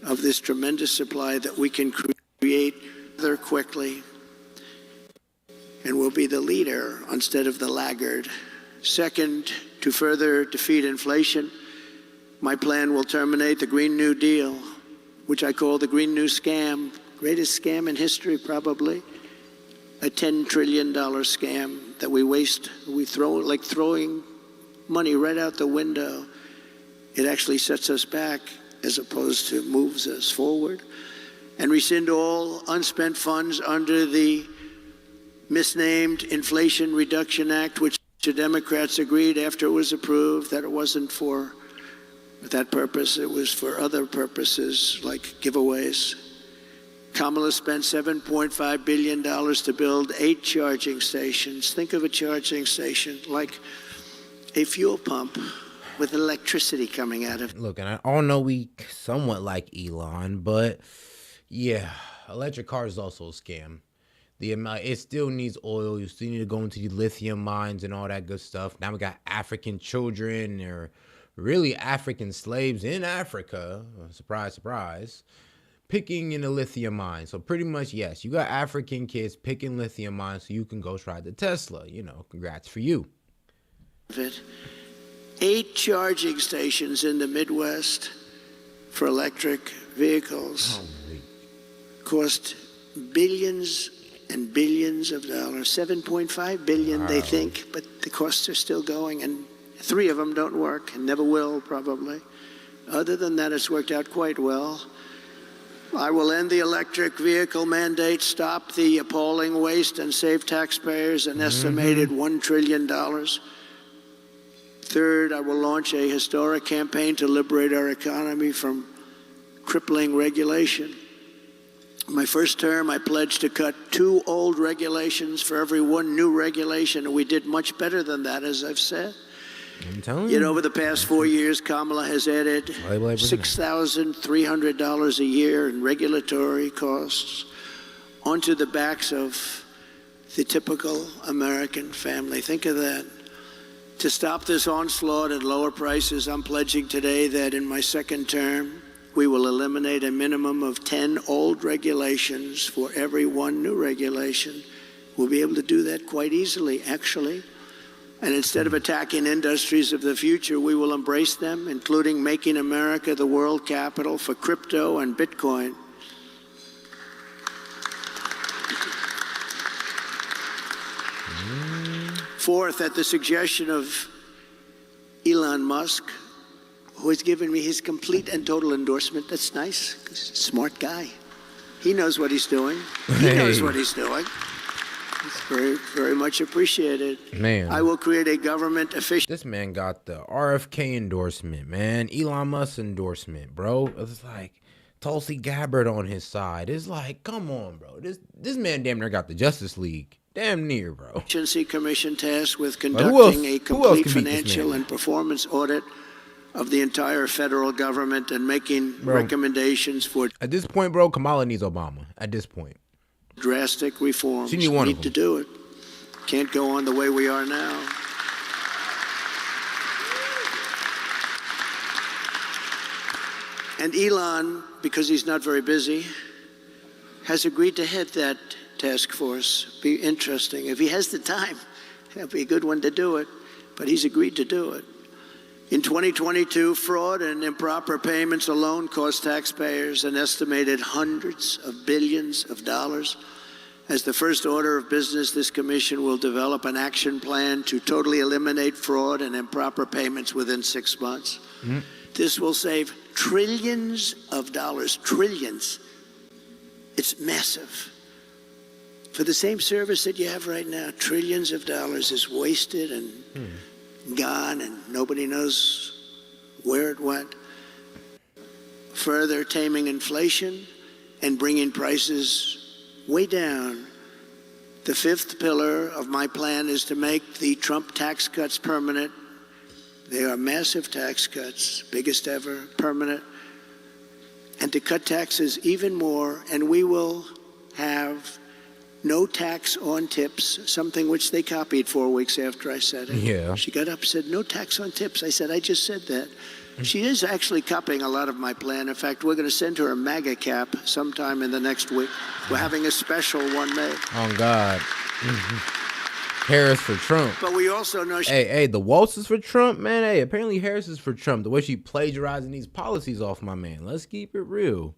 of this tremendous supply that we can create rather quickly, and we'll be the leader instead of the laggard. Second, to further defeat inflation, my plan will terminate the Green New Deal, which I call the Green New Scam, greatest scam in history probably, a $10 trillion scam that we waste, we throw like throwing money right out the window. It actually sets us back as opposed to moves us forward. And rescind all unspent funds under the misnamed Inflation Reduction Act, which the Democrats agreed after it was approved that it wasn't for that purpose, it was for other purposes like giveaways. Kamala spent $7.5 billion to build 8 charging stations. Think of a charging station like a fuel pump with electricity coming out of it. Look, and I all know we somewhat like Elon, but yeah, electric cars is also a scam. The amount, it still needs oil. You still need to go into the lithium mines and all that good stuff. Now we got African children or really African slaves in Africa. Surprise, surprise. Picking in the lithium mine. So pretty much, yes, you got African kids picking lithium mines so you can go try the Tesla. You know, congrats for you. 8 charging stations in the Midwest for electric vehicles cost billions and billions of dollars. 7.5 billion, they think, but the costs are still going, and 3 of them don't work and never will, probably. Other than that, it's worked out quite well. I will end the electric vehicle mandate, stop the appalling waste, and save taxpayers an estimated $1 trillion. Third, I will launch a historic campaign to liberate our economy from crippling regulation. My first term, I pledged to cut 2 old regulations for every 1 new regulation, and we did much better than that, as I've said. I'm telling Yet over the past 4 years, Kamala has added $6,300 a year in regulatory costs onto the backs of the typical American family. Think of that. To stop this onslaught and lower prices, I'm pledging today that in my second term, we will eliminate a minimum of 10 old regulations for every 1 new regulation. We'll be able to do that quite easily, actually. And instead of attacking industries of the future, we will embrace them, including making America the world capital for crypto and Bitcoin. Fourth, at the suggestion of Elon Musk, who has given me his complete and total endorsement. That's nice. He's a smart guy. He knows what he's doing. He knows what he's doing. It's very, very much appreciated. Man. I will create a government official. This man got the RFK endorsement, man. Elon Musk endorsement, bro. It's like Tulsi Gabbard on his side. It's like, come on, bro. This man damn near got the Justice League. Damn near, bro. Efficiency Commission tasked with conducting a complete financial and performance audit of the entire federal government and making recommendations for. At this point, bro, Kamala needs Obama. At this point. Drastic reforms. She need to do it. Can't go on the way we are now. And Elon, because he's not very busy, has agreed to head that task force. Be interesting. If he has the time, that'd be a good one to do it. But he's agreed to do it. In 2022, fraud and improper payments alone cost taxpayers an estimated hundreds of billions of dollars. As the first order of business, this commission will develop an action plan to totally eliminate fraud and improper payments within 6 months. This will save trillions of dollars, trillions. It's massive. For the same service that you have right now, trillions of dollars is wasted and gone, and nobody knows where it went. Further taming inflation and bringing prices way down. The fifth pillar of my plan is to make the Trump tax cuts permanent. They are massive tax cuts, biggest ever, permanent. And to cut taxes even more, and we will have no tax on tips, something which they copied 4 weeks after I said it. Yeah. She got up and said, no tax on tips. I said, I just said that. She is actually copying a lot of my plan. In fact, we're going to send her a MAGA cap sometime in the next week. We're having a special one made. Oh, God. Harris for Trump. But we also know she... Hey, the Waltz is for Trump, man. Hey, apparently Harris is for Trump. The way she plagiarizing these policies off my man. Let's keep it real.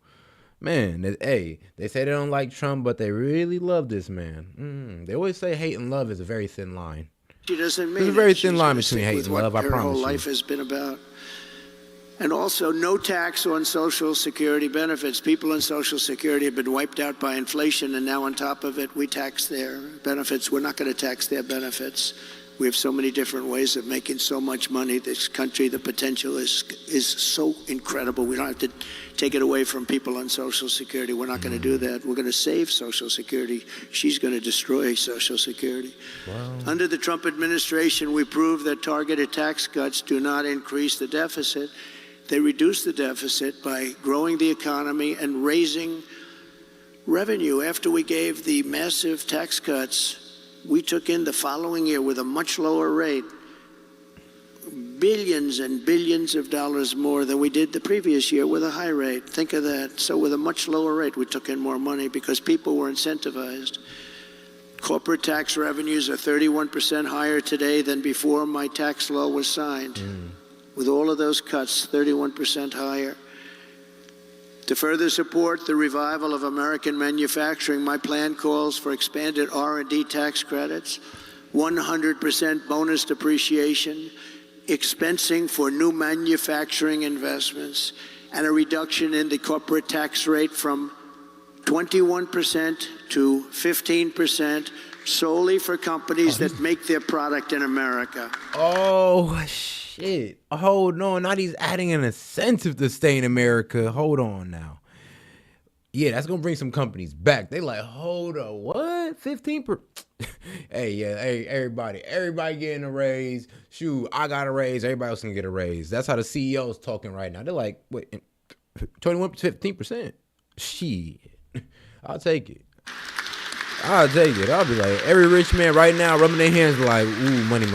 Man, they say they don't like Trump, but they really love this man. They always say hate and love is a very thin line. She doesn't mean There's a very it. thin She's line gonna between stick hate with and what love, I her promise whole you. life has been about. And also, no tax on Social Security benefits. People in Social Security have been wiped out by inflation, and now on top of it, we tax their benefits. We're not going to tax their benefits. We have so many different ways of making so much money. This country, the potential is so incredible. We don't have to take it away from people on Social Security. We're not going to do that. We're going to save Social Security. She's going to destroy Social Security. Wow. Under the Trump administration, we proved that targeted tax cuts do not increase the deficit. They reduce the deficit by growing the economy and raising revenue. After we gave the massive tax cuts, we took in the following year with a much lower rate, billions and billions of dollars more than we did the previous year with a high rate. Think of that. So with a much lower rate, we took in more money because people were incentivized. Corporate tax revenues are 31% higher today than before my tax law was signed. With all of those cuts, 31% higher. To further support the revival of American manufacturing, my plan calls for expanded R&D tax credits, 100% bonus depreciation, expensing for new manufacturing investments, and a reduction in the corporate tax rate from 21% to 15% solely for companies that make their product in America. Oh, shit. Hold on. Now he's adding an incentive to stay in America. Hold on now. Yeah, that's going to bring some companies back. They like, hold on, what? 15%? Hey, everybody getting a raise. Shoot, I got a raise. Everybody else can get a raise. That's how the CEO is talking right now. They're like, wait, 21%, 15%? Shit. I'll take it. I'll be like, every rich man right now rubbing their hands like, ooh, money.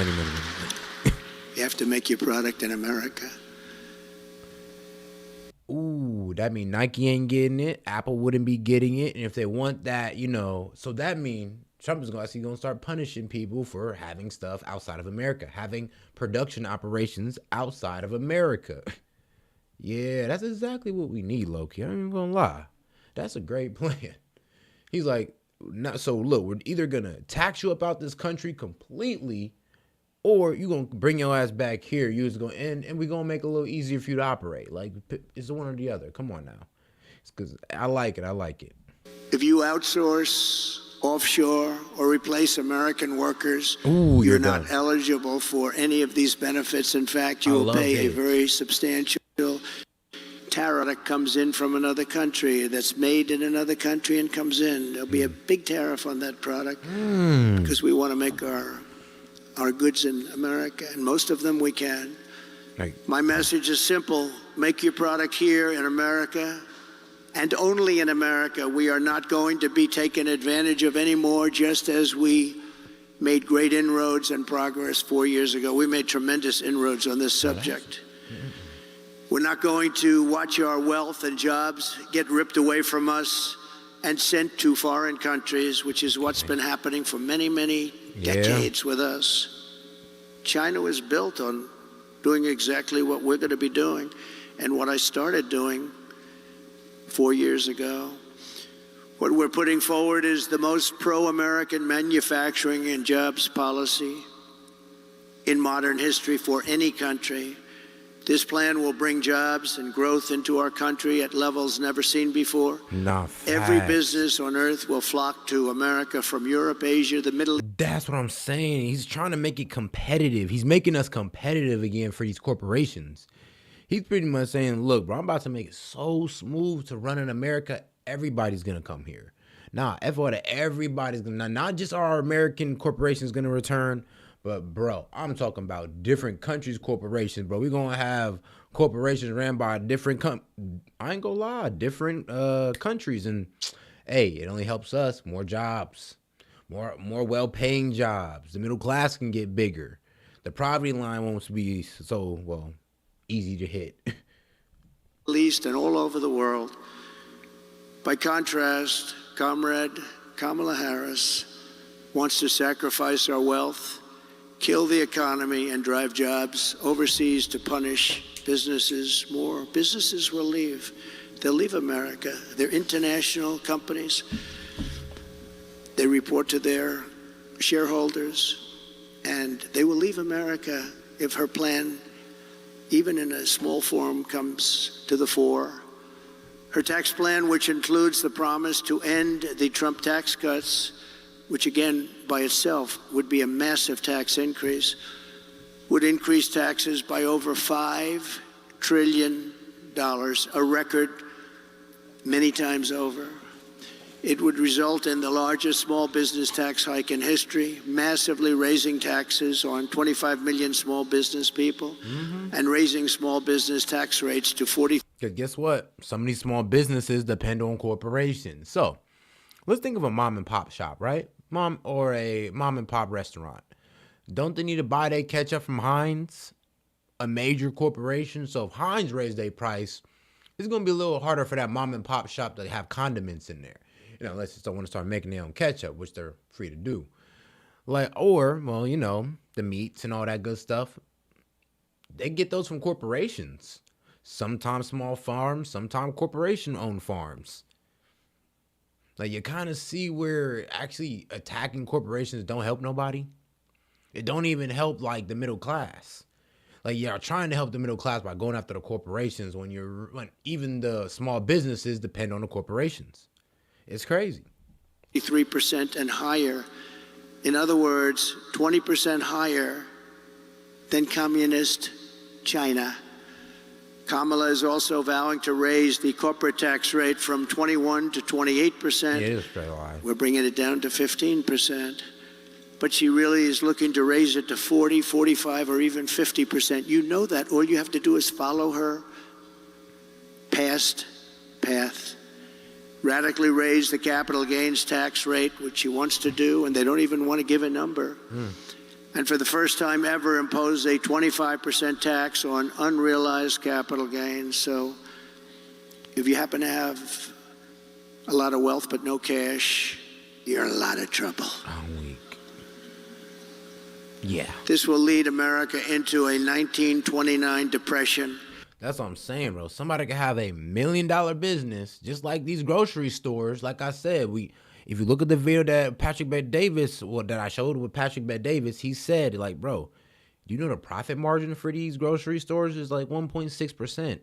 You have to make your product in America. Ooh, that mean Nike ain't getting it. Apple wouldn't be getting it. And if they want that, so that mean Trump is actually going to start punishing people for having stuff outside of America, having production operations outside of America. Yeah, that's exactly what we need, Loki. I ain't even going to lie. That's a great plan. He's like, so look, we're either going to tax you up out this country completely, or you're going to bring your ass back here. You're just going and we're going to make it a little easier for you to operate. Like, it's the one or the other. Come on now. It's because I like it. If you outsource, offshore, or replace American workers, you're not eligible for any of these benefits. In fact, you will pay a very substantial tariff that comes in from another country, that's made in another country and comes in. There'll be a big tariff on that product because we want to make our goods in America, and most of them we can. Right. My message is simple. Make your product here in America, and only in America. We are not going to be taken advantage of anymore, just as we made great inroads and progress 4 years ago. We made tremendous inroads on this subject. We're not going to watch our wealth and jobs get ripped away from us and sent to foreign countries, which is what's been happening for many, many decades with us. China was built on doing exactly what we're going to be doing and what I started doing 4 years ago. What we're putting forward is the most pro-American manufacturing and jobs policy in modern history for any country. This plan will bring jobs and growth into our country at levels never seen before. Every business on earth will flock to America from Europe, Asia, the Middle East. That's what I'm saying. He's trying to make it competitive. He's making us competitive again for these corporations. He's pretty much saying, look, bro, I'm about to make it so smooth to run in America. Everybody's going to come here. Nah, F all that. Everybody's gonna, not just our American corporations gonna return, but bro, I'm talking about different countries' corporations, bro. We're gonna have corporations ran by different I ain't gonna lie, different countries, and hey, it only helps us. More jobs, more well-paying jobs. The middle class can get bigger. The poverty line won't be so easy to hit. East and all over the world. By contrast, Comrade Kamala Harris wants to sacrifice our wealth, kill the economy, and drive jobs overseas to punish businesses. More businesses will leave. They'll leave America. They're international companies. They report to their shareholders, and they will leave America if her plan, even in a small form, comes to the fore. Her tax plan, which includes the promise to end the Trump tax cuts, which again by itself would be a massive tax increase, would increase taxes by over $5 trillion, a record many times over. It would result in the largest small business tax hike in history, massively raising taxes on 25 million small business people, and raising small business tax rates to 40%. Because guess what? Some of these small businesses depend on corporations. So let's think of a mom and pop shop, right? Or a mom and pop restaurant. Don't they need to buy their ketchup from Heinz, a major corporation? So if Heinz raised their price, it's going to be a little harder for that mom and pop shop to have condiments in there. You know, unless they want to start making their own ketchup, which they're free to do. Or, the meats and all that good stuff. They get those from corporations. Sometimes small farms, sometimes corporation-owned farms. You kind of see where actually attacking corporations don't help nobody. It don't even help, the middle class. You're trying to help the middle class by going after the corporations when even the small businesses depend on the corporations. It's crazy. 3% and higher. In other words, 20% higher than communist China. Kamala is also vowing to raise the corporate tax rate from 21 to 28%. It is straight line. We're bringing it down to 15%. But she really is looking to raise it to 40, 45, or even 50%. You know that. All you have to do is follow her past path. Radically raise the capital gains tax rate, which she wants to do, and they don't even want to give a number. And for the first time ever, impose a 25% tax on unrealized capital gains. So if you happen to have a lot of wealth but no cash, you're in a lot of trouble. I'm weak. Yeah. This will lead America into a 1929 depression. That's what I'm saying, bro. Somebody could have $1 million business, just like these grocery stores. Like I said, if you look at the video that Patrick Bet-Davis, that I showed with Patrick Bet-Davis, he said, bro, you know the profit margin for these grocery stores is 1.6%.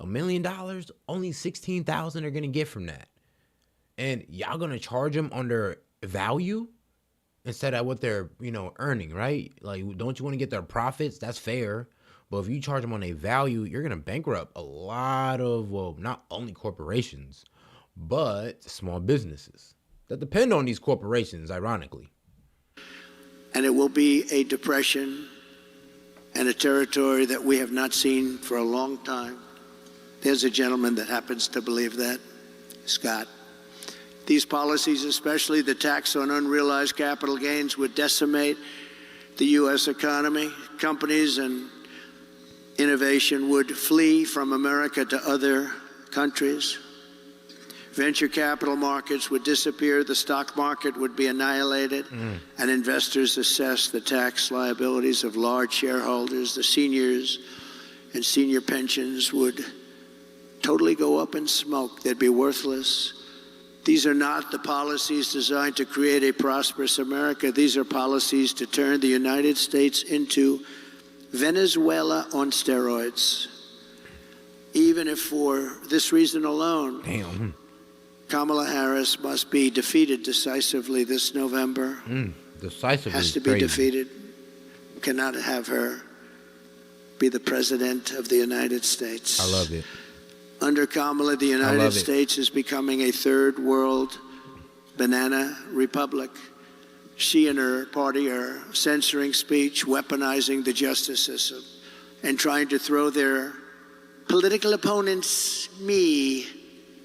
$1 million, only 16,000 are gonna get from that, and y'all gonna charge them on their value instead of what they're earning, right? Don't you want to get their profits? That's fair. But if you charge them on a value, you're going to bankrupt a lot of, not only corporations, but small businesses that depend on these corporations, ironically. And it will be a depression and a territory that we have not seen for a long time. There's a gentleman that happens to believe that, Scott. These policies, especially the tax on unrealized capital gains, would decimate the U.S. economy. Companies and innovation would flee from America to other countries. Venture capital markets would disappear, the stock market would be annihilated, and investors assess the tax liabilities of large shareholders. The seniors and senior pensions would totally go up in smoke. They'd be worthless. These are not the policies designed to create a prosperous America. These are policies to turn the United States into Venezuela on steroids. Even if for this reason alone, Kamala Harris must be defeated decisively this November. Decisively has to be defeated. Cannot have her be the president of the United States. I love it. Under Kamala, the United States is becoming a third world banana republic. She and her party are censoring speech, weaponizing the justice system, and trying to throw their political opponents, me,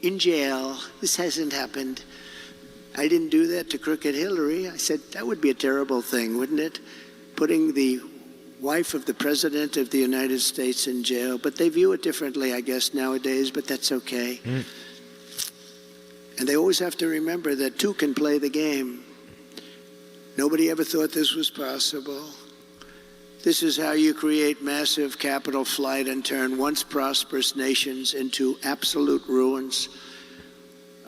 in jail. This hasn't happened. I didn't do that to crooked Hillary. I said, that would be a terrible thing, wouldn't it? Putting the wife of the President of the United States in jail. But they view it differently, I guess, nowadays, but that's okay. And they always have to remember that two can play the game. Nobody ever thought this was possible. This is how you create massive capital flight and turn once prosperous nations into absolute ruins.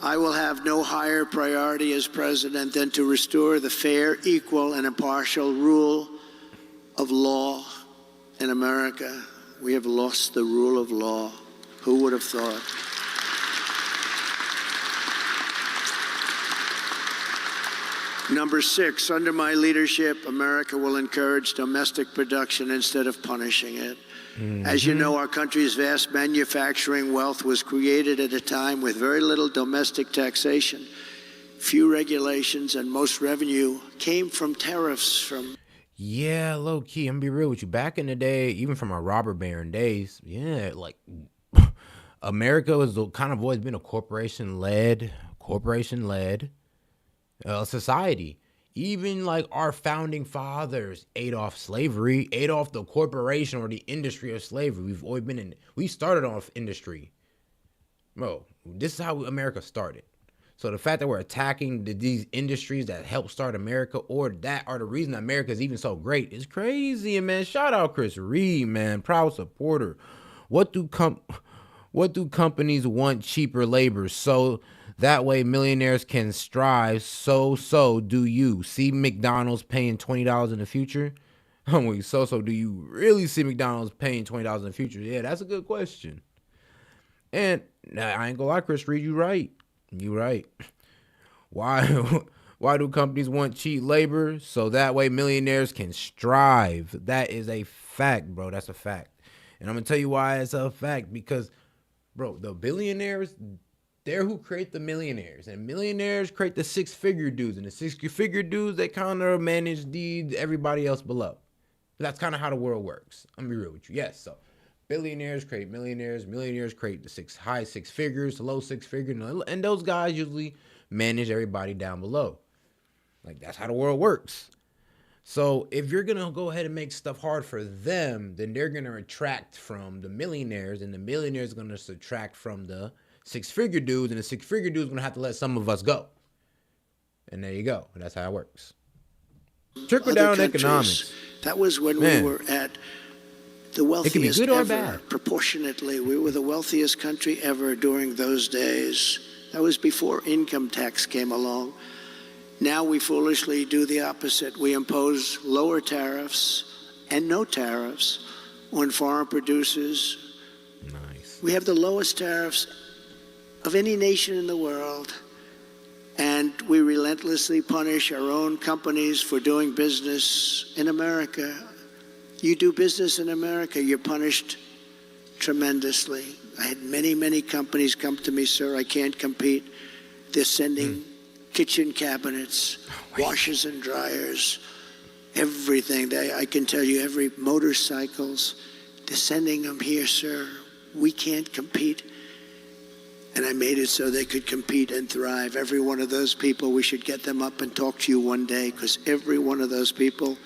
I will have no higher priority as president than to restore the fair, equal, and impartial rule of law in America. We have lost the rule of law. Who would have thought? Number 6, under my leadership, America will encourage domestic production instead of punishing it. As you know, our country's vast manufacturing wealth was created at a time with very little domestic taxation, few regulations, and most revenue came from tariffs from... Yeah, low key, I'm gonna be real with you. Back in the day, even from our robber baron days, yeah, like America was kind of always been a corporation-led society. Even like our founding fathers ate off slavery, ate off the corporation or the industry of slavery. We've always been in, we started off industry. Bro, this is how America started. So the fact that we're attacking these industries that helped start America, or that are the reason America is even so great, is crazy. And man, shout out Chris Reed, man, proud supporter. What do companies want? Cheaper labor, so that way millionaires can strive. So do you see McDonald's paying $20 in the future? So do you really see McDonald's paying $20 in the future? Yeah, that's a good question. And I ain't gonna lie, Chris Reed, you right. Why do companies want cheap labor? So that way millionaires can strive. That is a fact, bro. That's a fact. And I'm gonna tell you why it's a fact, because, bro, the billionaires, they're who create the millionaires, and millionaires create the six-figure dudes, and the six-figure dudes, they kind of manage everybody else below. That's kind of how the world works. I'm gonna be real with you. Yes, so billionaires create millionaires, millionaires create the high six figures, the low six figures, and those guys usually manage everybody down below. Like, that's how the world works. So if you're gonna go ahead and make stuff hard for them, then they're gonna attract from the millionaires, and the millionaires are gonna subtract from the six-figure dudes, and the six-figure dudes gonna have to let some of us go. And there you go. That's how it works. Trickle down economics. That was when we were at the wealthiest it can be good or ever. bad. Proportionately, we were the wealthiest country ever during those days. That was before income tax came along. Now we foolishly do the opposite. We impose lower tariffs and no tariffs on foreign producers. Nice. We have the lowest tariffs of any nation in the world, and we relentlessly punish our own companies for doing business in America. You do business in America, you're punished tremendously. I had many companies come to me, sir, I can't compete. They're sending kitchen cabinets, washers and dryers, everything. I can tell you, every motorcycles, they're sending them here, sir. We can't compete. And I made it so they could compete and thrive. Every one of those people, we should get them up and talk to you one day, because every one of those people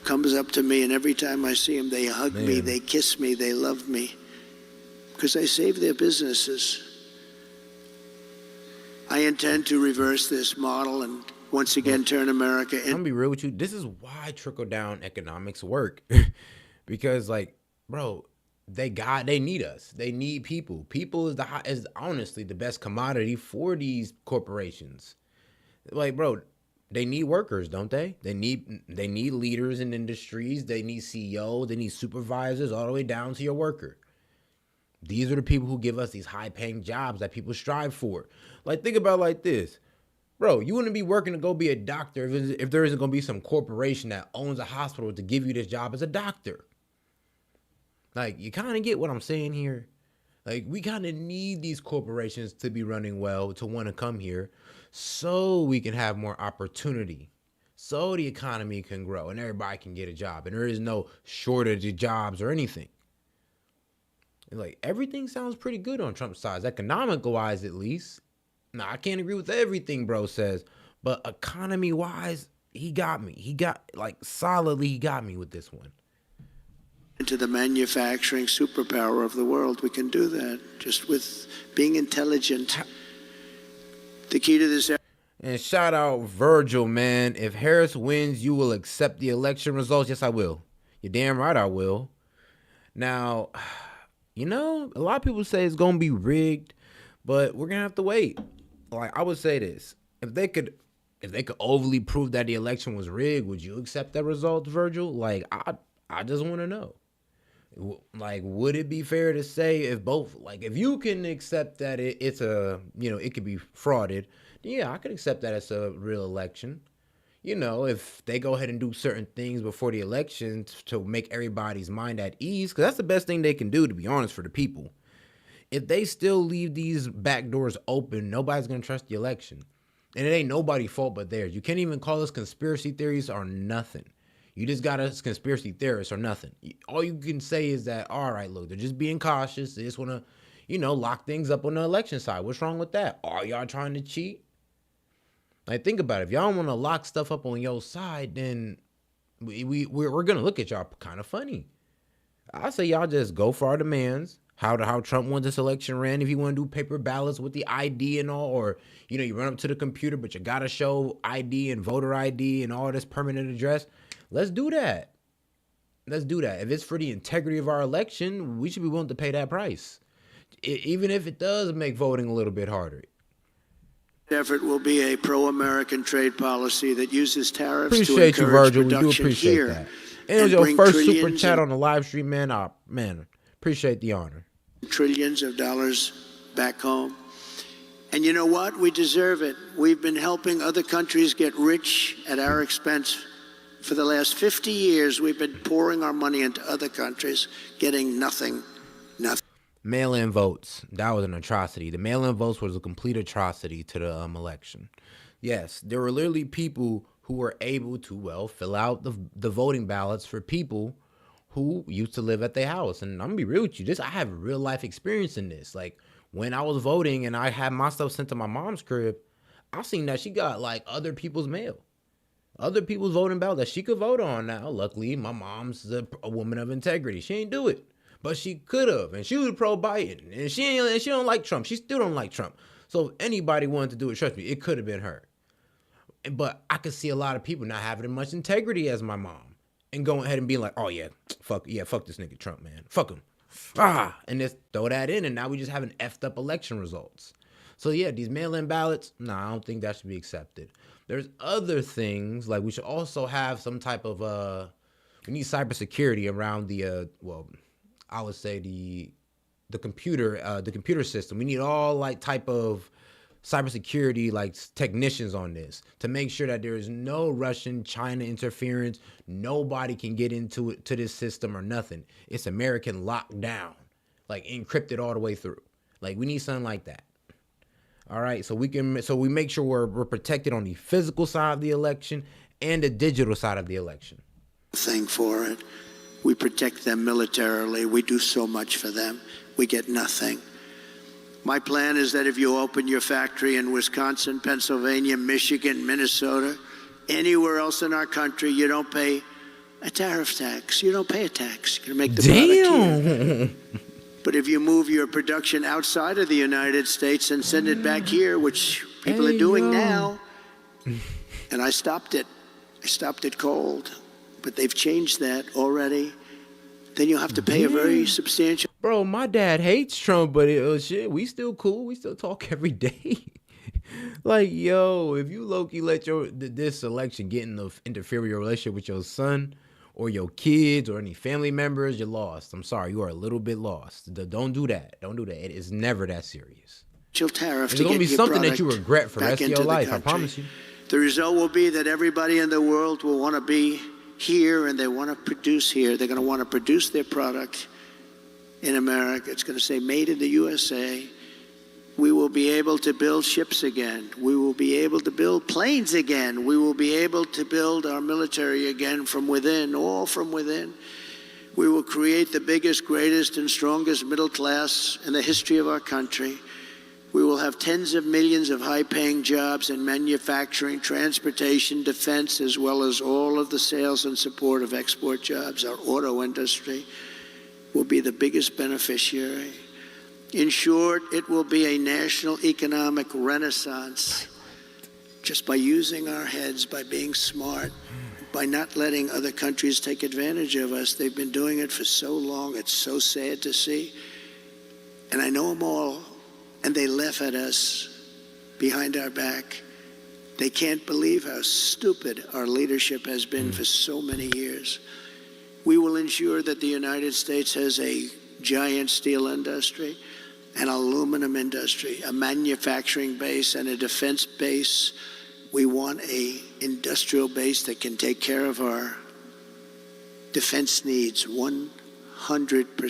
comes up to me, and every time I see them, they hug me, they kiss me, they love me, because I saved their businesses. I intend to reverse this model and once again turn America in. I'm gonna be real with you. This is why trickle-down economics work. Because, like, bro, they need us. They need people. People is honestly the best commodity for these corporations. Like, bro, they need workers, don't they? They need leaders in industries. They need CEOs. They need supervisors, all the way down to your worker. These are the people who give us these high-paying jobs that people strive for. Like, think about it like this. Bro, you wouldn't be working to go be a doctor if there isn't going to be some corporation that owns a hospital to give you this job as a doctor. Like, you kind of get what I'm saying here. Like, we kind of need these corporations to be running well, to want to come here. so we can have more opportunity, so the economy can grow and everybody can get a job and there is no shortage of jobs or anything. And like everything sounds pretty good on Trump's side, economical wise at least. Now I can't agree with everything bro says, but economy wise, he got me. He got like solidly, he got me with this one. Into the manufacturing superpower of the world, we can do that just with being intelligent. The key to this. And shout out Virgil, man. If Harris wins, you will accept the election results. Yes, I will. You're damn right I will. Now, you know, a lot of people say it's going to be rigged, but we're going to have to wait. Like, I would say this. If they could overly prove that the election was rigged, would you accept that result, Virgil? Like, I just want to know. Like, would it be fair to say if both, like, if you can accept that it's a, you know, it could be frauded, yeah, I could accept that as a real election. You know, if they go ahead and do certain things before the election to make everybody's mind at ease, because that's the best thing they can do, to be honest, for the people. If they still leave these back doors open, nobody's going to trust the election. And it ain't nobody's fault but theirs. You can't even call us conspiracy theories or nothing. You just got us conspiracy theorists or nothing. All you can say is that, all right, look, they're just being cautious. They just want to, you know, lock things up on the election side. What's wrong with that? Are y'all trying to cheat? Like, think about it. If y'all want to lock stuff up on your side, then we're going to look at y'all kind of funny. I say y'all just go for our demands. How Trump wants this election ran. If you want to do paper ballots with the ID and all, or, you know, you run up to the computer, but you got to show ID and voter ID and all this permanent address. Let's do that. Let's do that. If it's for the integrity of our election, we should be willing to pay that price, even if it does make voting a little bit harder. Effort will be a pro-American trade policy that uses tariffs appreciate to you, encourage Virgil. We do production appreciate here. that. And it was your first super chat on the live stream, man. Man, appreciate the honor. Trillions of dollars back home. And you know what? We deserve it. We've been helping other countries get rich at our expense. For the last 50 years, we've been pouring our money into other countries, getting nothing. Mail-in votes. That was an atrocity. The mail-in votes was a complete atrocity to the election. Yes, there were literally people who were able to, well, fill out the voting ballots for people who used to live at their house. And I'm going to be real with you. I have real life experience in this. Like, when I was voting and I had my stuff sent to my mom's crib, I seen that she got, like, other people's mail. Other people's voting ballot that she could vote on now. Luckily, my mom's a woman of integrity. She ain't do it. But she could have, and she was pro-Biden, and she don't like Trump. She still don't like Trump. So if anybody wanted to do it, trust me, it could have been her. But I could see a lot of people not having as much integrity as my mom, and going ahead and being like, oh yeah, fuck this nigga Trump, man, fuck him, and just throw that in, and now we just having effed up election results. So yeah, these mail-in ballots, I don't think that should be accepted. There's other things, like we should also have some type of we need cybersecurity around the I would say the computer system. We need all like type of cybersecurity like technicians on this to make sure that there is no Russian, China interference. Nobody can get to this system or nothing. It's American lockdown, like encrypted all the way through. Like we need something like that. All right, so we make sure we're protected on the physical side of the election and the digital side of the election. Thing for it. We protect them militarily. We do so much for them. We get nothing. My plan is that if you open your factory in Wisconsin, Pennsylvania, Michigan, Minnesota, anywhere else in our country, you don't pay a tariff tax. You don't pay a tax. You're going to make the product here. But if you move your production outside of the United States and send it back here, which people are doing now, and I stopped it. I stopped it cold. But they've changed that already. Then you'll have to pay a very substantial. Bro, my dad hates Trump, but shit, we still cool. We still talk every day. Like, yo, if you low-key let this election get interfere with your relationship with your son or your kids or any family members, you're lost. I'm sorry, you are a little bit lost. Don't do that. Don't do that. It is never that serious. Tariff it's going to be something that you regret for the rest of your life, I promise you. The result will be that everybody in the world will want to be here and they want to produce here. They're going to want to produce their product in America. It's going to say made in the USA. We will be able to build ships again. We will be able to build planes again. We will be able to build our military again from within, all from within. We will create the biggest, greatest, and strongest middle class in the history of our country. We will have tens of millions of high-paying jobs in manufacturing, transportation, defense, as well as all of the sales and support of export jobs. Our auto industry will be the biggest beneficiary. In short, it will be a national economic renaissance just by using our heads, by being smart, by not letting other countries take advantage of us. They've been doing it for so long. It's so sad to see. And I know them all, and they laugh at us behind our back. They can't believe how stupid our leadership has been for so many years. We will ensure that the United States has a giant steel industry, an aluminum industry, a manufacturing base, and a defense base. We want an industrial base that can take care of our defense needs 100%.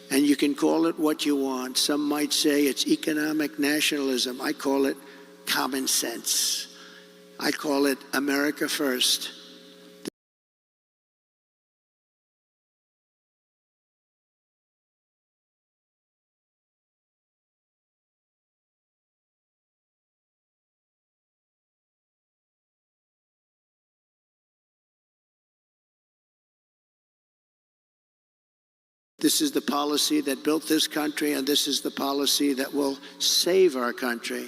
And you can call it what you want. Some might say it's economic nationalism. I call it common sense. I call it America first. This is the policy that built this country, and this is the policy that will save our country.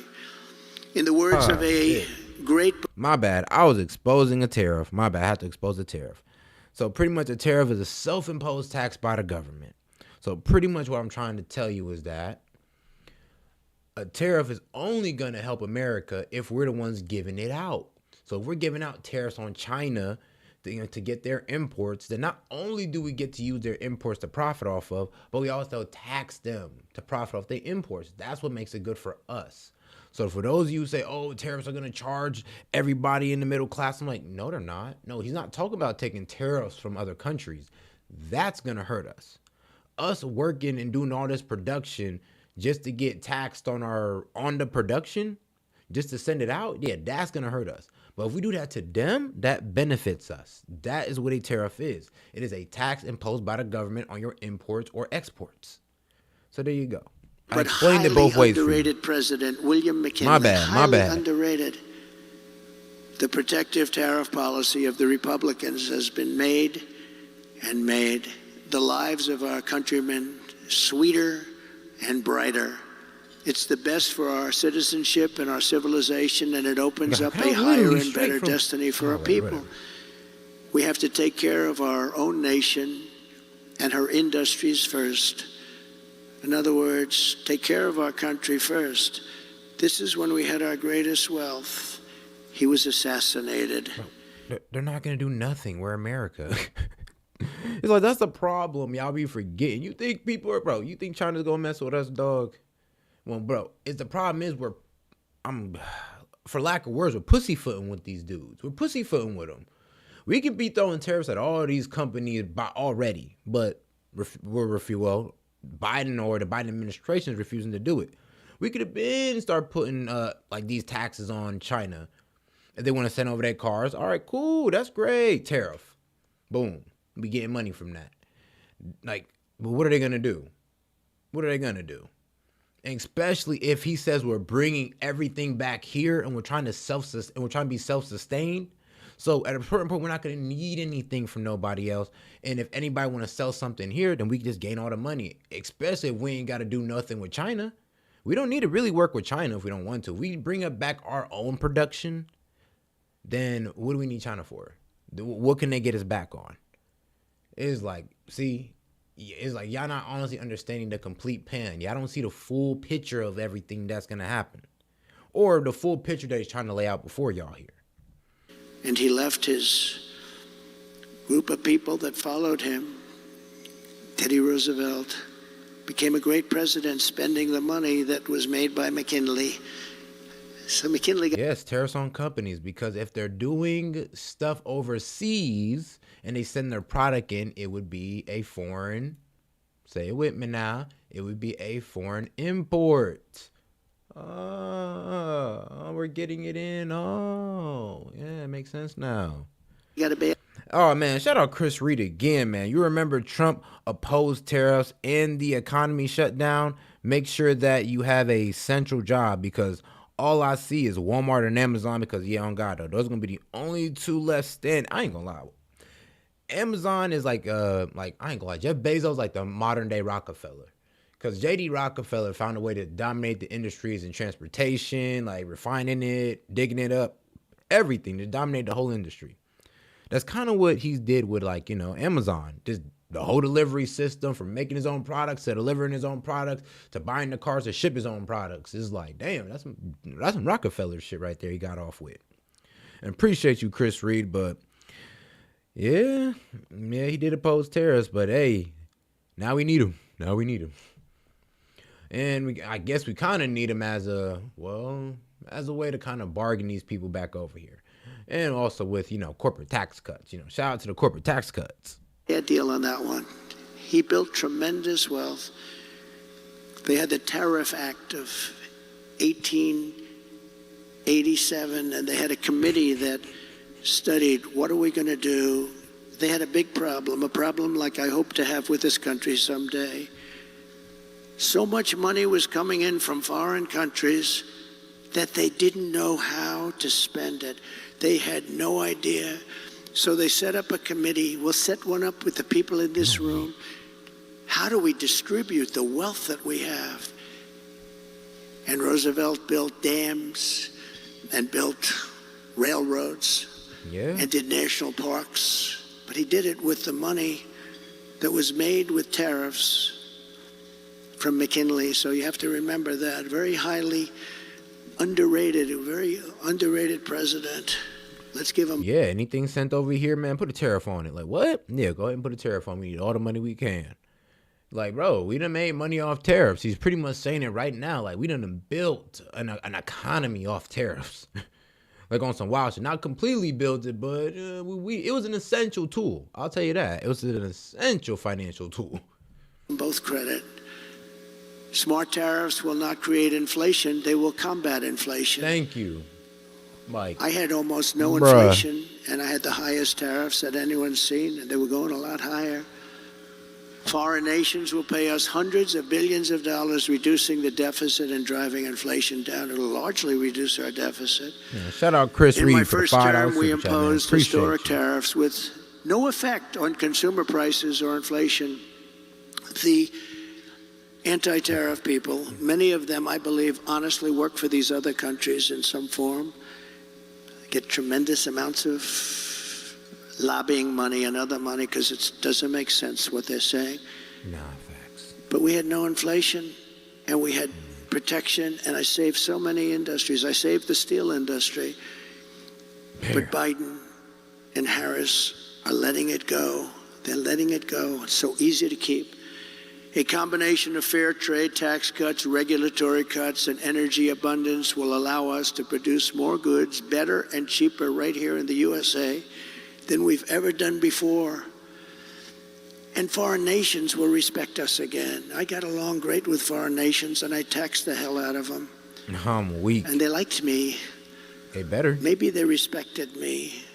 In the words of a great... My bad. I was exposing a tariff. My bad. I had to expose a tariff. So pretty much a tariff is a self-imposed tax by the government. So pretty much what I'm trying to tell you is that a tariff is only going to help America if we're the ones giving it out. So if we're giving out tariffs on China to get their imports, then not only do we get to use their imports to profit off of, but we also tax them to profit off their imports. That's what makes it good for us. So for those of you who say, oh, tariffs are going to charge everybody in the middle class, I'm like, no, they're not. No, he's not talking about taking tariffs from other countries. That's going to hurt us. Us working and doing all this production just to get taxed on the production, just to send it out, yeah, that's going to hurt us. But if we do that to them, that benefits us. That is what a tariff is. It is a tax imposed by the government on your imports or exports. So there you go. I explained it both ways. Underrated President William McKinley. My bad. Underrated. The protective tariff policy of the Republicans has been made the lives of our countrymen sweeter and brighter. It's the best for our citizenship and our civilization, and it opens up a higher and better destiny for our people. We have to take care of our own nation and her industries first. In other words, take care of our country first. This is when we had our greatest wealth. He was assassinated. Bro, they're not going to do nothing. We're America. It's like, that's the problem. Y'all be forgetting. You think people are, you think China's going to mess with us, dog? Well, bro, the problem is for lack of words, we're pussyfooting with these dudes. We're pussyfooting with them. We could be throwing tariffs at all these companies already, but Biden or the Biden administration is refusing to do it. We could have been start putting like these taxes on China. If they want to send over their cars, all right, cool, that's great. Tariff, boom, we getting money from that. Like, but what are they gonna do? What are they going to do? And especially if he says we're bringing everything back here and we're trying to be self-sustained. So at a certain point, we're not going to need anything from nobody else. And if anybody want to sell something here, then we can just gain all the money, especially if we ain't got to do nothing with China. We don't need to really work with China if we don't want to. We bring up back our own production, then what do we need China for? What can they get us back on? It's like, see, it's like y'all not honestly understanding the complete pan. Y'all don't see the full picture of everything that's going to happen, or the full picture that he's trying to lay out before y'all here. And he left his group of people that followed him. Teddy Roosevelt became a great president, spending the money that was made by McKinley. So McKinley got— Yes, tariffs on companies, because if they're doing stuff overseas and they send their product in, it would be a foreign, say it with me now, it would be a foreign import. Oh, we're getting it in. Oh, yeah, it makes sense now. You gotta be— Oh, man, shout out Chris Reed again, man. You remember Trump opposed tariffs and the economy shut down? Make sure that you have a central job, because all I see is Walmart and Amazon, because, yeah, on God, though, those are going to be the only two left standing. I ain't going to lie. Amazon is like, I ain't going to lie, Jeff Bezos like the modern day Rockefeller. Because J.D. Rockefeller found a way to dominate the industries in transportation, like refining it, digging it up, everything, to dominate the whole industry. That's kind of what he did with, like, you know, Amazon. Just the whole delivery system, from making his own products to delivering his own products to buying the cars to ship his own products. It's like, damn, that's some Rockefeller shit right there he got off with. And appreciate you, Chris Reed, but yeah, he did oppose tariffs, but hey, now we need him. And I guess we kind of need him as a way to kind of bargain these people back over here. And also with, you know, corporate tax cuts. You know, shout out to the corporate tax cuts. a deal on that one. He built tremendous wealth. They had the Tariff Act of 1887, and they had a committee that studied, what are we going to do? They had a big problem, a problem like I hope to have with this country someday. So much money was coming in from foreign countries that they didn't know how to spend it. They had no idea. So they set up a committee. We'll set one up with the people in this room. How do we distribute the wealth that we have? And Roosevelt built dams and built railroads and did national parks. But he did it with the money that was made with tariffs from McKinley. So you have to remember that. Very highly underrated, a very underrated president. Let's give him. Yeah, anything sent over here, man, put a tariff on it. Like, what? Yeah, go ahead and put a tariff on. We need all the money we can. Like, bro, we done made money off tariffs. He's pretty much saying it right now. Like, we done built an economy off tariffs. Like, on some wild shit. Not completely built it, but it was an essential tool. I'll tell you that. It was an essential financial tool. Both credit. Smart tariffs will not create inflation. They will combat inflation. Thank you, Mike. I had almost no inflation, and I had the highest tariffs that anyone's seen, and they were going a lot higher. Foreign nations will pay us hundreds of billions of dollars, reducing the deficit and driving inflation down. It'll largely reduce our deficit. Yeah, shout out Chris Reed. In my first term, we imposed historic tariffs with no effect on consumer prices or inflation. The anti-tariff people, many of them, I believe, honestly work for these other countries in some form, get tremendous amounts of lobbying money and other money because it doesn't make sense what they're saying. Nah, facts. But we had no inflation, and we had protection, and I saved so many industries. I saved the steel industry. But Biden and Harris are letting it go. They're letting it go. It's so easy to keep. A combination of fair trade, tax cuts, regulatory cuts, and energy abundance will allow us to produce more goods better and cheaper right here in the USA than we've ever done before. And foreign nations will respect us again. I got along great with foreign nations, and I taxed the hell out of them. I'm weak. And they liked me. They better. Maybe they respected me.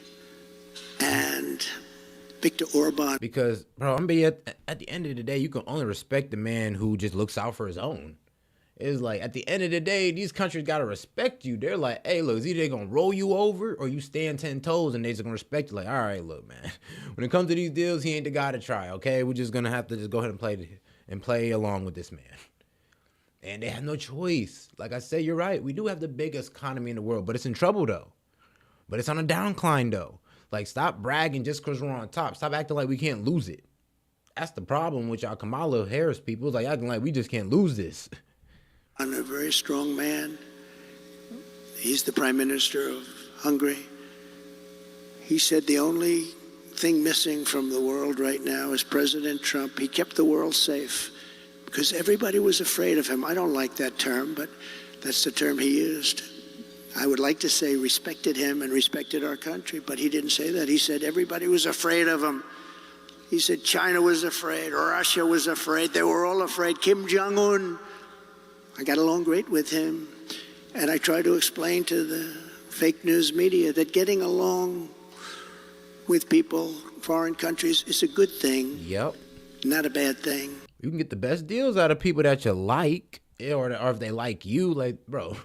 And Viktor Orban. Because, bro, I'm be at the end of the day, you can only respect the man who just looks out for his own. It's like, at the end of the day, these countries got to respect you. They're like, hey, look, it's either they're going to roll you over or you stand 10 toes and they're just going to respect you. Like, all right, look, man, when it comes to these deals, he ain't the guy to try, okay? We're just going to have to just go ahead and play along with this man. And they have no choice. Like I said, you're right. We do have the biggest economy in the world, but it's in trouble, though. But it's on a downcline, though. Like, stop bragging just because we're on top. Stop acting like we can't lose it. That's the problem with y'all Kamala Harris people. It's like acting like we just can't lose this. I'm a very strong man. He's the Prime Minister of Hungary. He said the only thing missing from the world right now is President Trump. He kept the world safe because everybody was afraid of him. I don't like that term, but that's the term he used. I would like to say respected him and respected our country, but he didn't say that. He said everybody was afraid of him. He said China was afraid, Russia was afraid. They were all afraid. Kim Jong-un. I got along great with him, and I try to explain to the fake news media that getting along with people, foreign countries, is a good thing. Yep. Not a bad thing. You can get the best deals out of people that you like, or if they like you. Like, bro,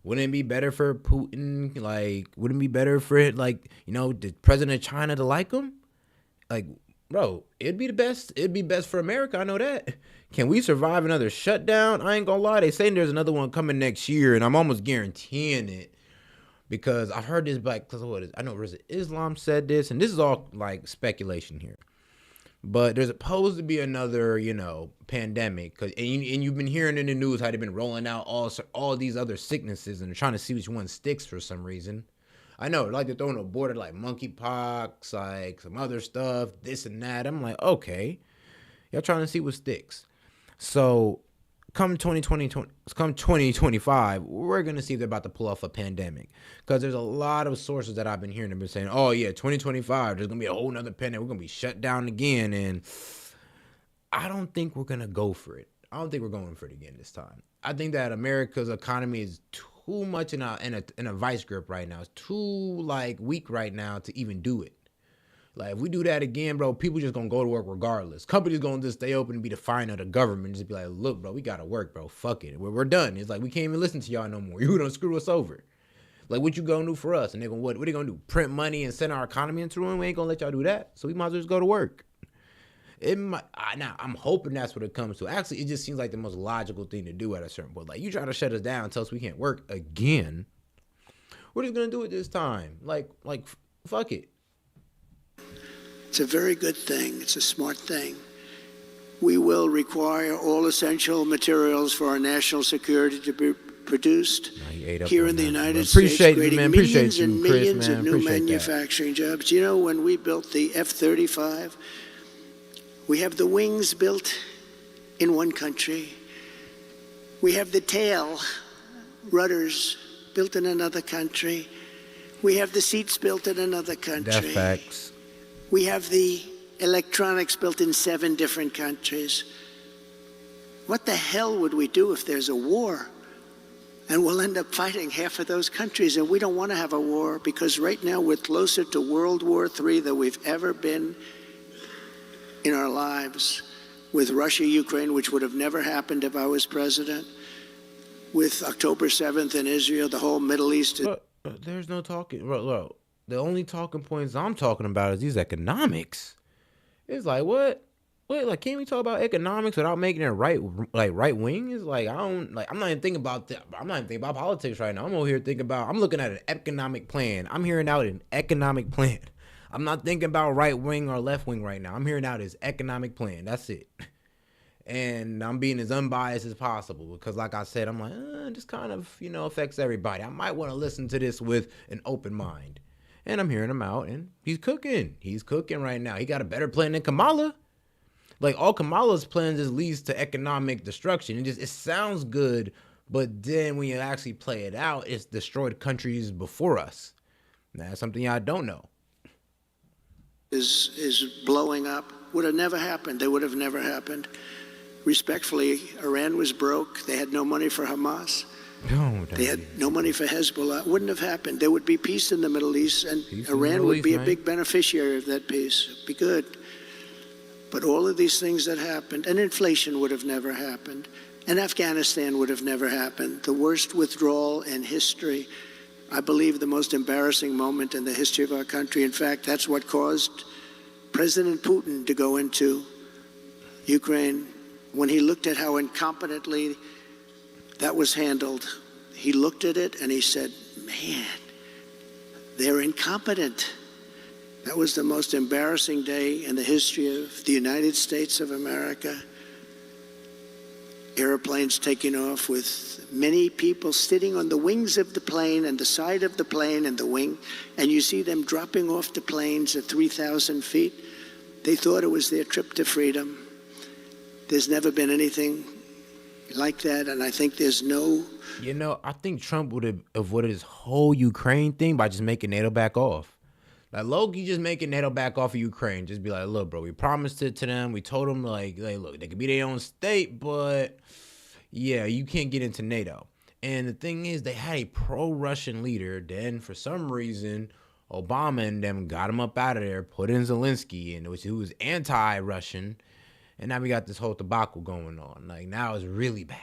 wouldn't it be better for Putin? Like, wouldn't it be better for it, like, you know, the president of China to like him? Like, bro, it'd be the best. It'd be best for America. I know that. Can we survive another shutdown? I ain't gonna lie. They saying there's another one coming next year, and I'm almost guaranteeing it because I've heard this. Like, I know Islam said this, and this is all like speculation here. But there's supposed to be another, you know, pandemic, and you've been hearing in the news how they've been rolling out all these other sicknesses and they're trying to see which one sticks for some reason. I know, like they're throwing a border like monkeypox, like some other stuff, this and that. I'm like, okay, y'all trying to see what sticks. So come 2025, we're going to see if they're about to pull off a pandemic. Because there's a lot of sources that I've been hearing have been saying, oh, yeah, 2025, there's going to be a whole nother pandemic. We're going to be shut down again. And I don't think we're going to go for it. I don't think we're going for it again this time. I think that America's economy is too much in a vice grip right now. It's too, like, weak right now to even do it. Like, if we do that again, bro, people just gonna go to work regardless. Companies gonna just stay open and be defiant of the government. Just be like, look, bro, we gotta work, bro. Fuck it. We're done. It's like, we can't even listen to y'all no more. You done screw us over. Like, what you gonna do for us? And they gonna, what they gonna do? Print money and send our economy into ruin? We ain't gonna let y'all do that. So we might as well just go to work. Now, I'm hoping that's what it comes to. Actually, it just seems like the most logical thing to do at a certain point. Like, you try to shut us down and tell us we can't work again. We're just gonna do it this time. Like, fuck it. It's a very good thing. It's a smart thing. We will require all essential materials for our national security to be produced here in the United States, creating millions and millions of new manufacturing jobs. You know, when we built the F-35, we have the wings built in one country. We have the tail, rudders, built in another country. We have the seats built in another country. That's facts. We have the electronics built in 7 different countries. What the hell would we do if there's a war? And we'll end up fighting half of those countries, and we don't want to have a war because right now we're closer to World War III than we've ever been in our lives. With Russia, Ukraine, which would have never happened if I was president. With October 7th in Israel, the whole Middle East. But there's no talking. Bro, the only talking points I'm talking about is these economics. It's like, what? Wait, like, can't we talk about economics without making it right wing? It's like, I'm not even thinking about that. I'm not even thinking about politics right now. I'm over here I'm looking at an economic plan. I'm hearing out an economic plan. I'm not thinking about right wing or left wing right now. I'm hearing out his economic plan. That's it. And I'm being as unbiased as possible because, like I said, I'm like, this kind of, you know, affects everybody. I might want to listen to this with an open mind. And I'm hearing him out, and he's cooking. He's cooking right now. He got a better plan than Kamala. Like, all Kamala's plans just leads to economic destruction. It sounds good, but then when you actually play it out, it's destroyed countries before us. That's something y'all don't know. Is blowing up. Would have never happened. They would have never happened. Respectfully, Iran was broke. They had no money for Hamas. They had no money for Hezbollah. It wouldn't have happened. There would be peace in the Middle East, and Iran would be a big beneficiary of that peace. It'd be good. But all of these things that happened, and inflation would have never happened, and Afghanistan would have never happened. The worst withdrawal in history, I believe the most embarrassing moment in the history of our country. In fact, that's what caused President Putin to go into Ukraine. When he looked at how incompetently that was handled, he looked at it and he said, man, they're incompetent. That was the most embarrassing day in the history of the United States of America. Airplanes taking off with many people sitting on the wings of the plane and the side of the plane and the wing, and you see them dropping off the planes at 3,000 feet. They thought it was their trip to freedom. There's never been anything like that, and I think there's no... You know, I think Trump would have avoided this whole Ukraine thing by just making NATO back off. Like, Loki just making NATO back off of Ukraine. Just be like, look, bro, we promised it to them. We told them, like look, they could be their own state, but yeah, you can't get into NATO. And the thing is, they had a pro-Russian leader. Then, for some reason, Obama and them got him up out of there, put in Zelensky, and who was anti-Russian. And now we got this whole debacle going on. Like, now it's really bad.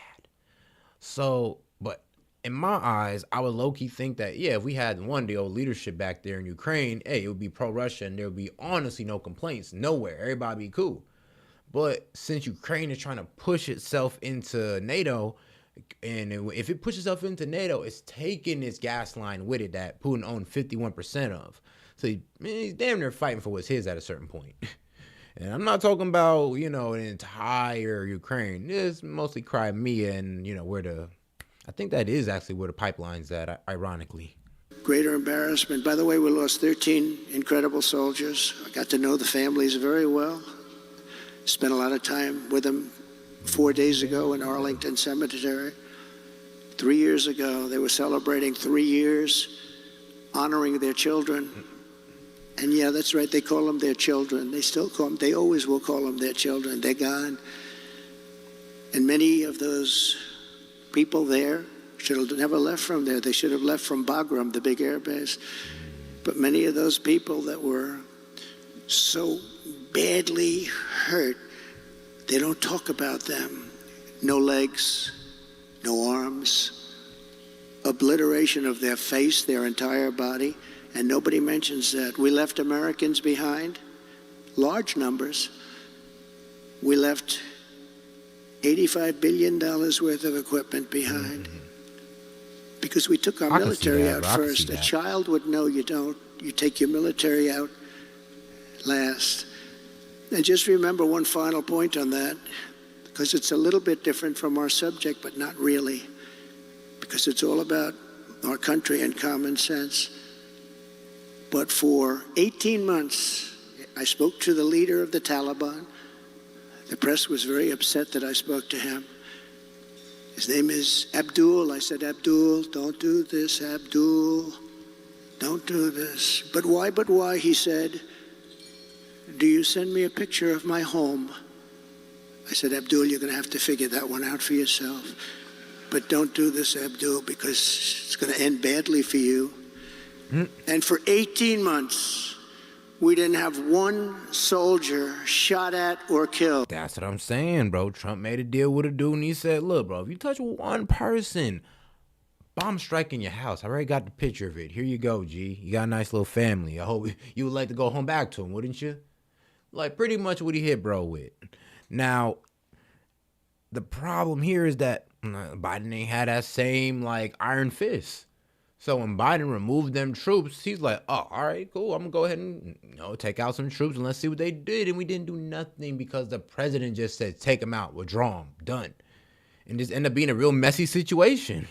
So, but in my eyes, I would low-key think that, yeah, if we had the old leadership back there in Ukraine, hey, it would be pro-Russia and there would be honestly no complaints nowhere. Everybody be cool. But since Ukraine is trying to push itself into NATO, and if it pushes itself into NATO, it's taking this gas line with it that Putin owned 51% of. So he's damn near fighting for what's his at a certain point. And I'm not talking about, an entire Ukraine. It's mostly Crimea and, I think that is actually where the pipeline's at, ironically. Greater embarrassment. By the way, we lost 13 incredible soldiers. I got to know the families very well. Spent a lot of time with them 4 days ago in Arlington Cemetery. 3 years ago, they were celebrating 3 years, honoring their children. And yeah, that's right, they call them their children. They still call them, they always will call them their children. They're gone. And many of those people there should have never left from there. They should have left from Bagram, the big air base. But many of those people that were so badly hurt, they don't talk about them. No legs, no arms, obliteration of their face, their entire body. And nobody mentions that. We left Americans behind, large numbers. We left $85 billion worth of equipment behind because we took our military out first. A child would know you don't. You take your military out last. And just remember one final point on that, because it's a little bit different from our subject, but not really, because it's all about our country and common sense. But for 18 months, I spoke to the leader of the Taliban. The press was very upset that I spoke to him. His name is Abdul. I said, Abdul, don't do this, Abdul. Don't do this. But why, he said, do you send me a picture of my home? I said, Abdul, you're going to have to figure that one out for yourself. But don't do this, Abdul, because it's going to end badly for you. And for 18 months, we didn't have one soldier shot at or killed. That's what I'm saying, bro. Trump made a deal with a dude and he said, look, bro, if you touch one person, bomb strike in your house. I already got the picture of it. Here you go, G. You got a nice little family. I hope you would like to go home back to him, wouldn't you? Like, pretty much what he hit bro with. Now, the problem here is that Biden ain't had that same, iron fist. So when Biden removed them troops, he's like, oh, all right, cool. I'm going to go ahead and take out some troops and let's see what they did. And we didn't do nothing because the president just said, take them out, withdraw them, done. And just ended up being a real messy situation.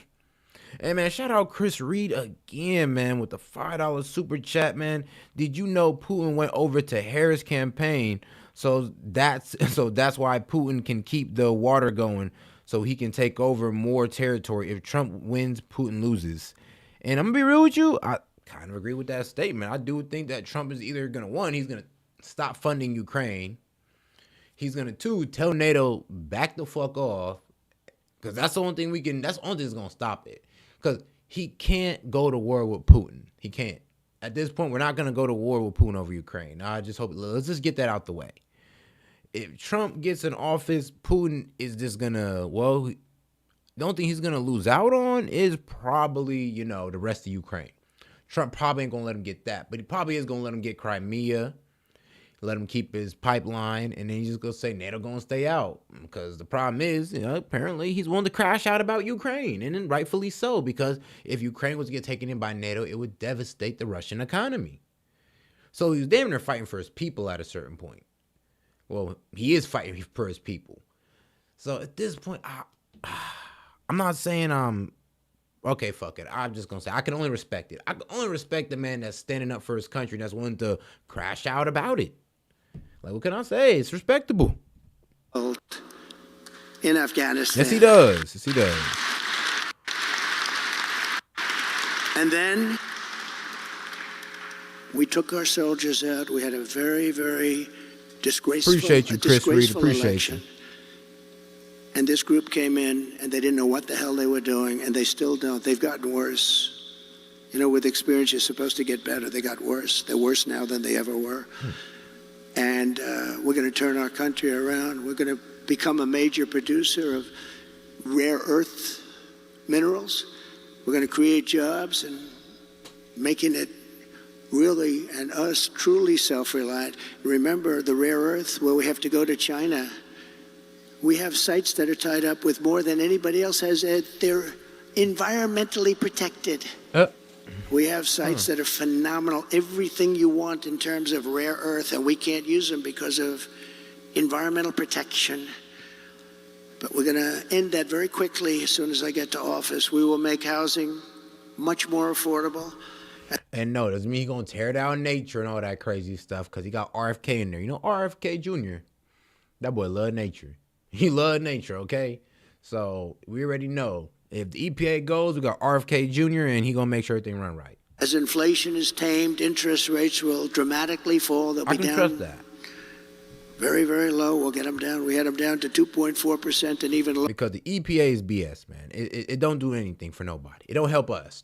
And, man, shout out Chris Reed again, man, with the $5 super chat, man. Did you know Putin went over to Harris' campaign? So that's why Putin can keep the water going so he can take over more territory. If Trump wins, Putin loses. And I'm going to be real with you, I kind of agree with that statement. I do think that Trump is either going to, one, he's going to stop funding Ukraine. He's going to, two, tell NATO, back the fuck off. Because that's the only thing that's the only thing that's going to stop it. Because he can't go to war with Putin. He can't. At this point, we're not going to go to war with Putin over Ukraine. I just hope, let's just get that out the way. If Trump gets in office, Putin is just going to, well, the only thing he's going to lose out on is probably, the rest of Ukraine. Trump probably ain't going to let him get that, but he probably is going to let him get Crimea, let him keep his pipeline, and then he's just going to say NATO going to stay out. Because the problem is, apparently he's willing to crash out about Ukraine, and then rightfully so, because if Ukraine was to get taken in by NATO, it would devastate the Russian economy. So he's damn near fighting for his people at a certain point. Well, he is fighting for his people. So at this point, I'm not saying okay, fuck it. I'm just going to say I can only respect it. I can only respect the man that's standing up for his country and that's willing to crash out about it. Like, what can I say? It's respectable. In Afghanistan. Yes, he does. Yes, he does. And then we took our soldiers out. We had a very, very disgraceful Appreciate you, Chris Reed. Appreciate election. you. And this group came in, and they didn't know what the hell they were doing, and they still don't. They've gotten worse. With experience, you're supposed to get better. They got worse. They're worse now than they ever were. And we're going to turn our country around. We're going to become a major producer of rare earth minerals. We're going to create jobs and making it really, and us, truly self-reliant. Remember the rare earth, where we have to go to China. We have sites that are tied up with more than anybody else has. They're environmentally protected. We have sites that are phenomenal. Everything you want in terms of rare earth, and we can't use them because of environmental protection. But we're going to end that very quickly as soon as I get to office. We will make housing much more affordable. And no, doesn't mean he's going to tear down nature and all that crazy stuff, because he got RFK in there. RFK Jr., that boy love nature. He love nature, okay? So we already know. If the EPA goes, we got RFK Jr., and he going to make sure everything run right. As inflation is tamed, interest rates will dramatically fall. They'll be down. I can trust that. Very, very low. We'll get them down. We had them down to 2.4% and even lower. Because the EPA is BS, man. It don't do anything for nobody. It don't help us.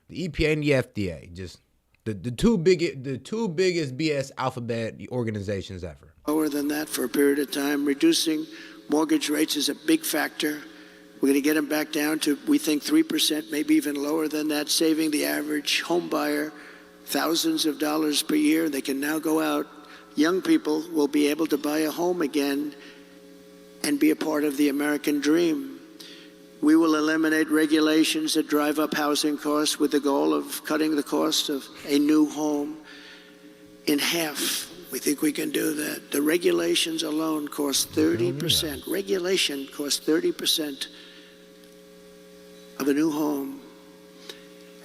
The EPA and the FDA, just the two biggest BS alphabet organizations ever. Lower than that for a period of time. Reducing mortgage rates is a big factor. We're going to get them back down to, we think, 3%, maybe even lower than that, saving the average home buyer thousands of dollars per year. They can now go out. Young people will be able to buy a home again and be a part of the American dream. We will eliminate regulations that drive up housing costs with the goal of cutting the cost of a new home in half. We think we can do that. The regulations alone cost 30%. Regulation costs 30% of a new home.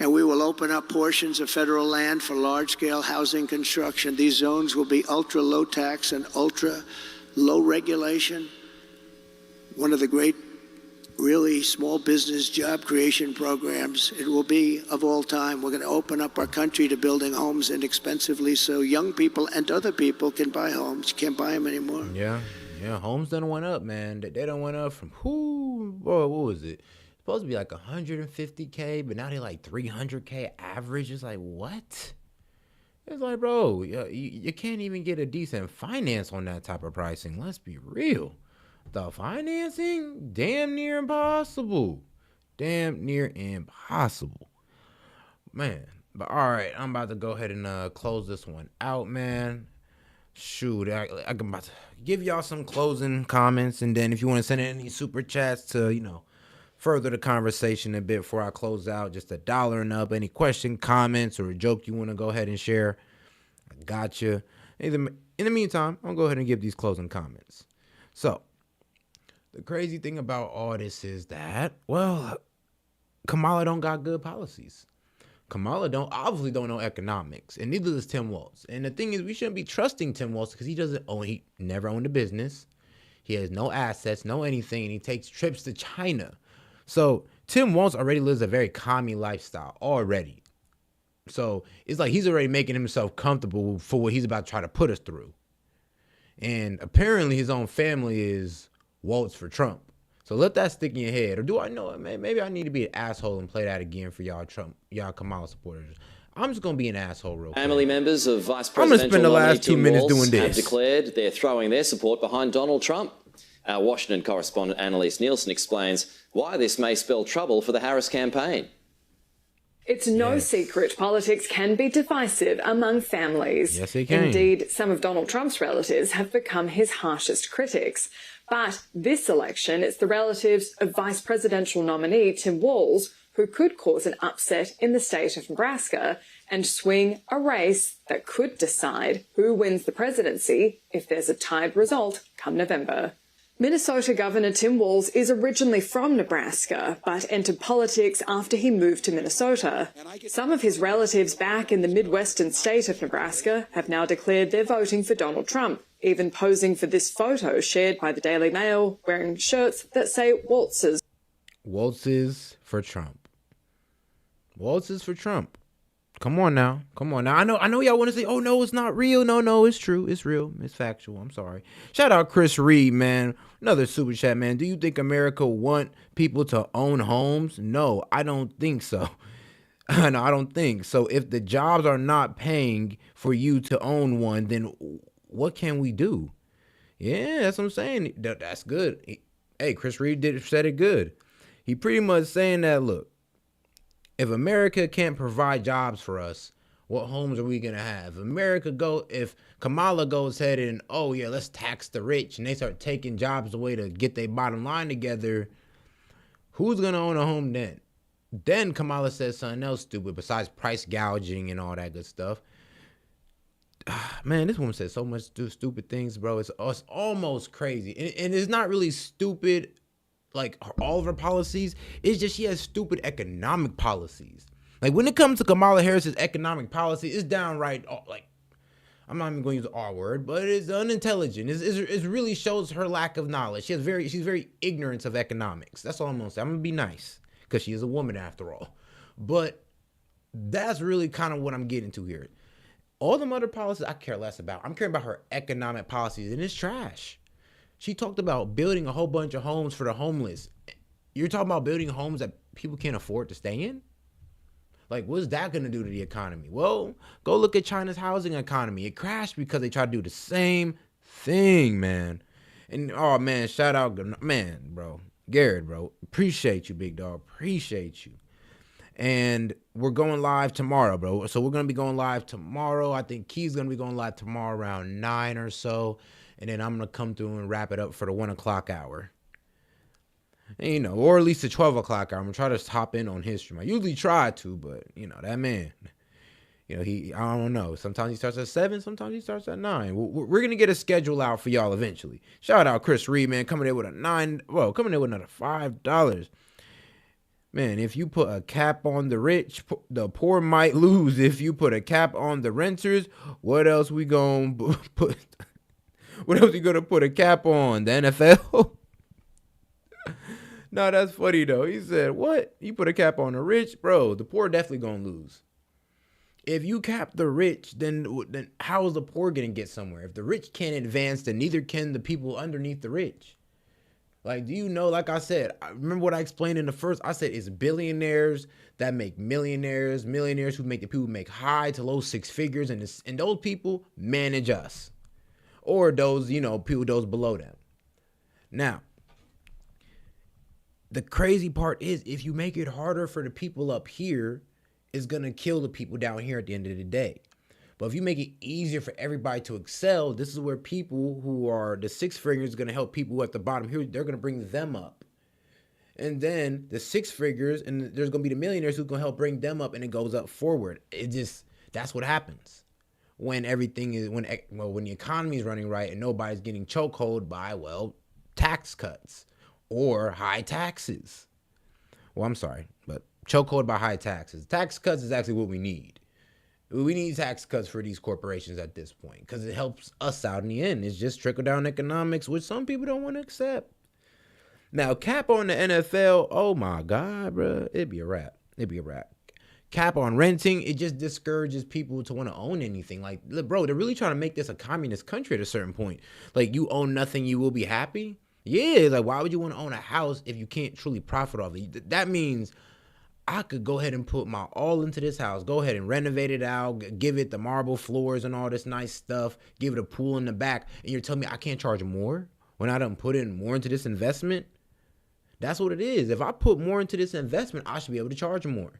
And we will open up portions of federal land for large-scale housing construction. These zones will be ultra-low tax and ultra-low regulation. One of the great, really small business job creation programs. It will be of all time. We're going to open up our country to building homes inexpensively so young people and other people can buy homes. You can't buy them anymore. Yeah. Homes done went up, man. They done went up from, what was it? Supposed to be like 150K, but now they're like 300K average. It's like, what? It's like, bro, you can't even get a decent finance on that type of pricing. Let's be real. The financing, damn near impossible. Damn near impossible. Man, but all right, I'm about to go ahead and close this one out, man. Shoot, I'm about to give y'all some closing comments, and then if you want to send in any super chats to, further the conversation a bit before I close out, just $1 and up. Any question, comments, or a joke you want to go ahead and share, I got you. In the meantime, I'll go ahead and give these closing comments. So, the crazy thing about all this is that, well, Kamala don't got good policies. Kamala obviously don't know economics, and neither does Tim Walz. And the thing is, we shouldn't be trusting Tim Walz because he never owned a business. He has no assets, no anything, and he takes trips to China. So Tim Walz already lives a very commie lifestyle already. So it's like he's already making himself comfortable for what he's about to try to put us through. And apparently his own family is Waltz for Trump. So let that stick in your head. Or do I know it? Maybe I need to be an asshole and play that again for y'all Kamala supporters. I'm just gonna be an asshole real quick. Family members of Vice I'm gonna Presidential spend the nominee last 2 Tim minutes Walz doing have this. declared they're throwing their support behind Donald Trump. Our Washington correspondent Annalise Nielsen explains why this may spell trouble for the Harris campaign. It's no secret politics can be divisive among families. Yes, it can. Indeed, some of Donald Trump's relatives have become his harshest critics. But this election, it's the relatives of Vice Presidential nominee Tim Walz who could cause an upset in the state of Nebraska and swing a race that could decide who wins the presidency if there's a tied result come November. Minnesota Governor Tim Walz is originally from Nebraska, but entered politics after he moved to Minnesota. Some of his relatives back in the Midwestern state of Nebraska have now declared they're voting for Donald Trump, even posing for this photo shared by the Daily Mail, wearing shirts that say waltzes. Waltzes for Trump. Waltzes for Trump. Come on now. Come on now. I know y'all want to say, oh, no, it's not real. No, it's true. It's real. It's factual. I'm sorry. Shout out Chris Reed, man. Another super chat, man. Do you think America want people to own homes? No, I don't think so. No, I don't think so. If the jobs are not paying for you to own one, then what can we do? Yeah, that's what I'm saying. That's good. Hey, Chris Reed said it good. He pretty much saying that, look, if America can't provide jobs for us, what homes are we going to have? If Kamala goes ahead and, oh, yeah, let's tax the rich, and they start taking jobs away to get their bottom line together, who's going to own a home then? Then Kamala says something else stupid besides price gouging and all that good stuff. Man, this woman says so much stupid things, bro. It's almost crazy. And it's not really stupid like all of her policies. It's just she has stupid economic policies. Like when it comes to Kamala Harris's economic policy, it's downright like, I'm not even going to use the R word, but it's unintelligent. It really shows her lack of knowledge. She's very ignorant of economics. That's all I'm going to say. I'm going to be nice because she is a woman after all. But that's really kind of what I'm getting to here. All the other policies I care less about. I'm caring about her economic policies, and it's trash. She talked about building a whole bunch of homes for the homeless. You're talking about building homes that people can't afford to stay in? Like, what's that going to do to the economy? Well, go look at China's housing economy. It crashed because they tried to do the same thing, man. And, oh, man, shout out, man, bro. Garrett, bro. Appreciate you, big dog. Appreciate you. And we're going live tomorrow, bro. So we're going to be going live tomorrow. I think Key's going to be going live tomorrow around 9 or so. And then I'm going to come through and wrap it up for the 1 o'clock hour. And, or at least the 12 o'clock hour. I'm going to try to hop in on his stream. I usually try to, but, that man, I don't know. Sometimes he starts at 7. Sometimes he starts at 9. We're going to get a schedule out for y'all eventually. Shout out Chris Reed, man, coming in with coming in with another $5. Man, if you put a cap on the rich, the poor might lose. If you put a cap on the renters, what else we going to put? What else you going to put a cap on? The NFL? No, that's funny, though. He said, what? You put a cap on the rich? Bro, the poor definitely going to lose. If you cap the rich, then how is the poor going to get somewhere? If the rich can't advance, then neither can the people underneath the rich. Like, do you know, like I said, I remember what I explained in the first, I said it's billionaires that make millionaires who make the people make high to low six figures, and those people manage us. Or those, people, those below them. Now, the crazy part is if you make it harder for the people up here, it's going to kill the people down here at the end of the day. But if you make it easier for everybody to excel, this is where people who are the six figures are going to help people at the bottom here. They're going to bring them up. And then the six figures, and there's going to be the millionaires who's going to help bring them up, and it goes up forward. That's what happens. When when the economy is running right and nobody's getting chokehold by, tax cuts or high taxes. Well, I'm sorry, but chokehold by high taxes. Tax cuts is actually what we need. We need tax cuts for these corporations at this point because it helps us out in the end. It's just trickle-down economics, which some people don't want to accept. Now, cap on the NFL, oh my God, bro, it'd be a wrap. Cap on renting, it just discourages people to want to own anything. Like, bro, they're really trying to make this a communist country at a certain point. Like, you own nothing, you will be happy. Yeah, it's like, why would you want to own a house if you can't truly profit off it? That means I could go ahead and put my all into this house, go ahead and renovate it out, give it the marble floors and all this nice stuff, give it a pool in the back, and you're telling me I can't charge more when I done put in more into this investment? That's what it is. If I put more into this investment, I should be able to charge more.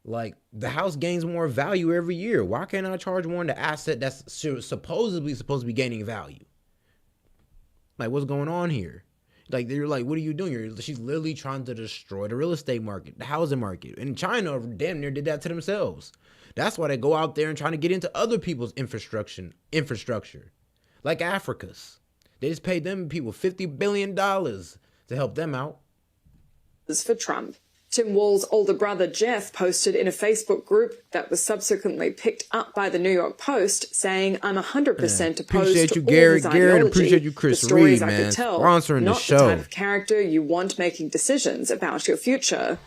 Like, the house gains more value every year. Why can't I charge more on the asset that's supposedly supposed to be gaining value? Like, what's going on here? Like, they're like, what are you doing? She's literally trying to destroy the real estate market, the housing market. And China damn near did that to themselves. That's why they go out there and trying to get into other people's infrastructure. Like Africa's. They just paid them people $50 billion to help them out. For Trump. Tim Wall's older brother Jeff posted in a Facebook group that was subsequently picked up by the New York Post, saying, "I'm 100% opposed to all his ideology. Garrett, appreciate you, Chris Reed, man, sponsoring the show. Not the type of character you want making decisions about your future."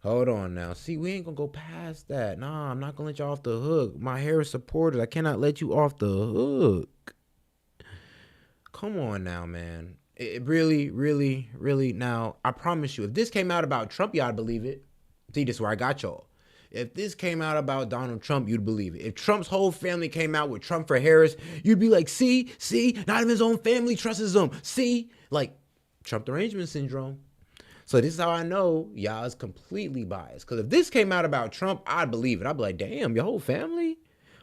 Hold on now. See, we ain't gonna go past that. Nah, I'm not gonna let you off the hook. My Harris supporters, I cannot let you off the hook. Come on now, man. It really, now, I promise you, if this came out about Trump, y'all believe it. See, this is where I got y'all. If this came out about Donald Trump, you'd believe it. If Trump's whole family came out with Trump for Harris, you'd be like, see, not even his own family trusts him. See, like Trump derangement syndrome. So this is how I know y'all is completely biased. Because if this came out about Trump, I'd believe it. I'd be like, damn, your whole family?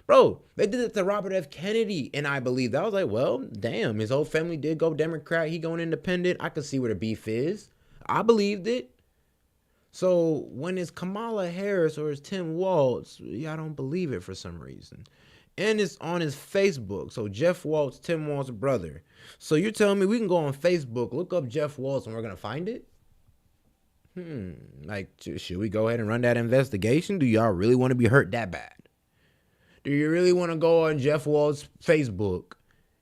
Bro, they did it to Robert F. Kennedy, and I believed that. I was like, well, damn, his whole family did go Democrat. He going independent. I could see where the beef is. I believed it. So when it's Kamala Harris or it's Tim Walz, y'all don't believe it for some reason. And it's on his Facebook. So Jeff Walz, Tim Walz's brother. So you're telling me we can go on Facebook, look up Jeff Walz, and we're going to find it? Like, should we go ahead and run that investigation? Do y'all really want to be hurt that bad? Do you really want to go on Jeff Walz's Facebook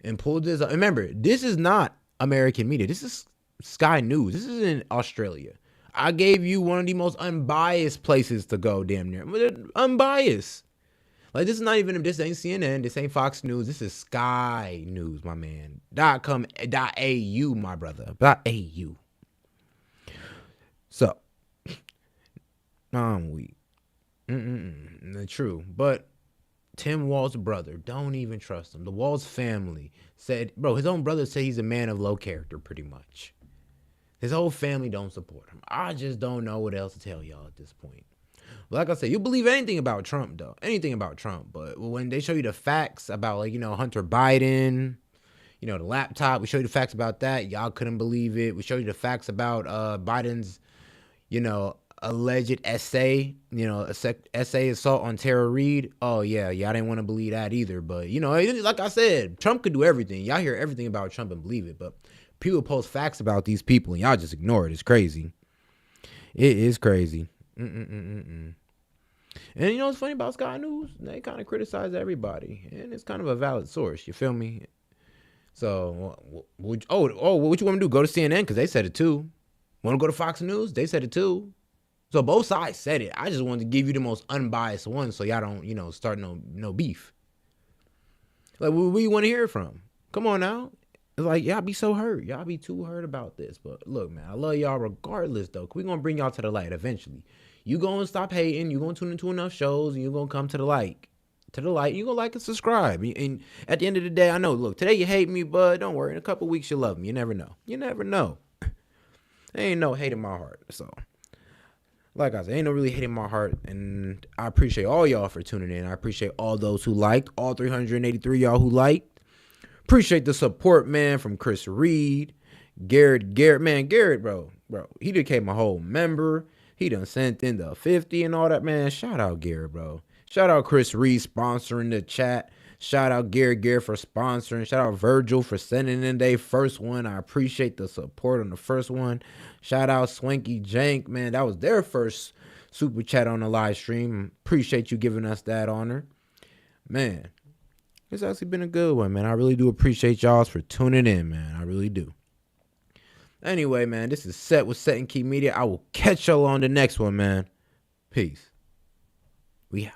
and pull this up? Remember, this is not American media. This is Sky News. This is in Australia. I gave you one of the most unbiased places to go, damn near. Unbiased. Like, this is not even, this ain't CNN. This ain't Fox News. This is Sky News, my man. .com.au, my brother. .au. So, I'm weak. True. But Tim Walz's brother, don't even trust him. The Walz family said, bro, his own brother said he's a man of low character, pretty much. His whole family don't support him. I just don't know what else to tell y'all at this point. But like I said, you believe anything about Trump, though. Anything about Trump. But when they show you the facts about, like, Hunter Biden, the laptop, we show you the facts about that. Y'all couldn't believe it. We show you the facts about Biden's, alleged essay, essay assault on Tara Reid. Oh, yeah, y'all didn't want to believe that either. But, like I said, Trump could do everything. Y'all hear everything about Trump and believe it. But people post facts about these people and y'all just ignore it. It's crazy. It is crazy. And what's funny about Sky News? They kind of criticize everybody. And it's kind of a valid source. You feel me? So, what you want to do? Go to CNN because they said it too. Want to go to Fox News? They said it too. So both sides said it. I just wanted to give you the most unbiased one so y'all don't, start no beef. Like, where you want to hear it from? Come on now. It's like, y'all be so hurt. Y'all be too hurt about this. But look, man, I love y'all regardless, though. We're going to bring y'all to the light eventually. You going to stop hating. You're going to tune into enough shows, and you're going to come to the light. You're going to like and subscribe. And at the end of the day, I know, look, today you hate me, but don't worry. In a couple weeks, you'll love me. You never know. You never know. There ain't no hate in my heart, so. Like I said, ain't no really hate in my heart, and I appreciate all y'all for tuning in. I appreciate all those who liked, all 383 y'all who liked. Appreciate the support, man, from Chris Reed, Garrett, man, Garrett, bro, he became a whole member. He done sent in the 50 and all that, man. Shout out Garrett, bro. Shout out Chris Reed sponsoring the chat. Shout out Garrett for sponsoring. Shout out Virgil for sending in their first one. I appreciate the support on the first one. Shout out Swanky Jank, man. That was their first super chat on the live stream. Appreciate you giving us that honor. Man, it's actually been a good one, man. I really do appreciate y'all for tuning in, man. I really do. Anyway, man, this is Set with Set and Key Media. I will catch y'all on the next one, man. Peace. We out.